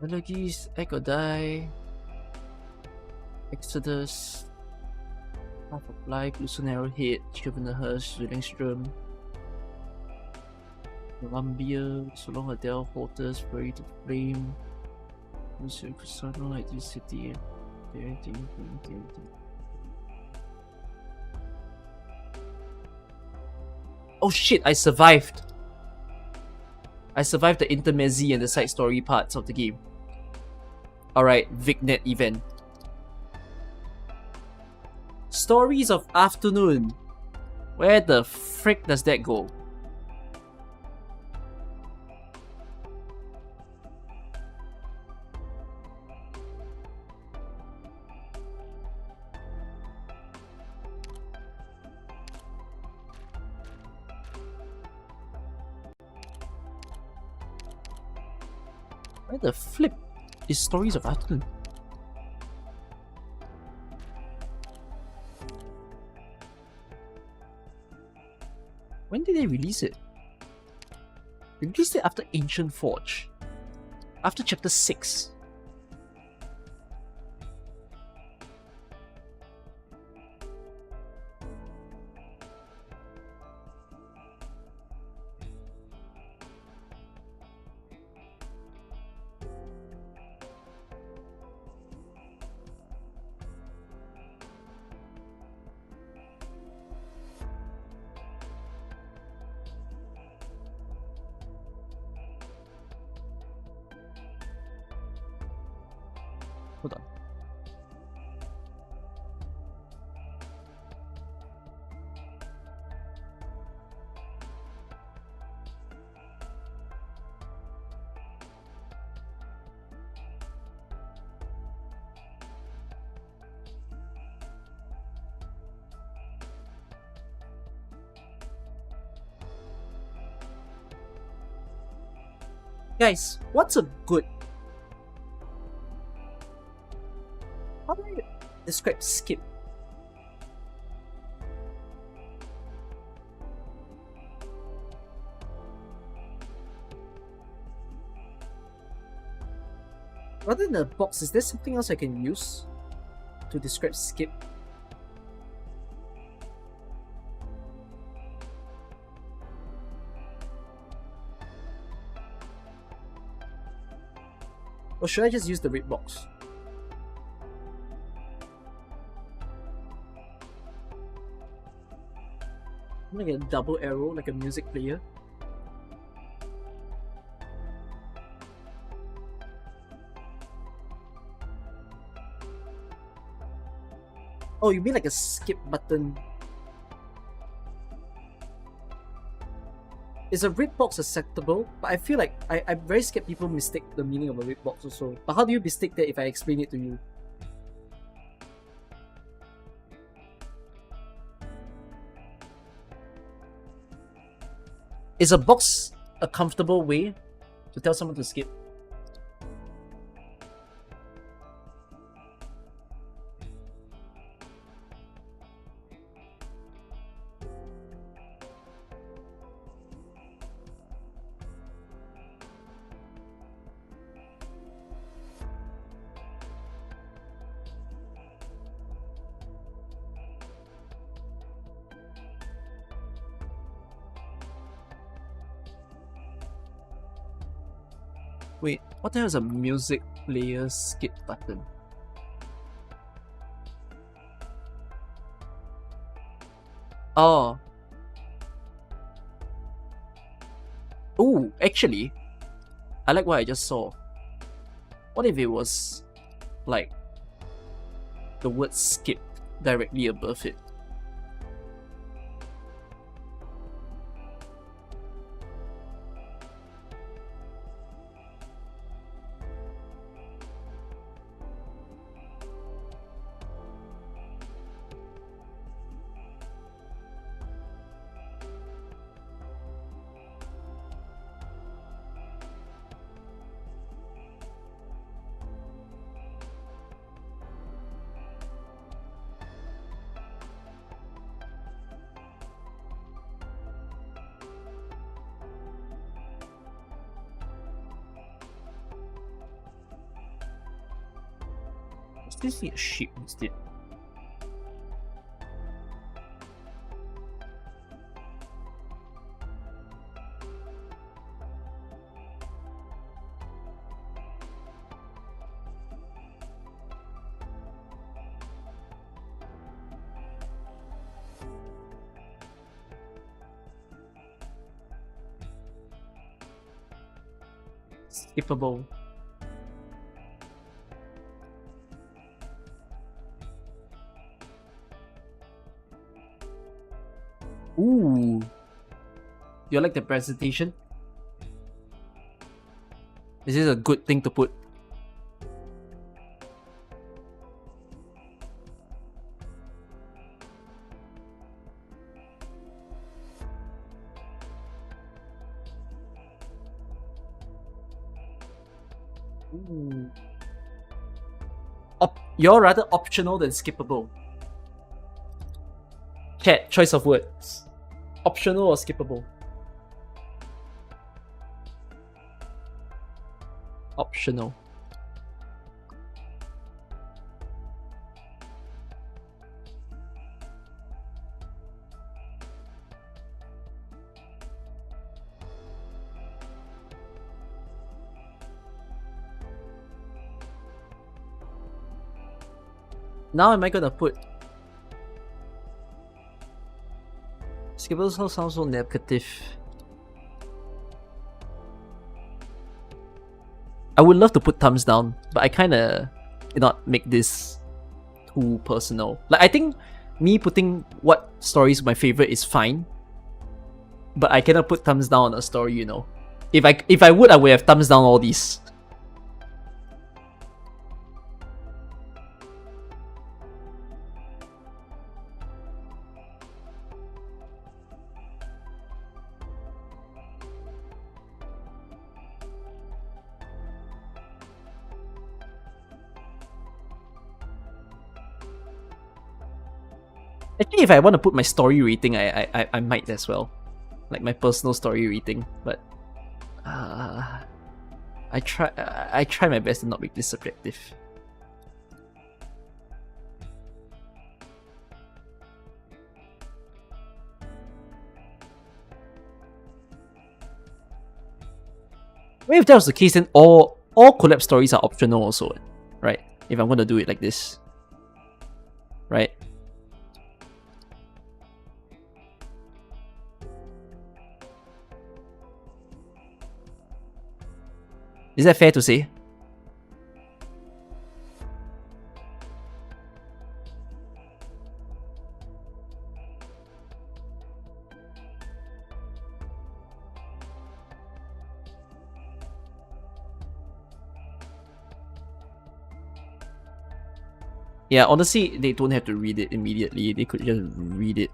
Allergies, Echo Die, Exodus, Half of Life, Lucerne Head, Shivanaher, Zwillingstrom, Columbia, So Long Adele, Hortus, Bury to Flame, Sunlight, This City, Oh shit, I survived! I survived the intermezzi and the side story parts of the game. Alright, Vignet event. Stories of Afternoon. Where the frick does that go? Where the flip is Stories of Afternoon? When did they release it? They released it after Ancient Forge. After Chapter 6. Hold on. Guys, what's a good... How do I describe skip? Other than a box, is there something else I can use to describe skip? Or should I just use the red box? Like a double arrow, like a music player. Oh, you mean like a skip button? Is a red box acceptable? But I feel like I'm very scared people mistake the meaning of a red box also. But how do you mistake that if I explain it to you? Is a box a comfortable way to tell someone to skip? Wait, what the hell is a music player skip button? Oh. Oh, actually, I like what I just saw. What if it was like the word skip directly above it? I still see a sheep instead. Skippable. Ooh. You like the presentation? Is this a good thing to put? Ooh. You're rather optional than skippable. Chat, choice of words. Optional or skippable? Optional. Now am I gonna put skippable sounds so negative. I would love to put thumbs down, but I kinda cannot make this too personal. Like I think me putting what story is my favorite is fine, but I cannot put thumbs down on a story, you know. If I would have thumbs down all these. Actually, if I want to put my story rating, I might as well, like my personal story rating. But I try my best to not make this subjective. Well, if that was the case, then all collab stories are optional also, right? If I'm gonna do it like this, right? Is that fair to say? Yeah, honestly, they don't have to read it immediately. They could just read it.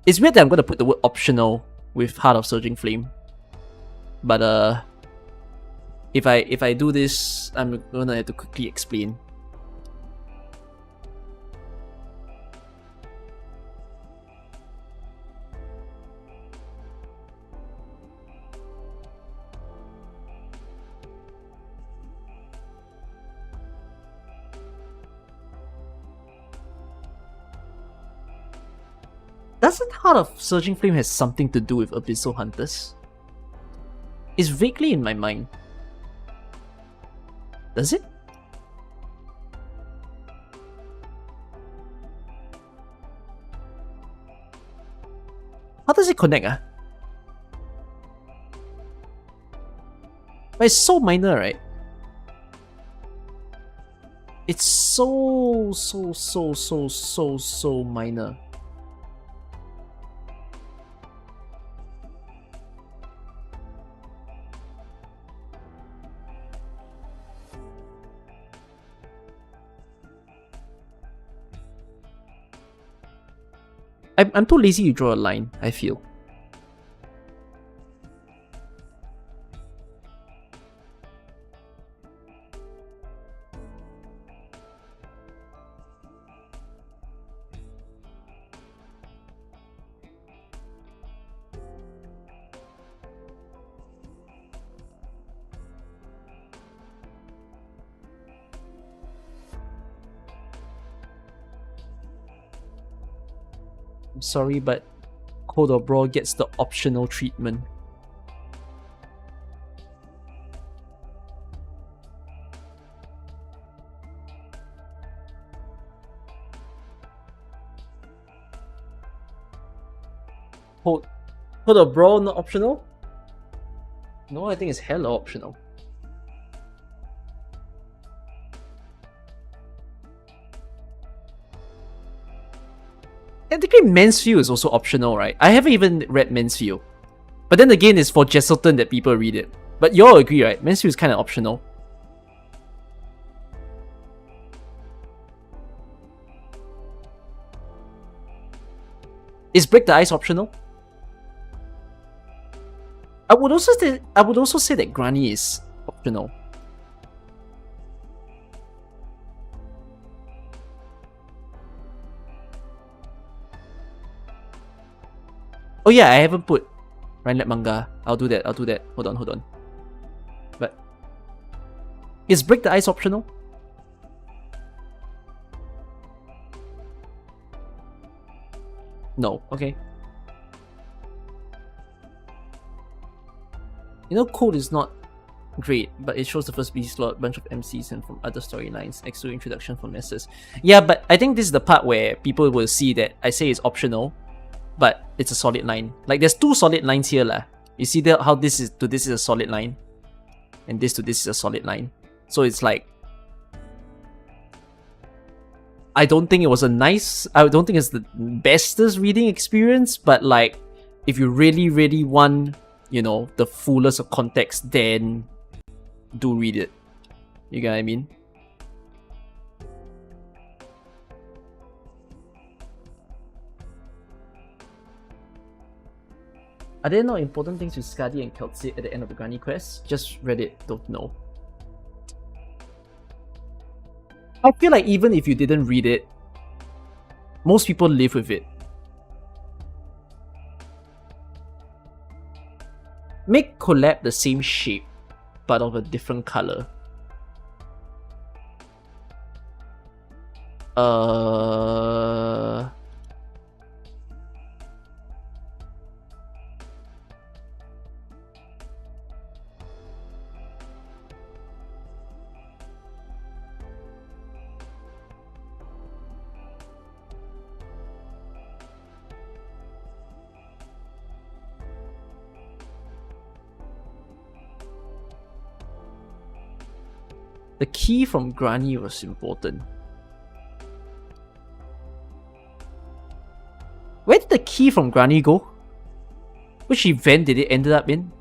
It's weird that I'm gonna put the word optional with Heart of Surging Flame. But if I do this, I'm gonna have to quickly explain. Doesn't Heart of Surging Flame has something to do with Abyssal Hunters? It's vaguely in my mind. Does it? How does it connect, ah? But it's so minor, right? It's so minor. I'm too lazy to draw a line, I feel. I'm sorry, but Code of Brawl gets the optional treatment. Code of Brawl not optional? No, I think it's hella optional. Technically, Mansfield is also optional, right? I haven't even read Mansfield. But then again, it's for Jesselton that people read it. But you all agree, right? Mansfield is kind of optional. Is Break the Ice optional? I would also say that Granny is optional. Oh yeah, I haven't put Rhinelet manga. I'll do that. Hold on. But is Break the Ice optional? No. Okay. You know, Code is not great, but it shows the first B slot, bunch of MCs and from other storylines, extra introduction from SS. Yeah, but I think this is the part where people will see that I say it's optional, but it's a solid line. Like, there's two solid lines here lah. You see how this is a solid line, and this to this is a solid line. So it's like, I don't think it's the bestest reading experience, but like, if you really want, you know, the fullest of context, then do read it. You get what I mean? Are there not important things with Skadi and Keltsit at the end of the Granny quest? Just read it, don't know. I feel like even if you didn't read it, most people live with it. Make collab the same shape, but of a different color. The key from Granny was important. Where did the key from Granny go? Which event did it ended up in?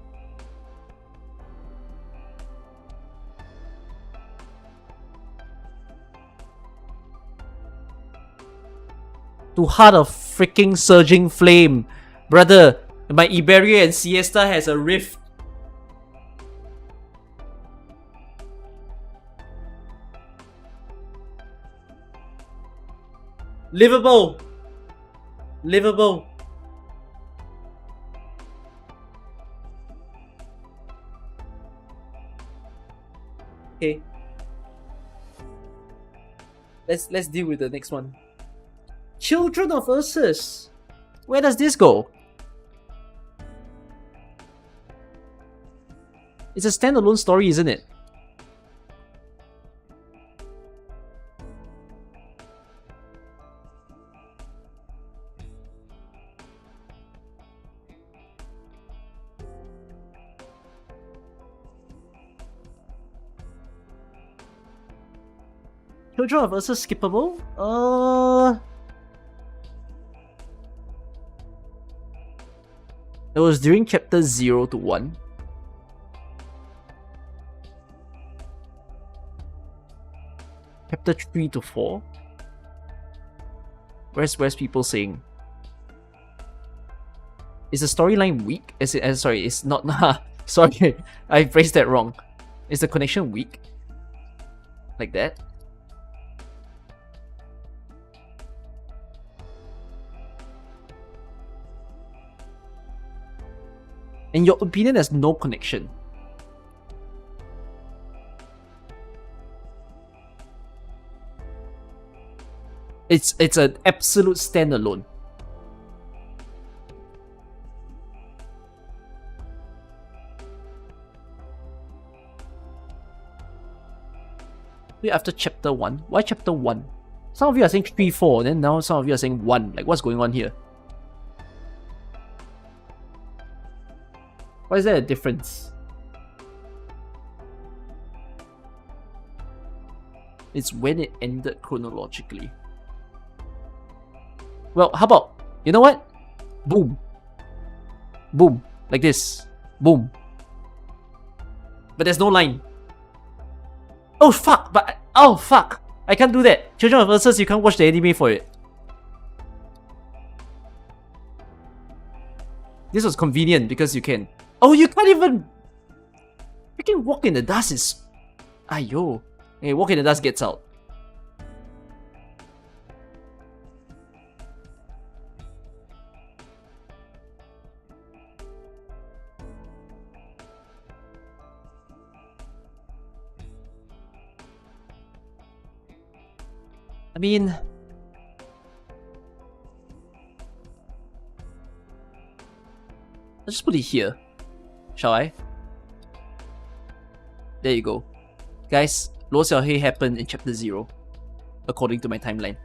To Heart of freaking surging flame. Brother, my Iberia and Siesta has a rift. Livable. Livable. Okay. Let's deal with the next one. Children of Ursus. Where does this go? It's a standalone story, isn't it? Children of Ursus skippable? It was during chapter 0 to 1. Chapter 3 to 4. Where's people saying? Is the storyline weak? Sorry, it's not. Sorry, I phrased that wrong. Is the connection weak? Like that? In your opinion, there's no connection. It's an absolute standalone. Wait, after chapter 1? Why chapter 1? Some of you are saying 3, 4, then now some of you are saying 1. Like, what's going on here? Why is there a difference? It's when it ended chronologically. Well, how about, you know what? Boom. Boom. Like this. Boom. But there's no line. Oh fuck, oh fuck. I can't do that. Children of Ursus, you can't watch the anime for it. This was convenient because you can. Oh, you can't even... Freaking walk in the dust is... Aiyo. Hey, walk in the dust gets out. I mean... I'll just put it here. Shall I? There you go. Guys, Luo Xiaohei happened in chapter 0, according to my timeline.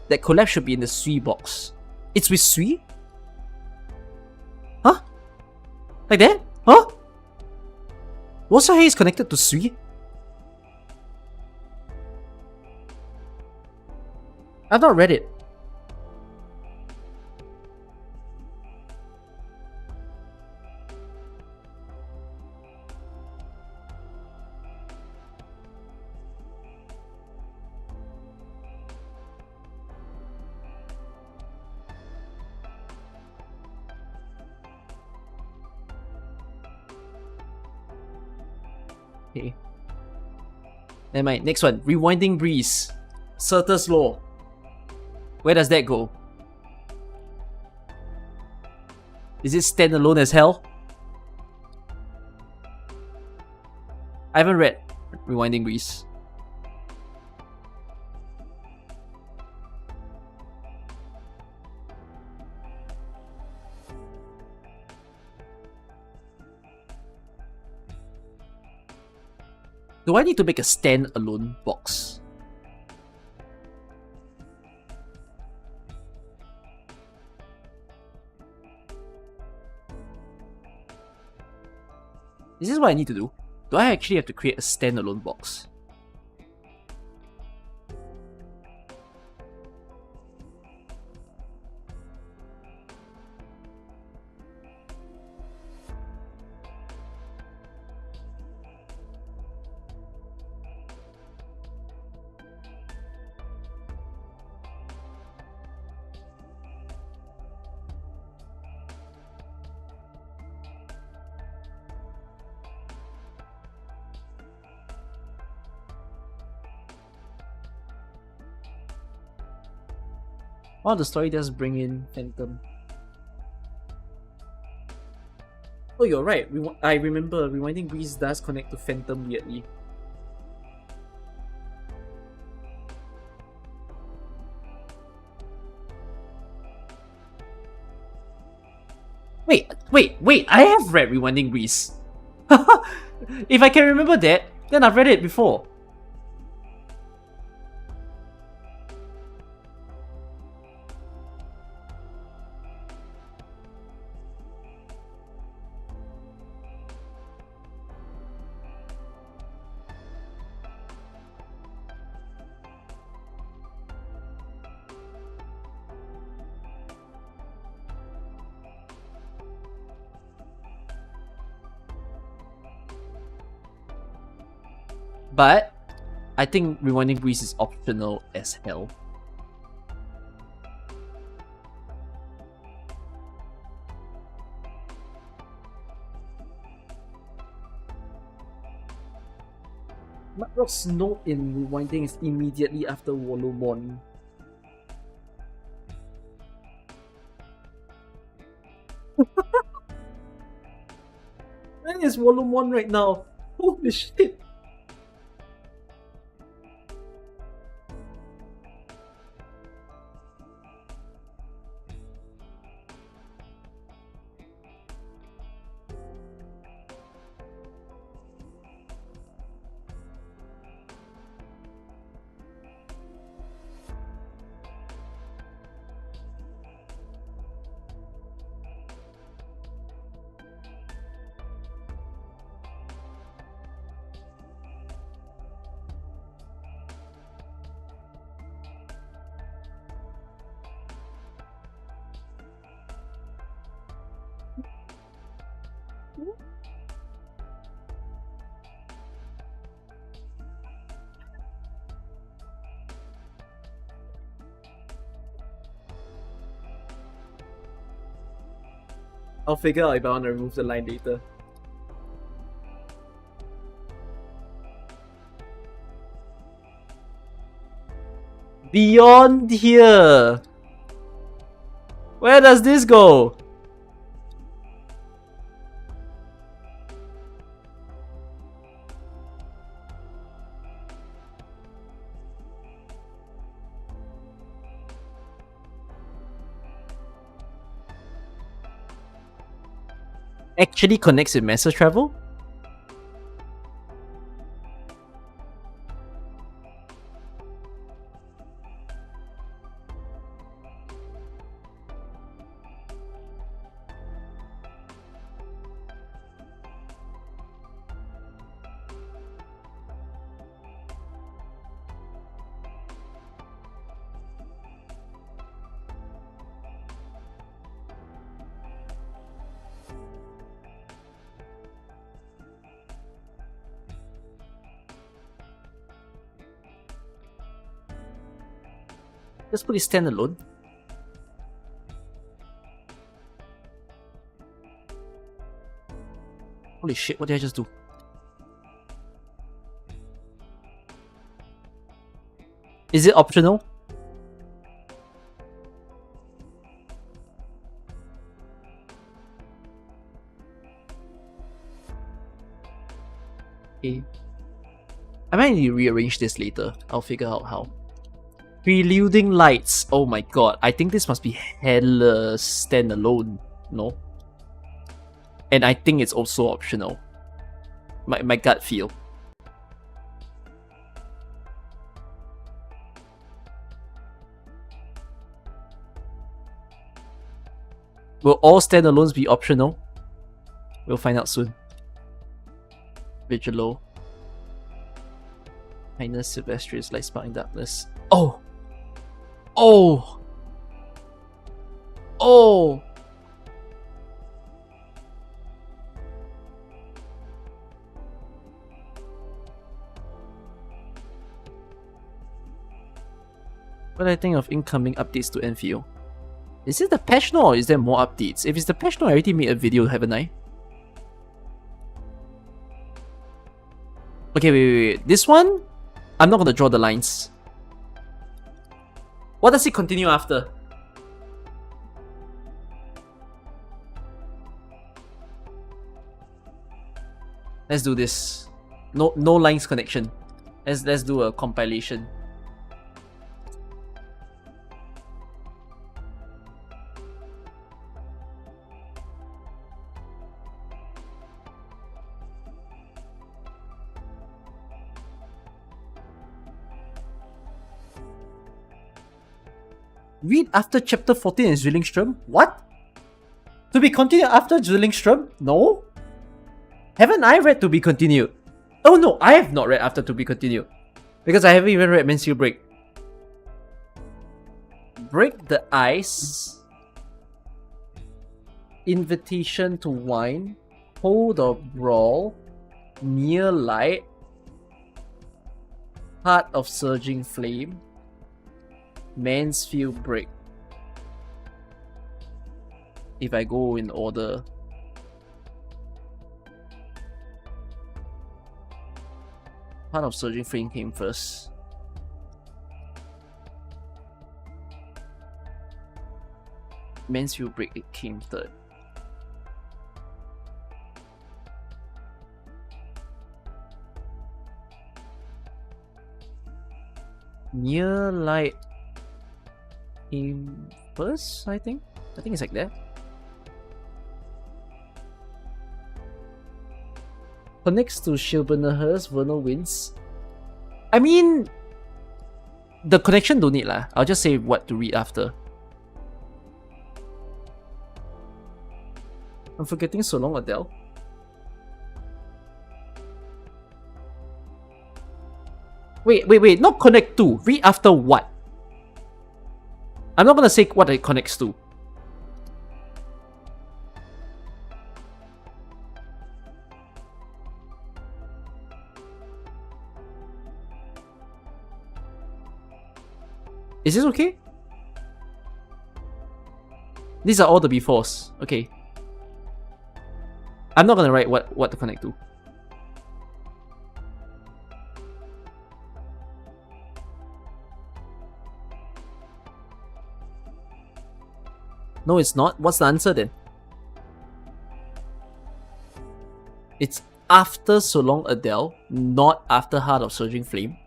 That collab should be in the Sui box. It's with Sui? Huh? Like that? Huh? Luo Xiaohei is connected to Sui? I've not read it. Okay. Never mind. Next one. Rewinding Breeze. Certus Law. Where does that go? Is it standalone as hell? I haven't read Rewinding Breeze. Do I need to make a stand-alone box? Is this what I need to do? Do I actually have to create a standalone box? Oh, the story does bring in Phantom. Oh, you're right. I remember Rewinding Grease does connect to Phantom weirdly. Wait! I have read Rewinding Grease. If I can remember that, then I've read it before. But I think Rewinding Grease is optional as hell. Matrock's note in Rewinding is immediately after Wolomon. Where is Wolomon right now? Holy shit! I'll figure out if I want to remove the line later. Beyond here! Where does this go? Actually connects with master travel? Just put it standalone. Holy shit, what did I just do? Is it optional? Okay. I might need to rearrange this later. I'll figure out how. Preluding lights. Oh my god. I think this must be hella standalone. No? And I think it's also optional. My gut feel. Will all standalones be optional? We'll find out soon. Vigilo. Highness Silvestrius, Light Spark in Darkness. Oh! Oh! Oh! What do I think of incoming updates to Enfield? Is it the patch note or is there more updates? If it's the patch note, I already made a video, haven't I? Okay, wait. This one, I'm not gonna draw the lines. What does it continue after? Let's do this. No lines connection. Let's do a compilation. Read after chapter 14 in Zwillingstrom? What? To be continued after Zwillingstrom? No? Haven't I read To Be Continued? Oh no, I have not read after To Be Continued. Because I haven't even read Mansfield Break. Break the Ice. Invitation to Wine. Hold of Brawl. Near Light. Heart of Surging Flame. Mansfield Break. If I go in order. Heart of Surging Flame came first. Mansfield Break, it came third. Near Light came first, I think. I think it's like that. Connects to Shilbenahurst, Vernal Winds. I mean, the connection don't need lah. I'll just say what to read after. I'm forgetting So Long Adele. Wait, not connect to. Read after what? I'm not gonna say what it connects to. Is this okay? These are all the befores. Okay. I'm not gonna write what to connect to. No, it's not. What's the answer then? It's after So Long Adele, not after Heart of Surging Flame.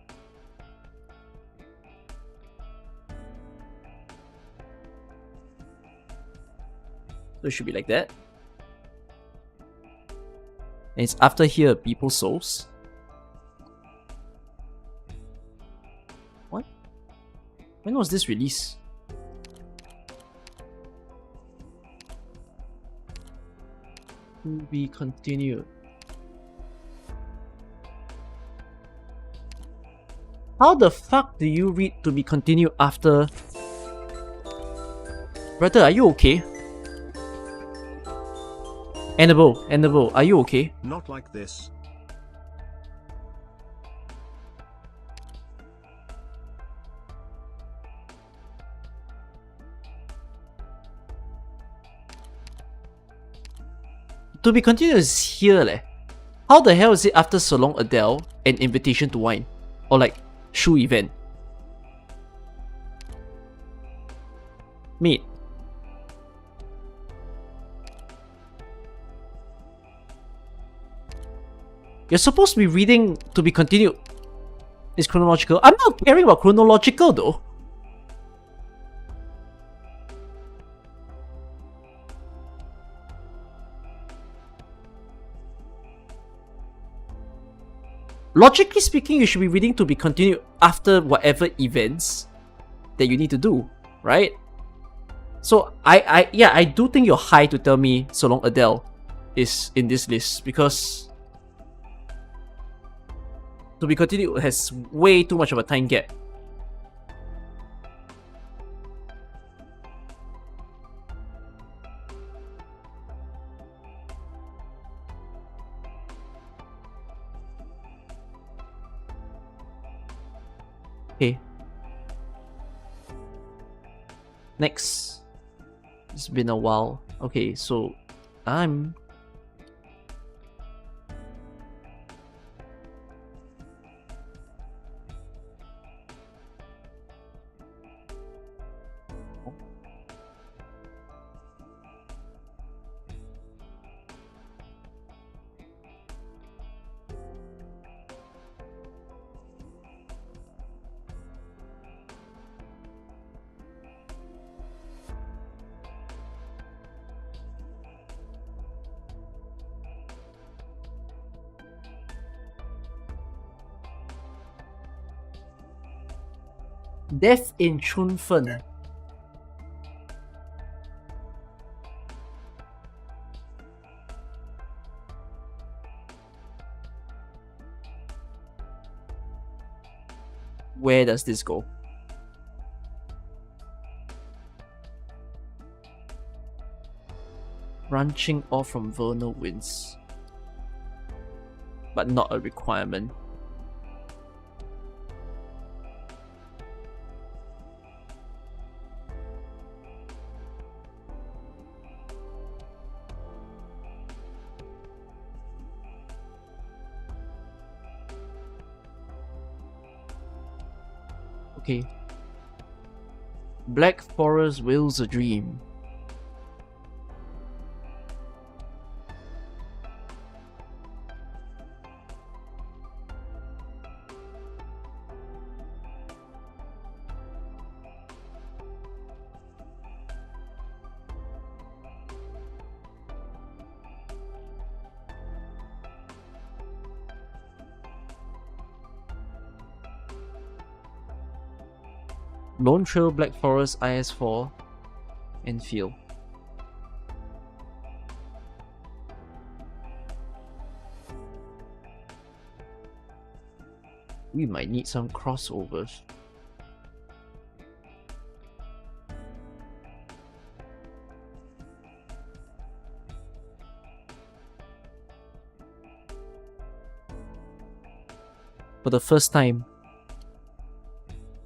So it should be like that. And it's after Here People's Souls. What? When was this released? To Be Continued. How the fuck do you read To Be Continued after? Brother, are you okay? Annabelle, are you okay? Not like this. To Be Continued is here leh. How the hell is it after So Long Adele and Invitation to Wine? Or like, Shoe Event? Mate. You're supposed to be reading To Be Continued. It's chronological. I'm not caring about chronological though. Logically speaking, you should be reading To Be Continued after whatever events that you need to do, right? So I do think you're high to tell me So Long Adele is in this list because To be continued has way too much of a time gap. Okay. Next. It's been a while. Okay, so I'm Death in Chunfen. Where does this go? Branching off from vernal winds, but not a requirement. Okay. Black Forest wills a dream. Lone Trail, Black Forest, IS4, Enfield. We might need some crossovers. For the first time,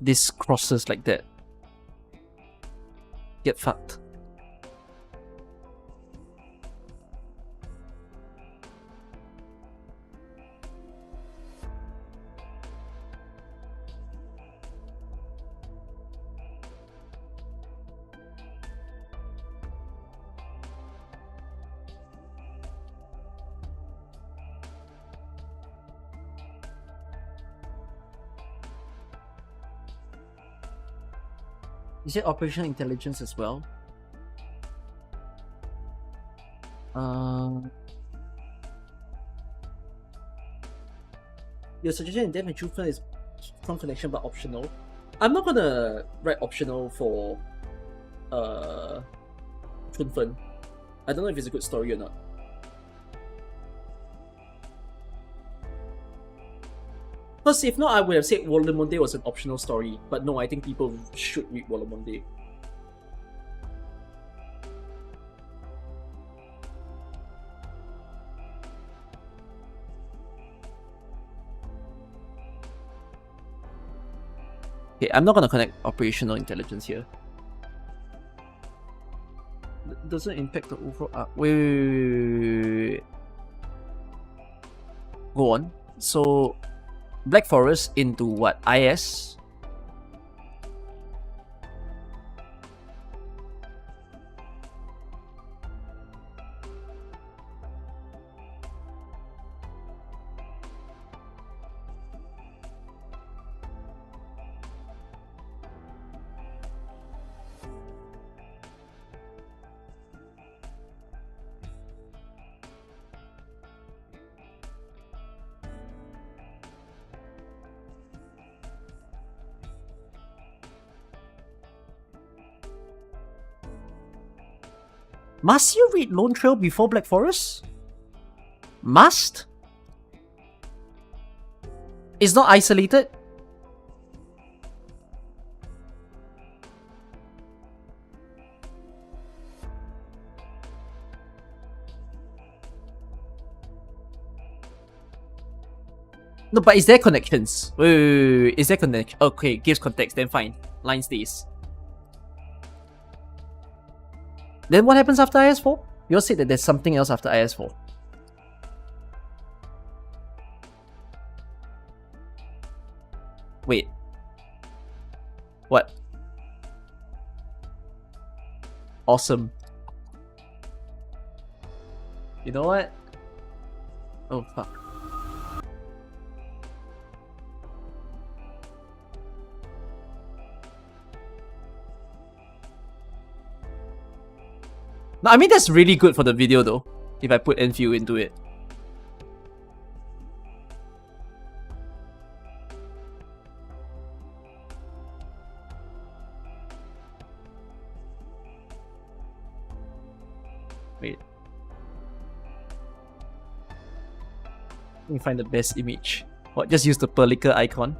this crosses like that. Get fucked. Is it operational intelligence as well? Your suggestion in Death and Truthful is strong connection but optional. I'm not gonna write optional for Chunfen. I don't know if it's a good story or not. Because if not, I would have said Wolamonde was an optional story. But no, I think people should read Wolamonde. Okay, I'm not gonna connect operational intelligence here. Doesn't impact the overall arc. Wait. Go on. So, Black Forest into what? IS? Must you read Lone Trail before Black Forest? Must? It's not isolated. No, but is there connections? Wait. Is there connection? Okay, gives context, then fine. Line stays. Then what happens after IS4? You all said that there's something else after IS4. Wait. What? Awesome. You know what? Oh, fuck. No, I mean, that's really good for the video though, if I put NFU into it. Wait. Let me find the best image. What, just use the Perlica icon?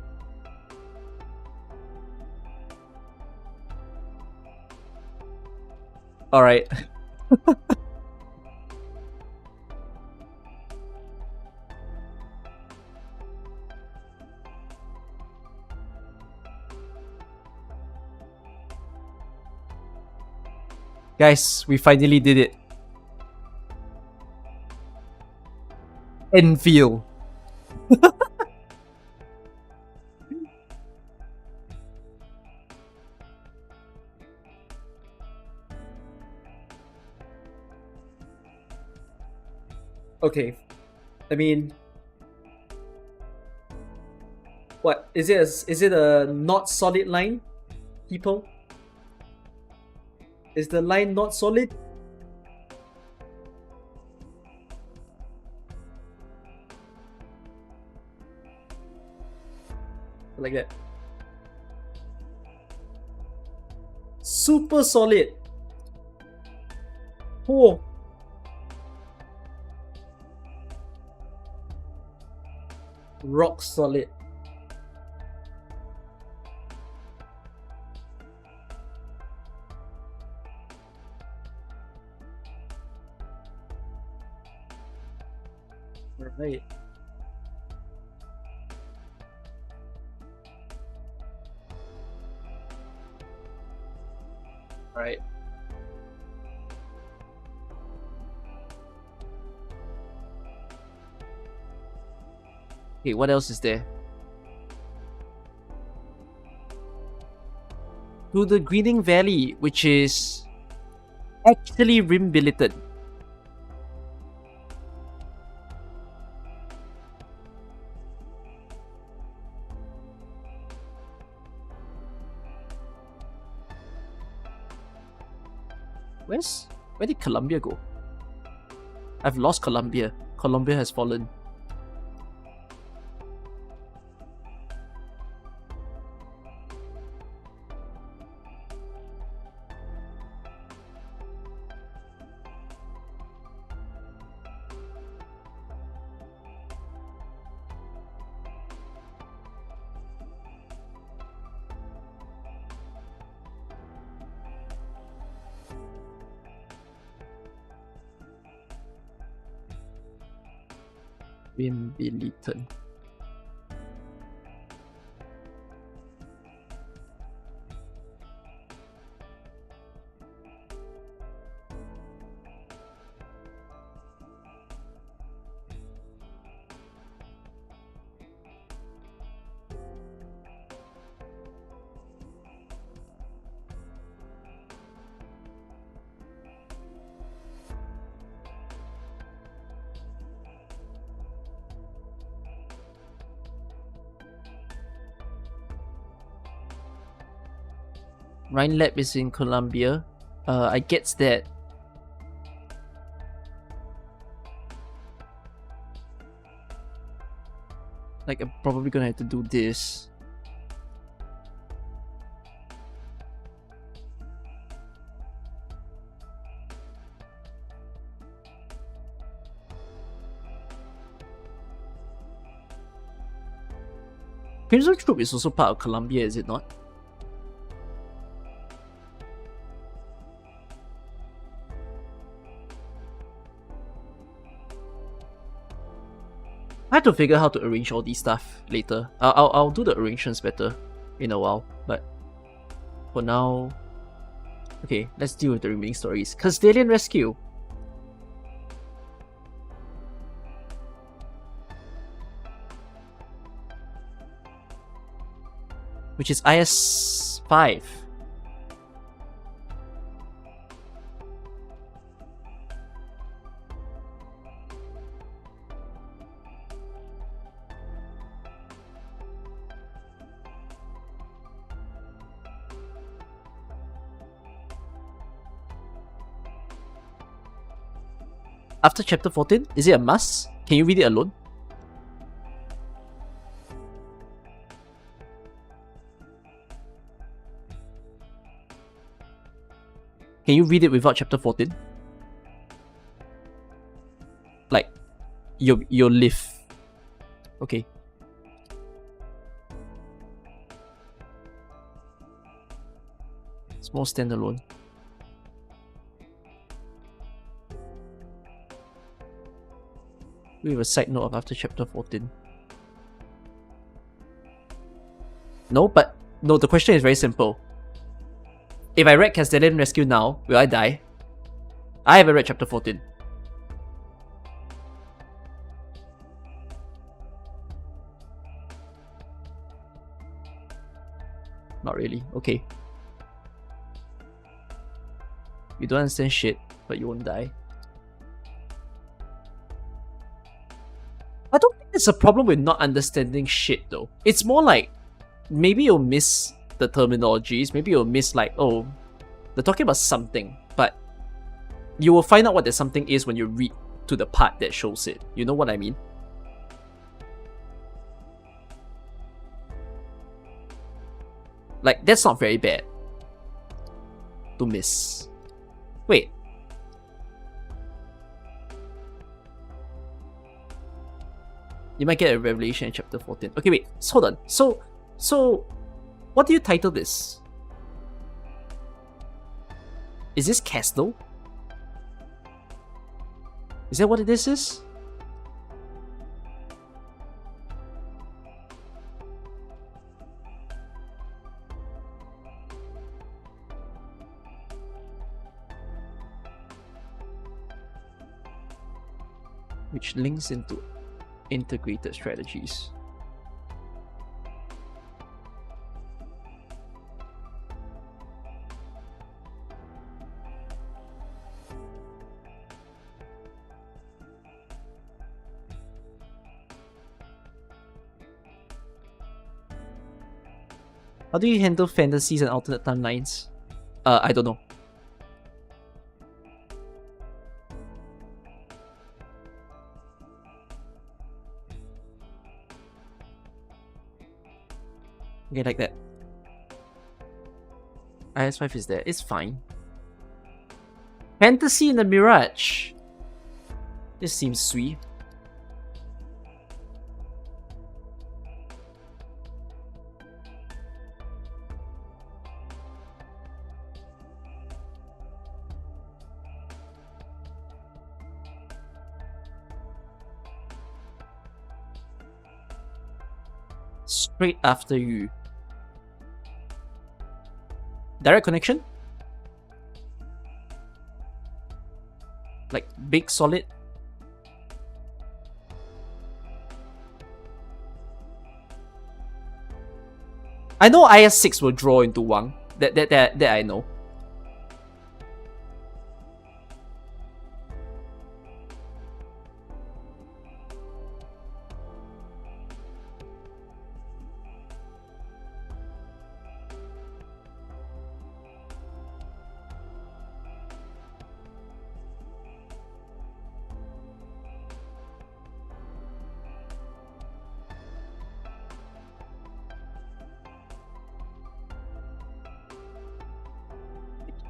Alright. Guys, we finally did it. Enfield. Okay, I mean, what is it? Is it a not solid line, people? Is the line not solid? Like that. Super solid. Oh. Rock solid. Right. Right. Okay, what else is there? To the Greening Valley, which is actually rim billeted. Where did Columbia go? I've lost Columbia. Columbia has fallen. Wimbledon. Rhine Lab is in Columbia. I gets that. Like, I'm probably gonna have to do this. Crimson Troop is also part of Columbia, is it not? I have to figure how to arrange all these stuff later. I'll do the arrangements better in a while, but for now, okay, let's deal with the remaining stories. Castilian Rescue. Which is IS 5. After chapter 14, is it a must? Can you read it alone? Can you read it without chapter 14? Like, your live. Okay. Small standalone. We have a side note of after chapter 14. No, the question is very simple. If I read Castilian Rescue now, will I die? I haven't read chapter 14. Not really. Okay. You don't understand shit, but you won't die. I don't think it's a problem with not understanding shit though. It's more like, maybe you'll miss the terminologies, maybe you'll miss like, oh, they're talking about something, but you will find out what that something is when you read to the part that shows it. You know what I mean? Like, that's not very bad to miss. Wait. You might get a revelation in chapter 14. Okay, wait, hold on. So, what do you title this? Is this Castle? Is that what this is? Which links into integrated strategies. How do you handle fantasies and alternate timelines? I don't know. Okay, like that. IS5 is there. It's fine. Fantasy in the Mirage. This seems sweet. Straight after you. Direct connection? Like big solid? I know IS6 will draw into Wang. That I know.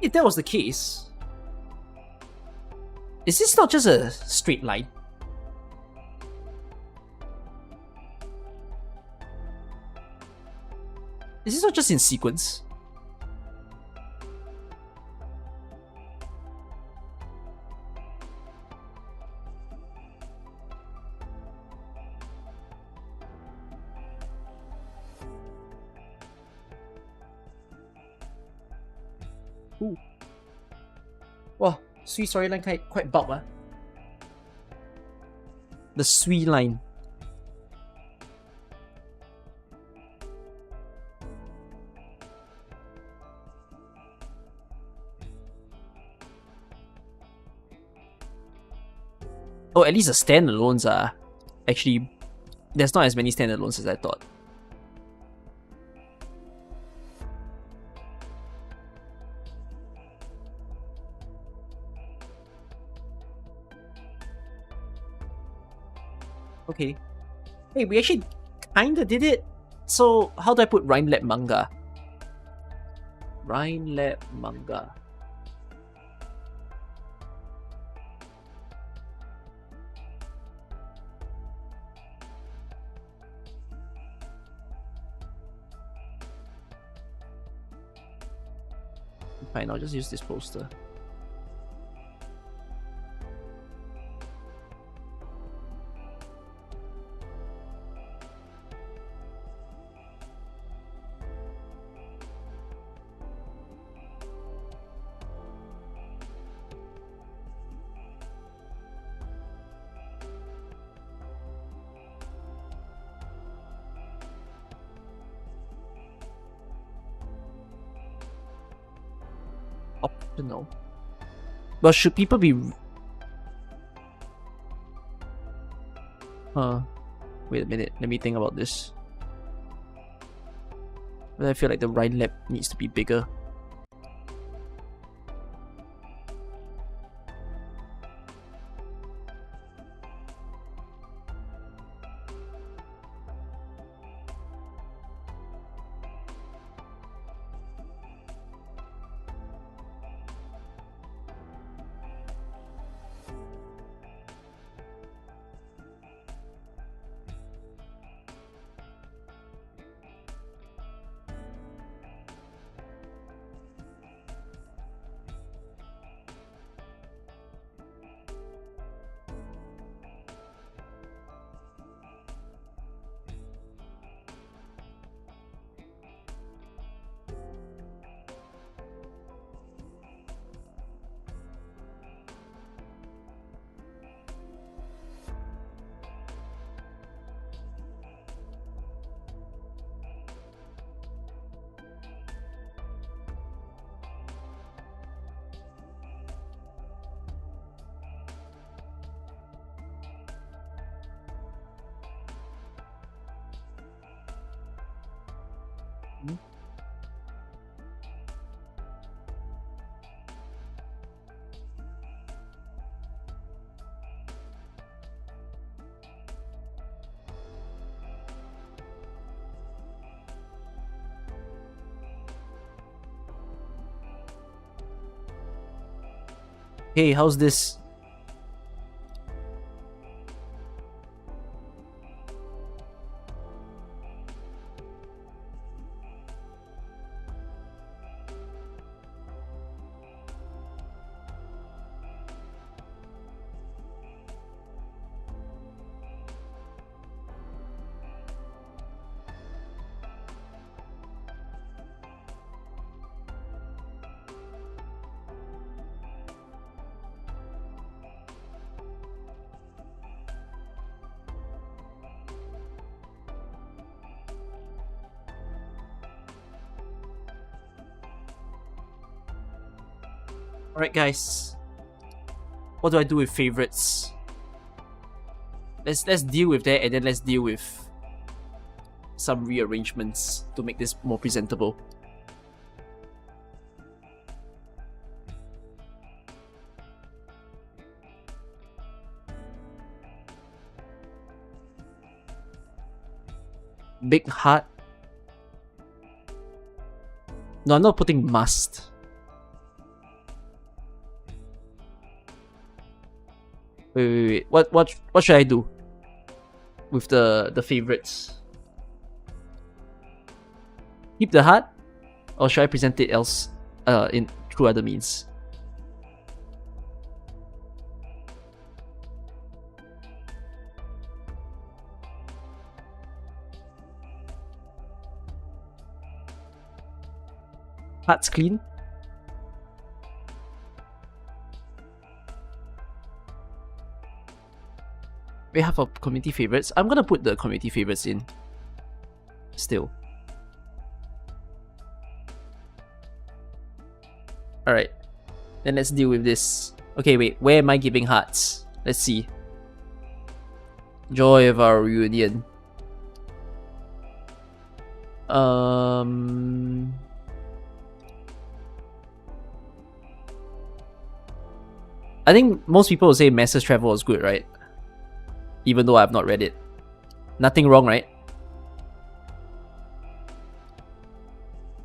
If that was the case, is this not just a straight line? Is this not just in sequence? Ooh. Wow, Sui storyline quite bulk, ah. The Sui line. Oh, at least the standalones are actually... There's not as many standalones as I thought. Okay. Hey, we actually kinda did it. So, how do I put Rhyme Lab Manga? Rhyme Lab Manga. Fine, I'll just use this poster. Optional. But should people be... Wait a minute, let me think about this. But I feel like the Rhyme Lab needs to be bigger. Hey, how's this? Alright guys, what do I do with favorites? Let's deal with that, and then let's deal with some rearrangements to make this more presentable. Big heart. No, I'm not putting must. Wait. What should I do with the favorites? Keep the heart, or should I present it else in through other means? Heart's clean. We have our community favorites. I'm gonna put the community favorites in. Still. Alright. Then let's deal with this. Okay, wait. Where am I giving hearts? Let's see. Joy of our reunion. I think most people will say Master's Travel was good, right? Even though I've not read it. Nothing wrong, right?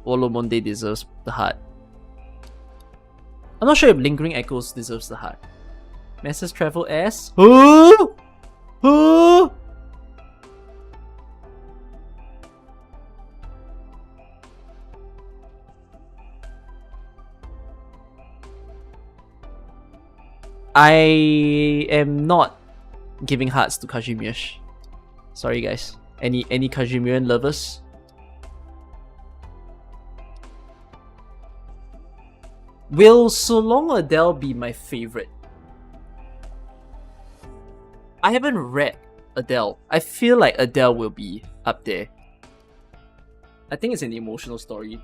Olomonde deserves the heart. I'm not sure if Lingering Echoes deserves the heart. Master's Travel S? Oh! Oh! I am not giving hearts to Kazimierz. Sorry guys. Any Kazimierz lovers? Will So Long Adele be my favorite? I haven't read Adele. I feel like Adele will be up there. I think it's an emotional story.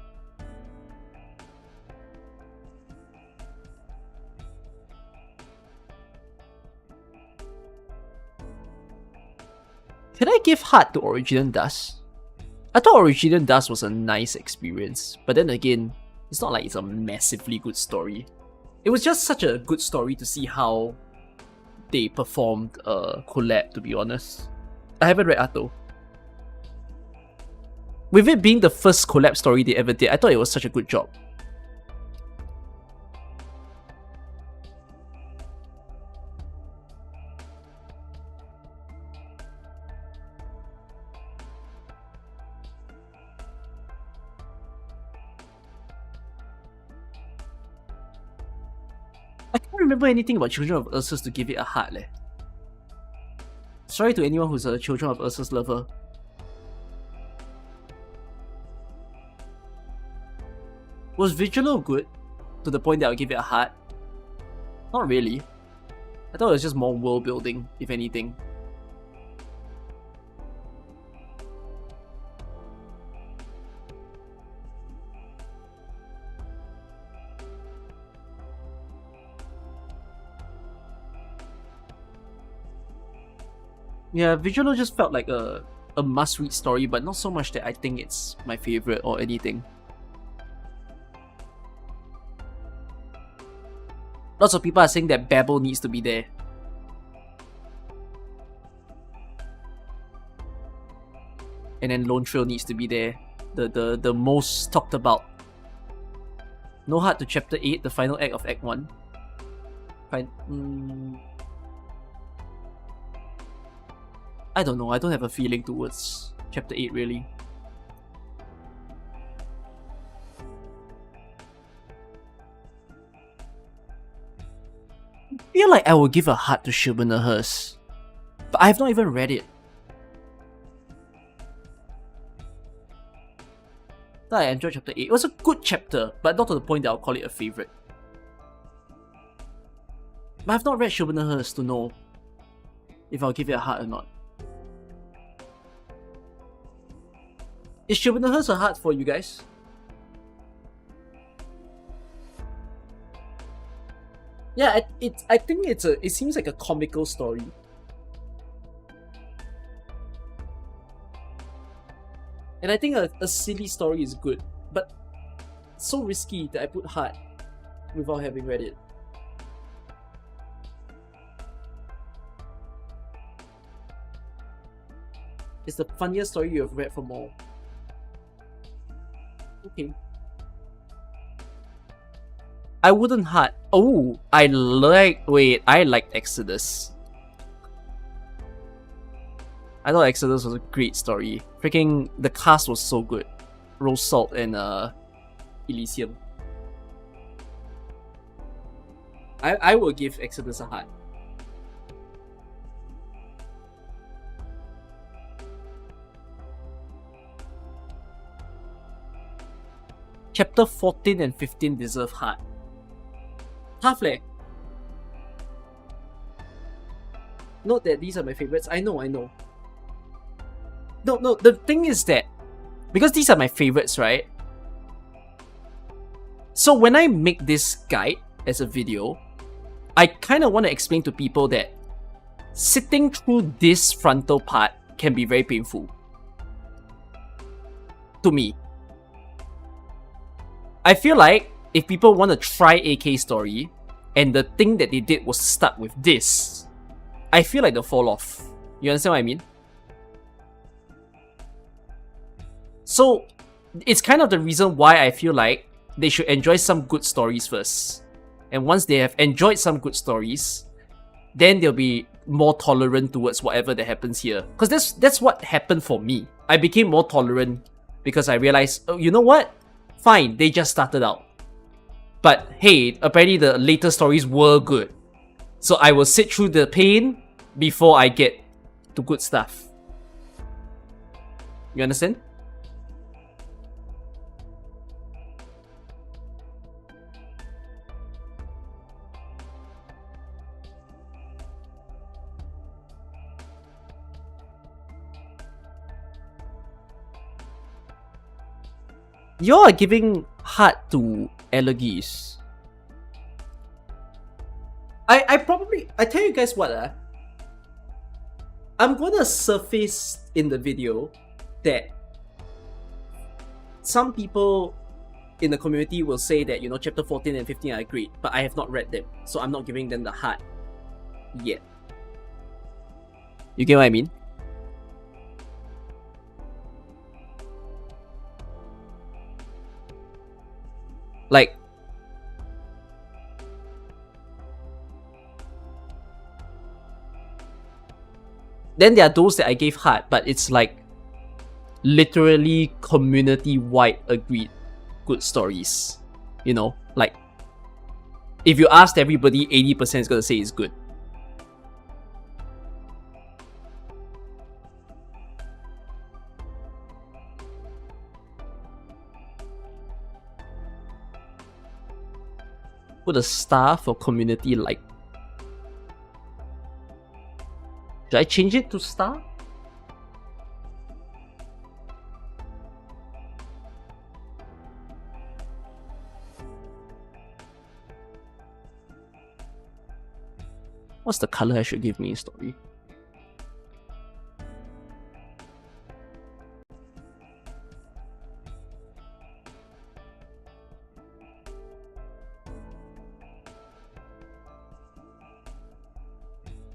Can I give heart to Origin Dust? I thought Origin Dust was a nice experience, but then again, it's not like it's a massively good story. It was just such a good story to see how they performed a collab, to be honest. I haven't read Atto. With it being the first collab story they ever did, I thought it was such a good job. I can't remember anything about Children of Ursus to give it a heart leh. Sorry to anyone who's a Children of Ursus lover. Was Vigilo good to the point that I'll give it a heart? Not really. I thought it was just more world building, if anything. Yeah, Vigilo just felt like a must-read story, but not so much that I think it's my favorite or anything. Lots of people are saying that Babel needs to be there. And then Lone Trail needs to be there. The most talked about. No heart to Chapter 8, the final act of Act 1. I don't know, I don't have a feeling towards Chapter 8 really. I feel like I would give a heart to Shubhenahers, but I have not even read it. I enjoyed Chapter 8. It was a good chapter, but not to the point that I'll call it a favourite. But I've not read Shubhenahers to know if I'll give it a heart or not. Is Shubhenahers a heart for you guys? Yeah, I think it seems like a comical story. And I think a silly story is good, but it's so risky that I put heart without having read it. It's the funniest story you have read from all. Okay. I wouldn't heart. Oh, I liked Exodus. I thought Exodus was a great story. Freaking, the cast was so good. Rose Salt and Elysium. I will give Exodus a heart. Chapter 14 and 15 deserve heart. Tough leh. Note that these are my favorites. I know. No, the thing is that because these are my favorites, right? So when I make this guide as a video, I kind of want to explain to people that sitting through this frontal part can be very painful. To me. I feel like if people want to try AK story, and the thing that they did was start with this, I feel like they'll fall off. You understand what I mean? So, it's kind of the reason why I feel like they should enjoy some good stories first. And once they have enjoyed some good stories, then they'll be more tolerant towards whatever that happens here. Because that's what happened for me. I became more tolerant because I realized, oh, you know what? Fine, they just started out. But hey, apparently the later stories were good. So I will sit through the pain before I get to good stuff. You understand? You are giving heart to Elegies. I tell you guys what, I'm gonna surface in the video that some people in the community will say that, you know, chapter 14 and 15 are great, but I have not read them, so I'm not giving them the heart yet. You get what I mean? Like, then there are those that I gave heart, but it's like literally community-wide agreed good stories. You know, like if you asked everybody, 80% is gonna say it's good. Put a star for community like. Should I change it to star? What's the color I should give me in story?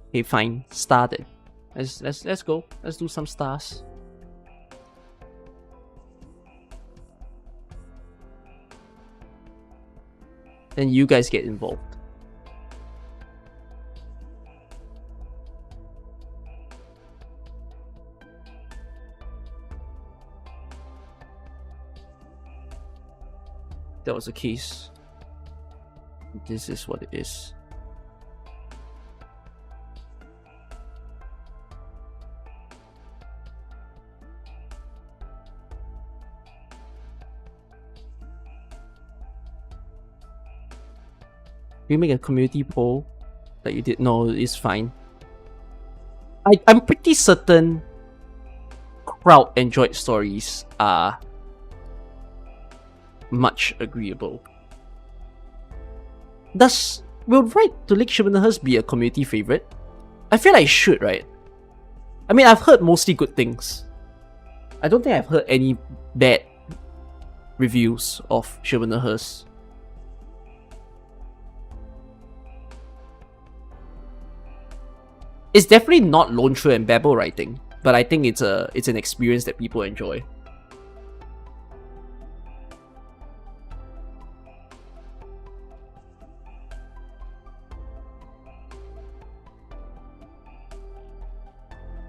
Okay, fine. Star then. Let's go. Let's do some stars. Then you guys get involved. That was the case. This is what it is. You make a community poll that you did know is fine. I'm pretty certain crowd enjoyed stories are much agreeable. Will Ride to Lake Shivernahurst be a community favorite? I feel like it should, right? I mean, I've heard mostly good things. I don't think I've heard any bad reviews of Shivernahurst. It's definitely not Lone Trail and Babel writing, but I think it's an experience that people enjoy.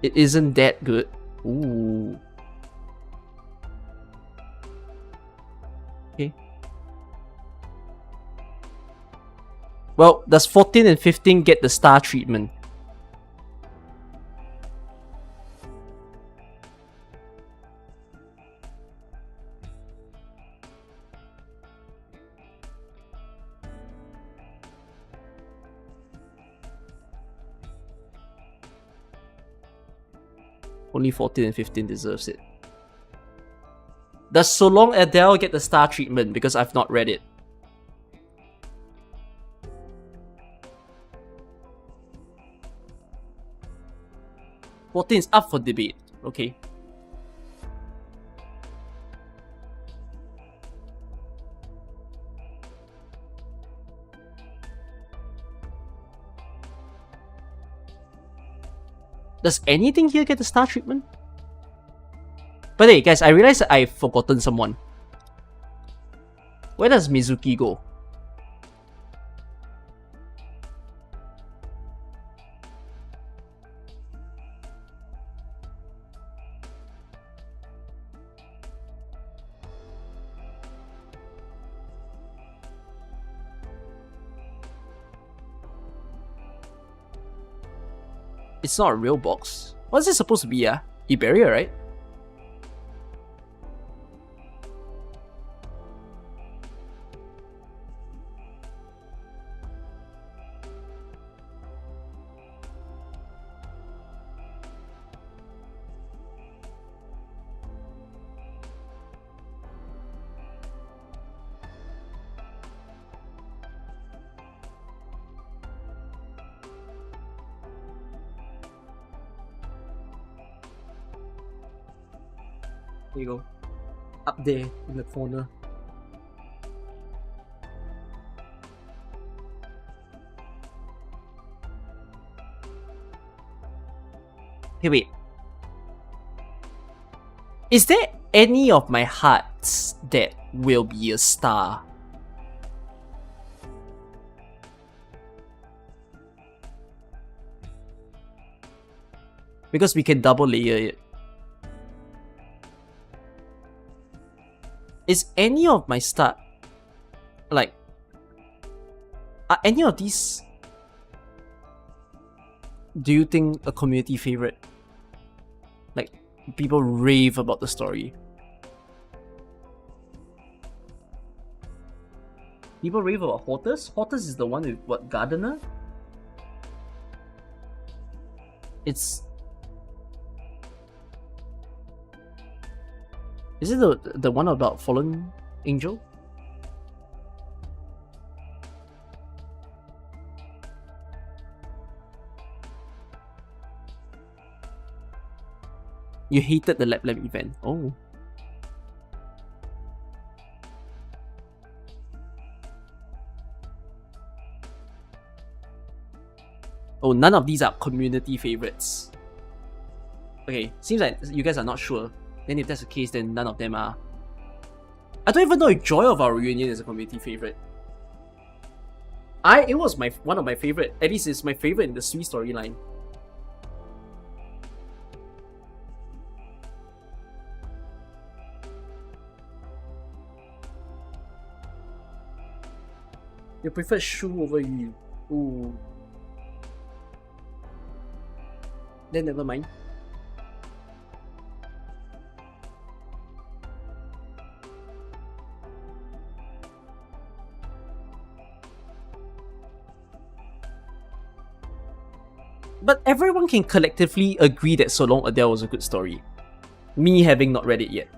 It isn't that good. Ooh. Well, does 14 and 15 get the star treatment? Only 14 and 15 deserves it. Does So Long Adele get the star treatment? Because I've not read it. Is up for debate. Okay. Does anything here get the star treatment? But hey, guys, I realized that I've forgotten someone. Where does Mizuki go? It's not a real box. What's it supposed to be, Iberia, right? There you go. Up there in the corner. Hey, wait. Is there any of my hearts that will be a star? Because we can double layer it. Is any of my star, like, are any of these, do you think, a community favorite? Like, people rave about the story. People rave about Hortus? Hortus is the one with, what, Gardener? It's... Is it the one about Fallen Angel? You hated the Lab event. Oh. Oh, none of these are community favorites. Okay, seems like you guys are not sure. Then if that's the case, then none of them are. I don't even know if Joy of Our Reunion is a community favorite. It was one of my favorite. At least it's my favorite in the Sui storyline. You prefer Shu over Yu. Ooh. Then never mind. But everyone can collectively agree that So Long Adele was a good story. Me having not read it yet.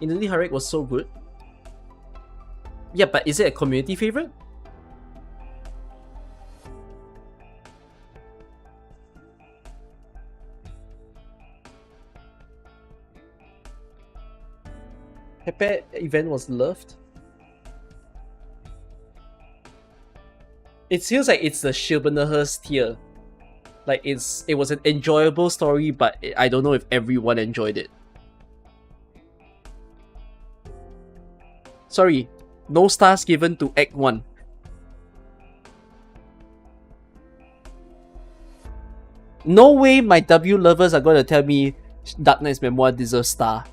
Inuli Harek was so good. Yeah, but is it a community favorite? Pepe event was loved. It feels like it's the Shilbenahurst tier. Like it was an enjoyable story, but I don't know if everyone enjoyed it. Sorry, no stars given to Act 1. No way my W lovers are going to tell me Dark Knight's Memoir deserves star.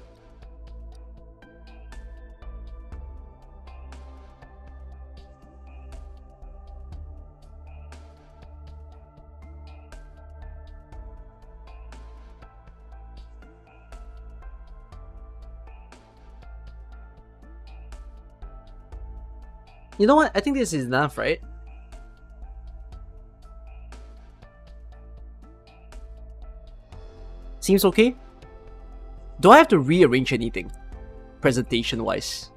You know what? I think this is enough, right? Seems okay? Do I have to rearrange anything? Presentation-wise?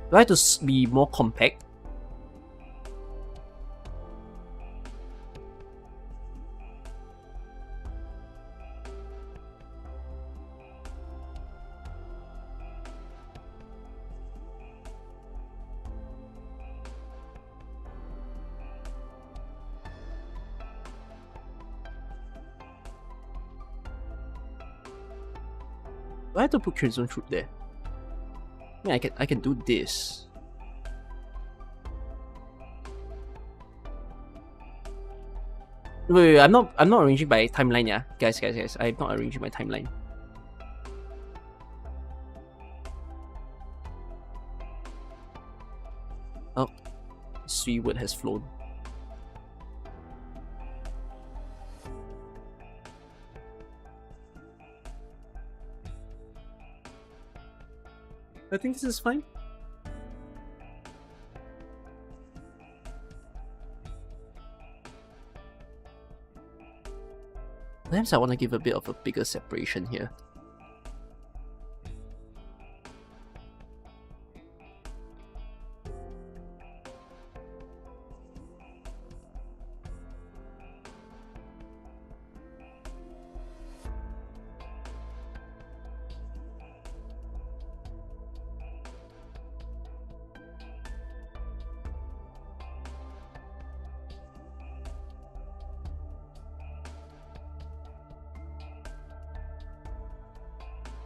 Do I have to be more compact? Do I have to put Crimson Troop there? I mean, I can do this. Wait, I'm not arranging by timeline, yeah, guys. I'm not arranging my timeline. Oh, Seawood has flown. I think this is fine. Perhaps I want to give a bit of a bigger separation here.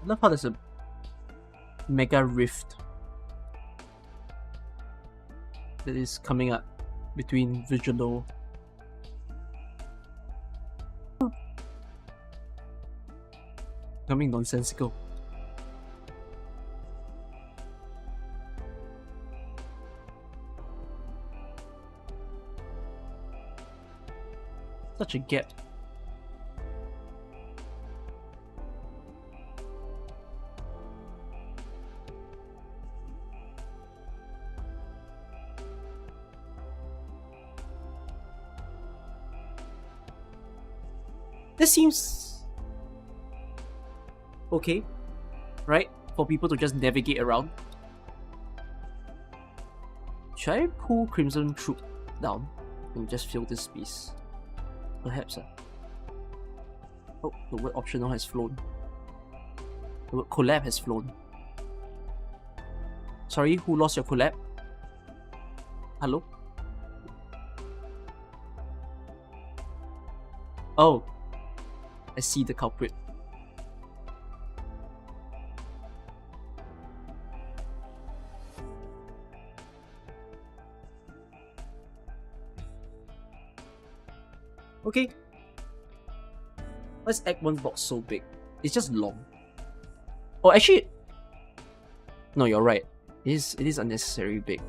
I love how there's a mega rift that is coming up between Vigilo. Becoming nonsensical. Such a gap. This seems okay, right? For people to just navigate around. Should I pull Crimson Troop down and just fill this space? Perhaps. Oh, the word optional has flown. The word collab has flown. Sorry, who lost your collab? Hello? Oh, I see the culprit. Okay. Let's Act 1 box so big. It's just long. Oh, actually... No, you're right. It is unnecessarily big.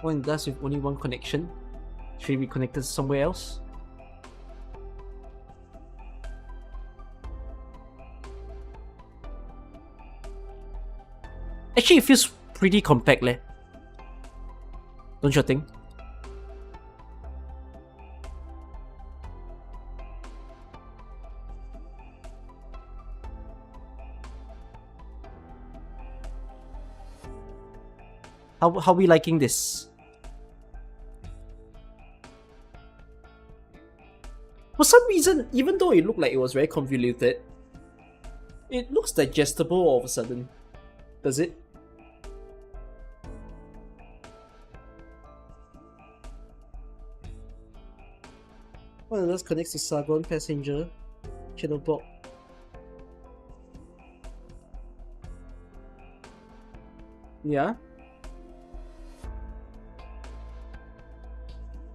One does with only one connection. Should it be connected somewhere else? Actually, it feels pretty compact, leh. Don't you think? How we liking this? For some reason, even though it looked like it was very convoluted, it looks digestible all of a sudden. Does it? One of those connects to Sargon passenger channel block. Yeah.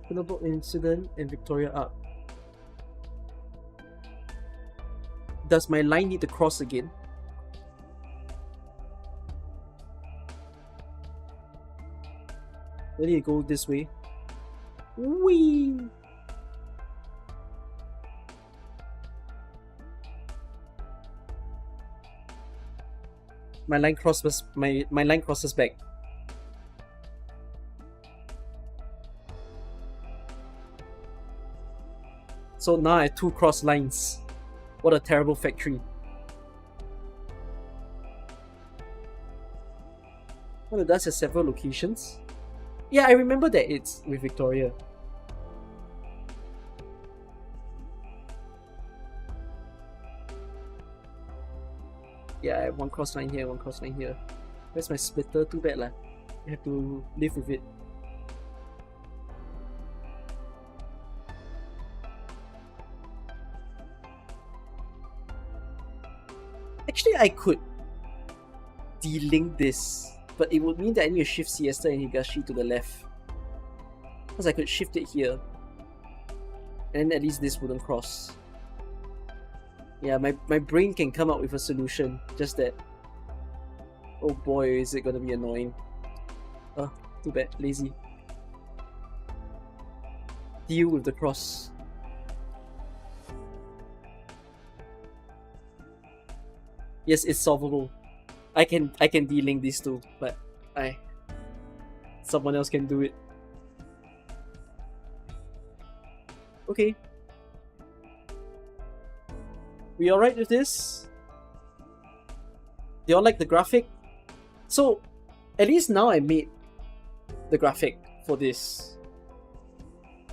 Channel block incident and Victoria up. Does my line need to cross again? Let it go this way. Whee! My line crosses my line crosses back. So now I have 2 cross lines. What a terrible factory. Well, it does have several locations. Yeah, I remember that it's with Victoria. Yeah, I have 1 cross line here, 1 cross line here. Where's my splitter? Too bad lah. I have to live with it. Actually, I could delink this, but it would mean that I need to shift Siesta and Higashi to the left. Because I could shift it here. And then at least this wouldn't cross. Yeah, my brain can come up with a solution, just that... Oh boy, is it gonna be annoying. Oh, too bad, lazy. Deal with the cross. Yes, it's solvable. I can delink these two, but someone else can do it. Okay. We alright with this? Do y'all like the graphic? So, at least now I made the graphic for this.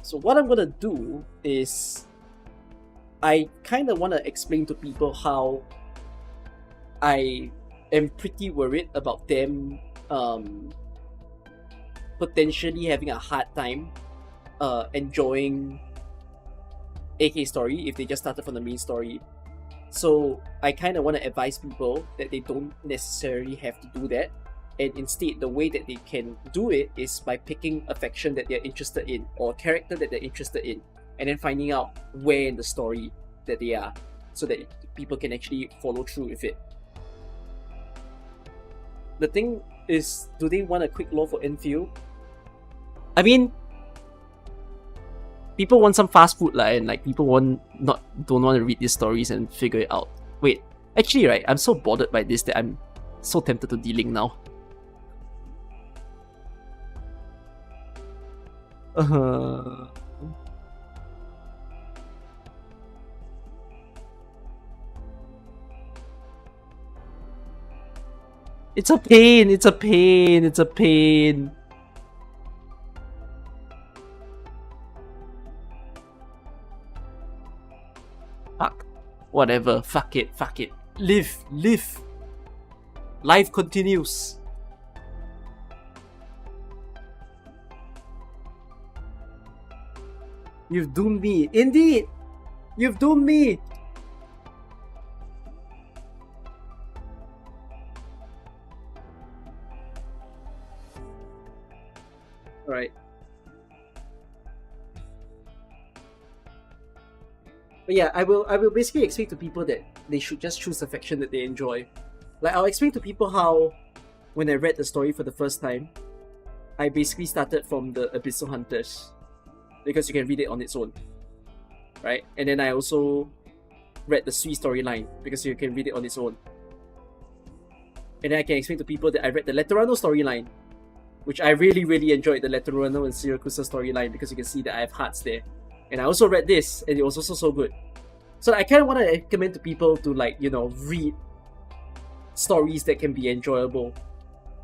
So what I'm gonna do is I kinda wanna explain to people how I am pretty worried about them potentially having a hard time enjoying AK story if they just started from the main story. So I kind of want to advise people that they don't necessarily have to do that, and instead the way that they can do it is by picking a faction that they're interested in or a character that they're interested in, and then finding out where in the story that they are, so that people can actually follow through with it. The thing is, do they want a quick law for Enfield? I mean, people want some fast food and like people don't want to read these stories and figure it out. Wait, actually right, I'm so bothered by this that I'm so tempted to delink now. It's a pain, it's a pain, it's a pain. Fuck. Whatever, fuck it, fuck it. Live, live. Life continues. You've doomed me. Indeed! You've doomed me! Alright. But yeah, I will basically explain to people that they should just choose a faction that they enjoy. Like, I'll explain to people how, when I read the story for the first time, I basically started from the Abyssal Hunters because you can read it on its own, right? And then I also read the Sui storyline because you can read it on its own. And then I can explain to people that I read the Letterano storyline, which I really, really enjoyed, the Letterano and Siracusa storyline, because you can see that I have hearts there. And I also read this, and it was also so good. So I kind of want to recommend to people to, like, you know, read stories that can be enjoyable.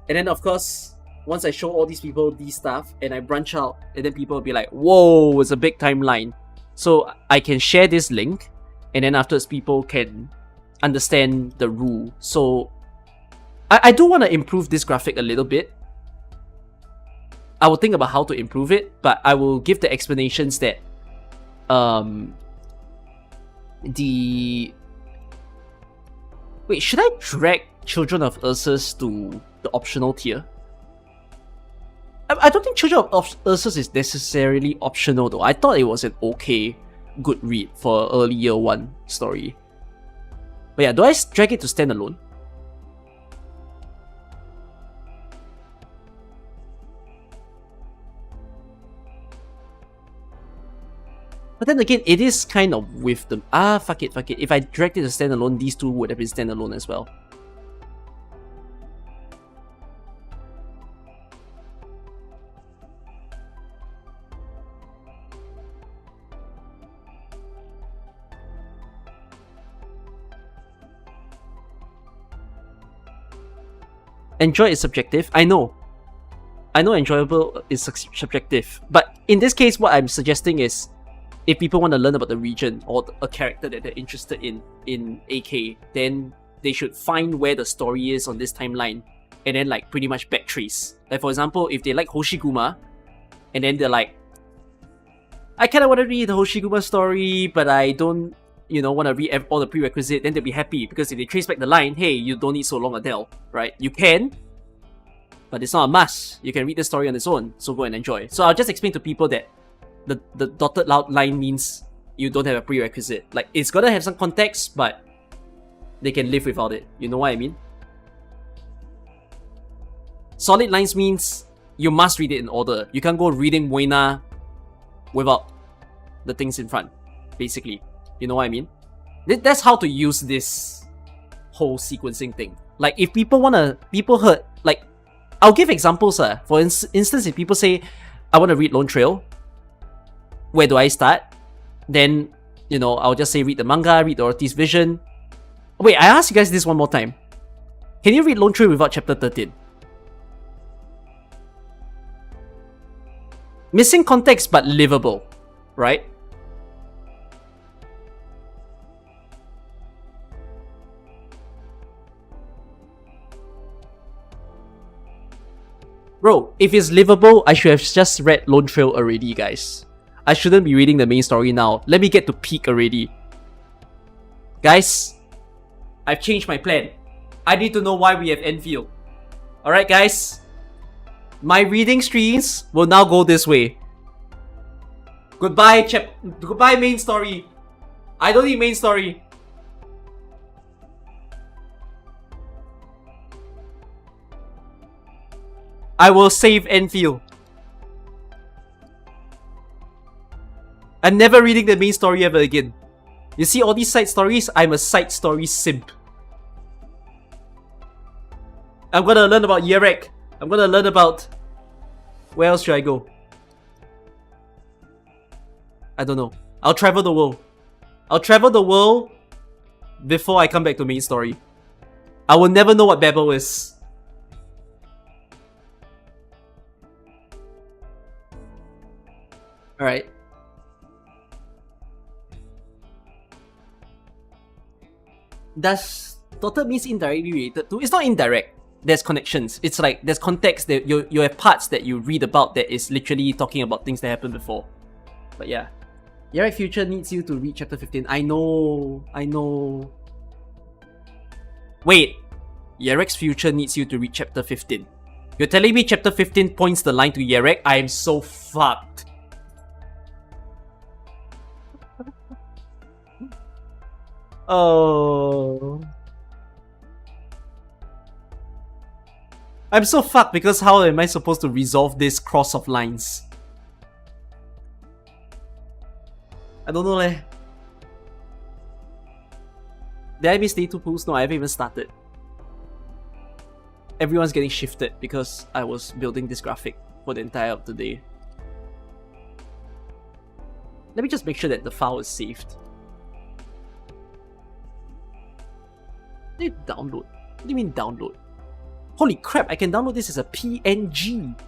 And then, of course, once I show all these people these stuff, and I branch out, and then people will be like, whoa, it's a big timeline. So I can share this link, and then afterwards people can understand the rule. So I do want to improve this graphic a little bit. I will think about how to improve it, but I will give the explanations that wait, should I drag Children of Ursus to the optional tier? I don't think Children of Ursus is necessarily optional though. I thought it was an okay, good read for early year 1 story. But yeah, do I drag it to standalone? But then again, it is kind of with them. Fuck it. If I dragged it to standalone, these two would have been standalone as well. Enjoy is subjective. I know enjoyable is subjective. But in this case, what I'm suggesting is, if people want to learn about the region or a character that they're interested in AK, then they should find where the story is on this timeline and then like pretty much backtrace. Like for example, if they like Hoshiguma and then they're like, I kind of want to read the Hoshiguma story, but I don't, you know, want to read all the prerequisites, then they'll be happy because if they trace back the line, hey, you don't need so long Adele, right? You can, but it's not a must. You can read the story on its own, so go and enjoy. So I'll just explain to people that the dotted line means you don't have a prerequisite. Like, it's gonna have some context, but they can live without it. You know what I mean? Solid lines means you must read it in order. You can't go reading Moina without the things in front, basically. You know what I mean? That's how to use this whole sequencing thing. Like, if people heard, like, I'll give examples. For instance, if people say, I want to read Lone Trail, where do I start? Then, you know, I'll just say read the manga, read the Ortiz Vision. Wait, I asked you guys this one more time. Can you read Lone Trail without chapter 13? Missing context but livable, right? Bro, if it's livable, I should have just read Lone Trail already, guys. I shouldn't be reading the main story now. Let me get to peak already. Guys, I've changed my plan. I need to know why we have Enfield. Alright guys, my reading streams will now go this way. Goodbye main story. I don't need main story. I will save Enfield. I'm never reading the main story ever again. You see all these side stories? I'm a side story simp. I'm gonna learn about Yerek. I'm gonna learn about... Where else should I go? I don't know. I'll travel the world. I'll travel the world before I come back to main story. I will never know what Babel is. Alright. Does dotted means indirectly related to? It's not indirect. There's connections. It's like there's context that you have parts that you read about that is literally talking about things that happened before. But yeah. Yerek Future needs you to read chapter 15. I know. Wait. Yerek's Future needs you to read chapter 15. You're telling me chapter 15 points the line to Yerek? I am so fucked. Oh. I'm so fucked because how am I supposed to resolve this cross of lines? I don't know leh. Did I miss day 2 pools? No, I haven't even started. Everyone's getting shifted because I was building this graphic for the entire of the day. Let me just make sure that the file is saved. Download? What do you mean download? Holy crap, I can download this as a PNG.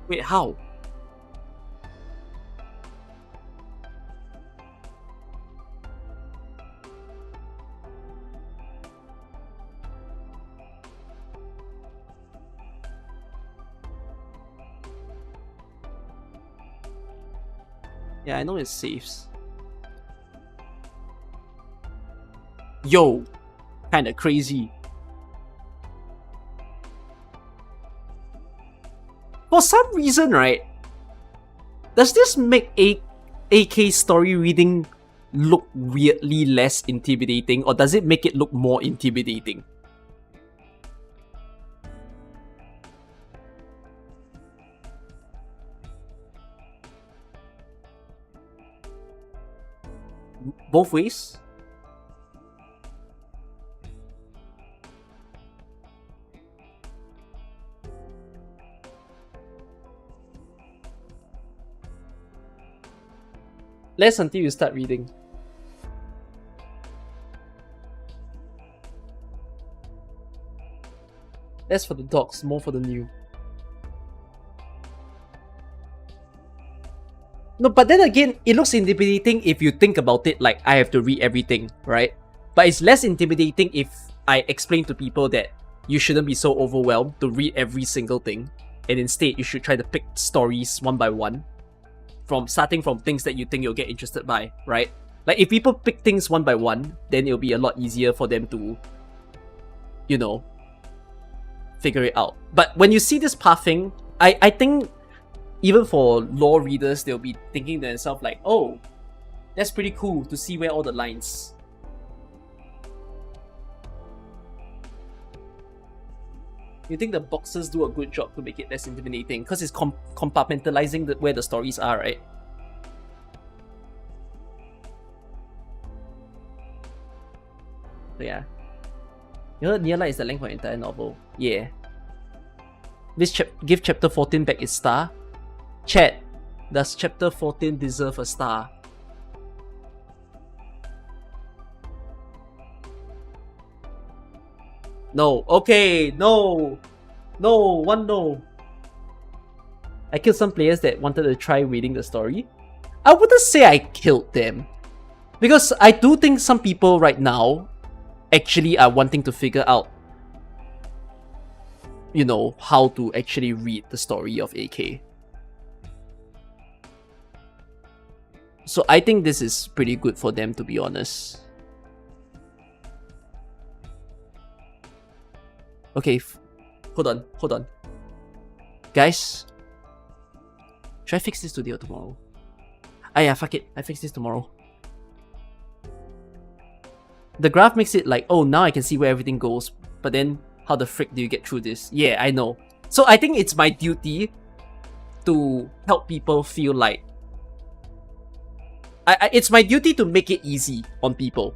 Wait, how? Yeah, I know it saves. Yo, kinda crazy. For some reason, right? Does this make AK story reading look weirdly less intimidating, or does it make it look more intimidating? Both ways? Less until you start reading. Less for the dogs, more for the new. No, but then again, it looks intimidating if you think about it like I have to read everything, right? But it's less intimidating if I explain to people that you shouldn't be so overwhelmed to read every single thing, and instead you should try to pick stories one by one, starting from things that you think you'll get interested by, right? Like if people pick things one by one, then it'll be a lot easier for them to, you know, figure it out. But when you see this pathing, I think even for lore readers, they'll be thinking to themselves like, oh, that's pretty cool to see where all the lines. You think the boxes do a good job to make it less intimidating because it's compartmentalizing where the stories are, right? So yeah. You heard Nearlight is the length of an entire novel. Yeah. Give chapter 14 back its star. Chat, does chapter 14 deserve a star? No. Okay, no. No, one no. I killed some players that wanted to try reading the story. I wouldn't say I killed them. Because I do think some people right now actually are wanting to figure out, you know, how to actually read the story of AK. So I think this is pretty good for them, to be honest. Okay, hold on. Guys, should I fix this today or tomorrow? Ah yeah, fuck it, I fix this tomorrow. The graph makes it like, oh, now I can see where everything goes, but then how the frick do you get through this? Yeah, I know. So I think it's my duty to help people feel like it's my duty to make it easy on people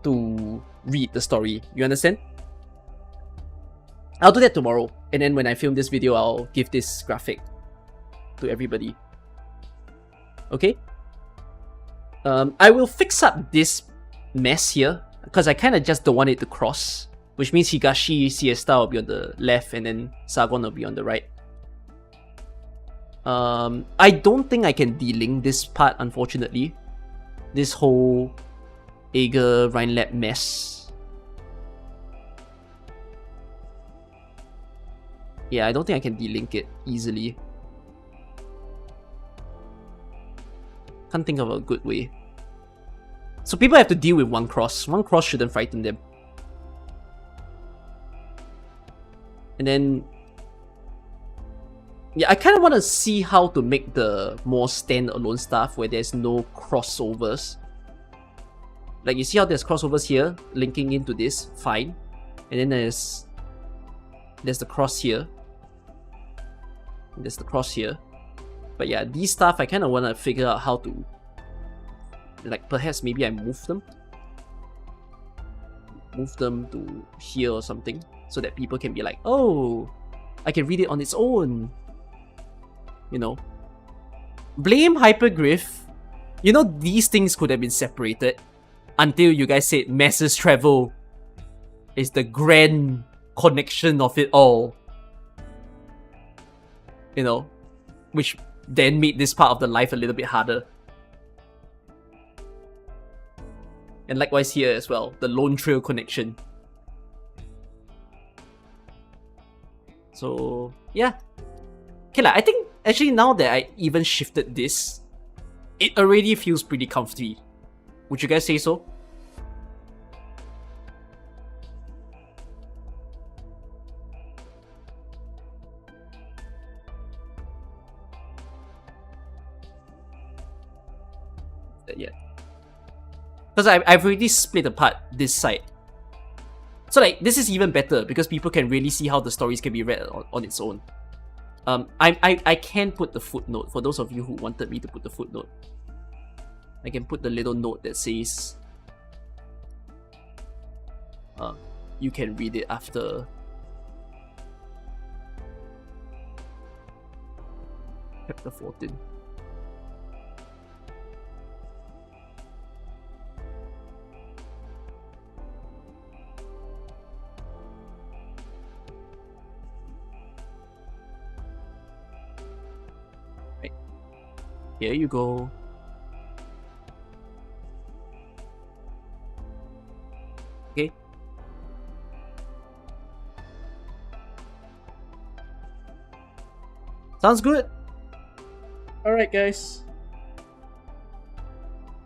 to read the story. You understand? I'll do that tomorrow, and then when I film this video, I'll give this graphic to everybody. Okay? I will fix up this mess here, because I kind of just don't want it to cross, which means Higashi Siesta will be on the left, and then Sargon will be on the right. I don't think I can delink this part, unfortunately. This whole Ager Rhinelab mess. Yeah, I don't think I can delink it easily. Can't think of a good way. So people have to deal with one cross. One cross shouldn't frighten them. And then yeah, I kind of want to see how to make the more stand-alone stuff where there's no crossovers. Like, you see how there's crossovers here, linking into this, fine. And then there's the cross here. There's the cross here. But yeah, these stuff, I kind of want to figure out how to, like, perhaps maybe I move them. Move them to here or something, so that people can be like, oh, I can read it on its own. You know. Blame Hyperglyph. You know, these things could have been separated until you guys said Masses Travel is the grand connection of it all. You know, which then made this part of the life a little bit harder. And likewise here as well, the Lone Trail connection. So, yeah. Okay, I think actually now that I even shifted this, it already feels pretty comfy. Would you guys say so? Yeah. Because I've already split apart this side. So like, this is even better because people can really see how the stories can be read on its own. I can put the footnote for those of you who wanted me to put the footnote. I can put the little note that says you can read it after chapter 14. Here you go. Okay. Sounds good. Alright, guys.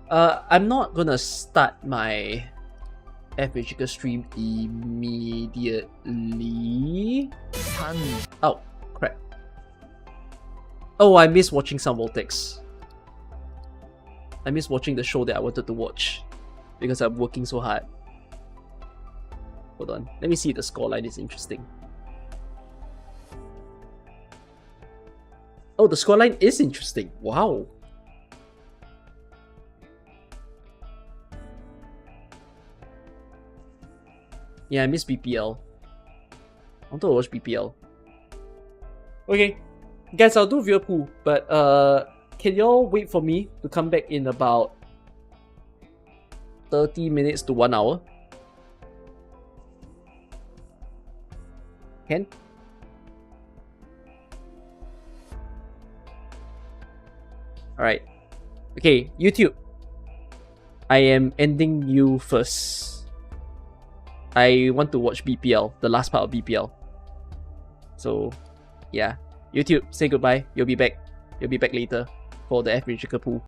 I'm not gonna start my FHK stream immediately. Oh, crap. Oh, I miss watching some Voltex. I miss watching the show that I wanted to watch because I'm working so hard. Hold on, let me see if the scoreline is interesting. Oh, the scoreline is interesting. Wow. Yeah, I miss BPL. I want to watch BPL. Okay. Guys, I'll do viewer pool, but can y'all wait for me to come back in about 30 minutes to 1 hour? Can? Alright. Okay, YouTube. I am ending you first. I want to watch BPL, the last part of BPL. So, yeah. YouTube, say goodbye. You'll be back. You'll be back later for the FHK pool.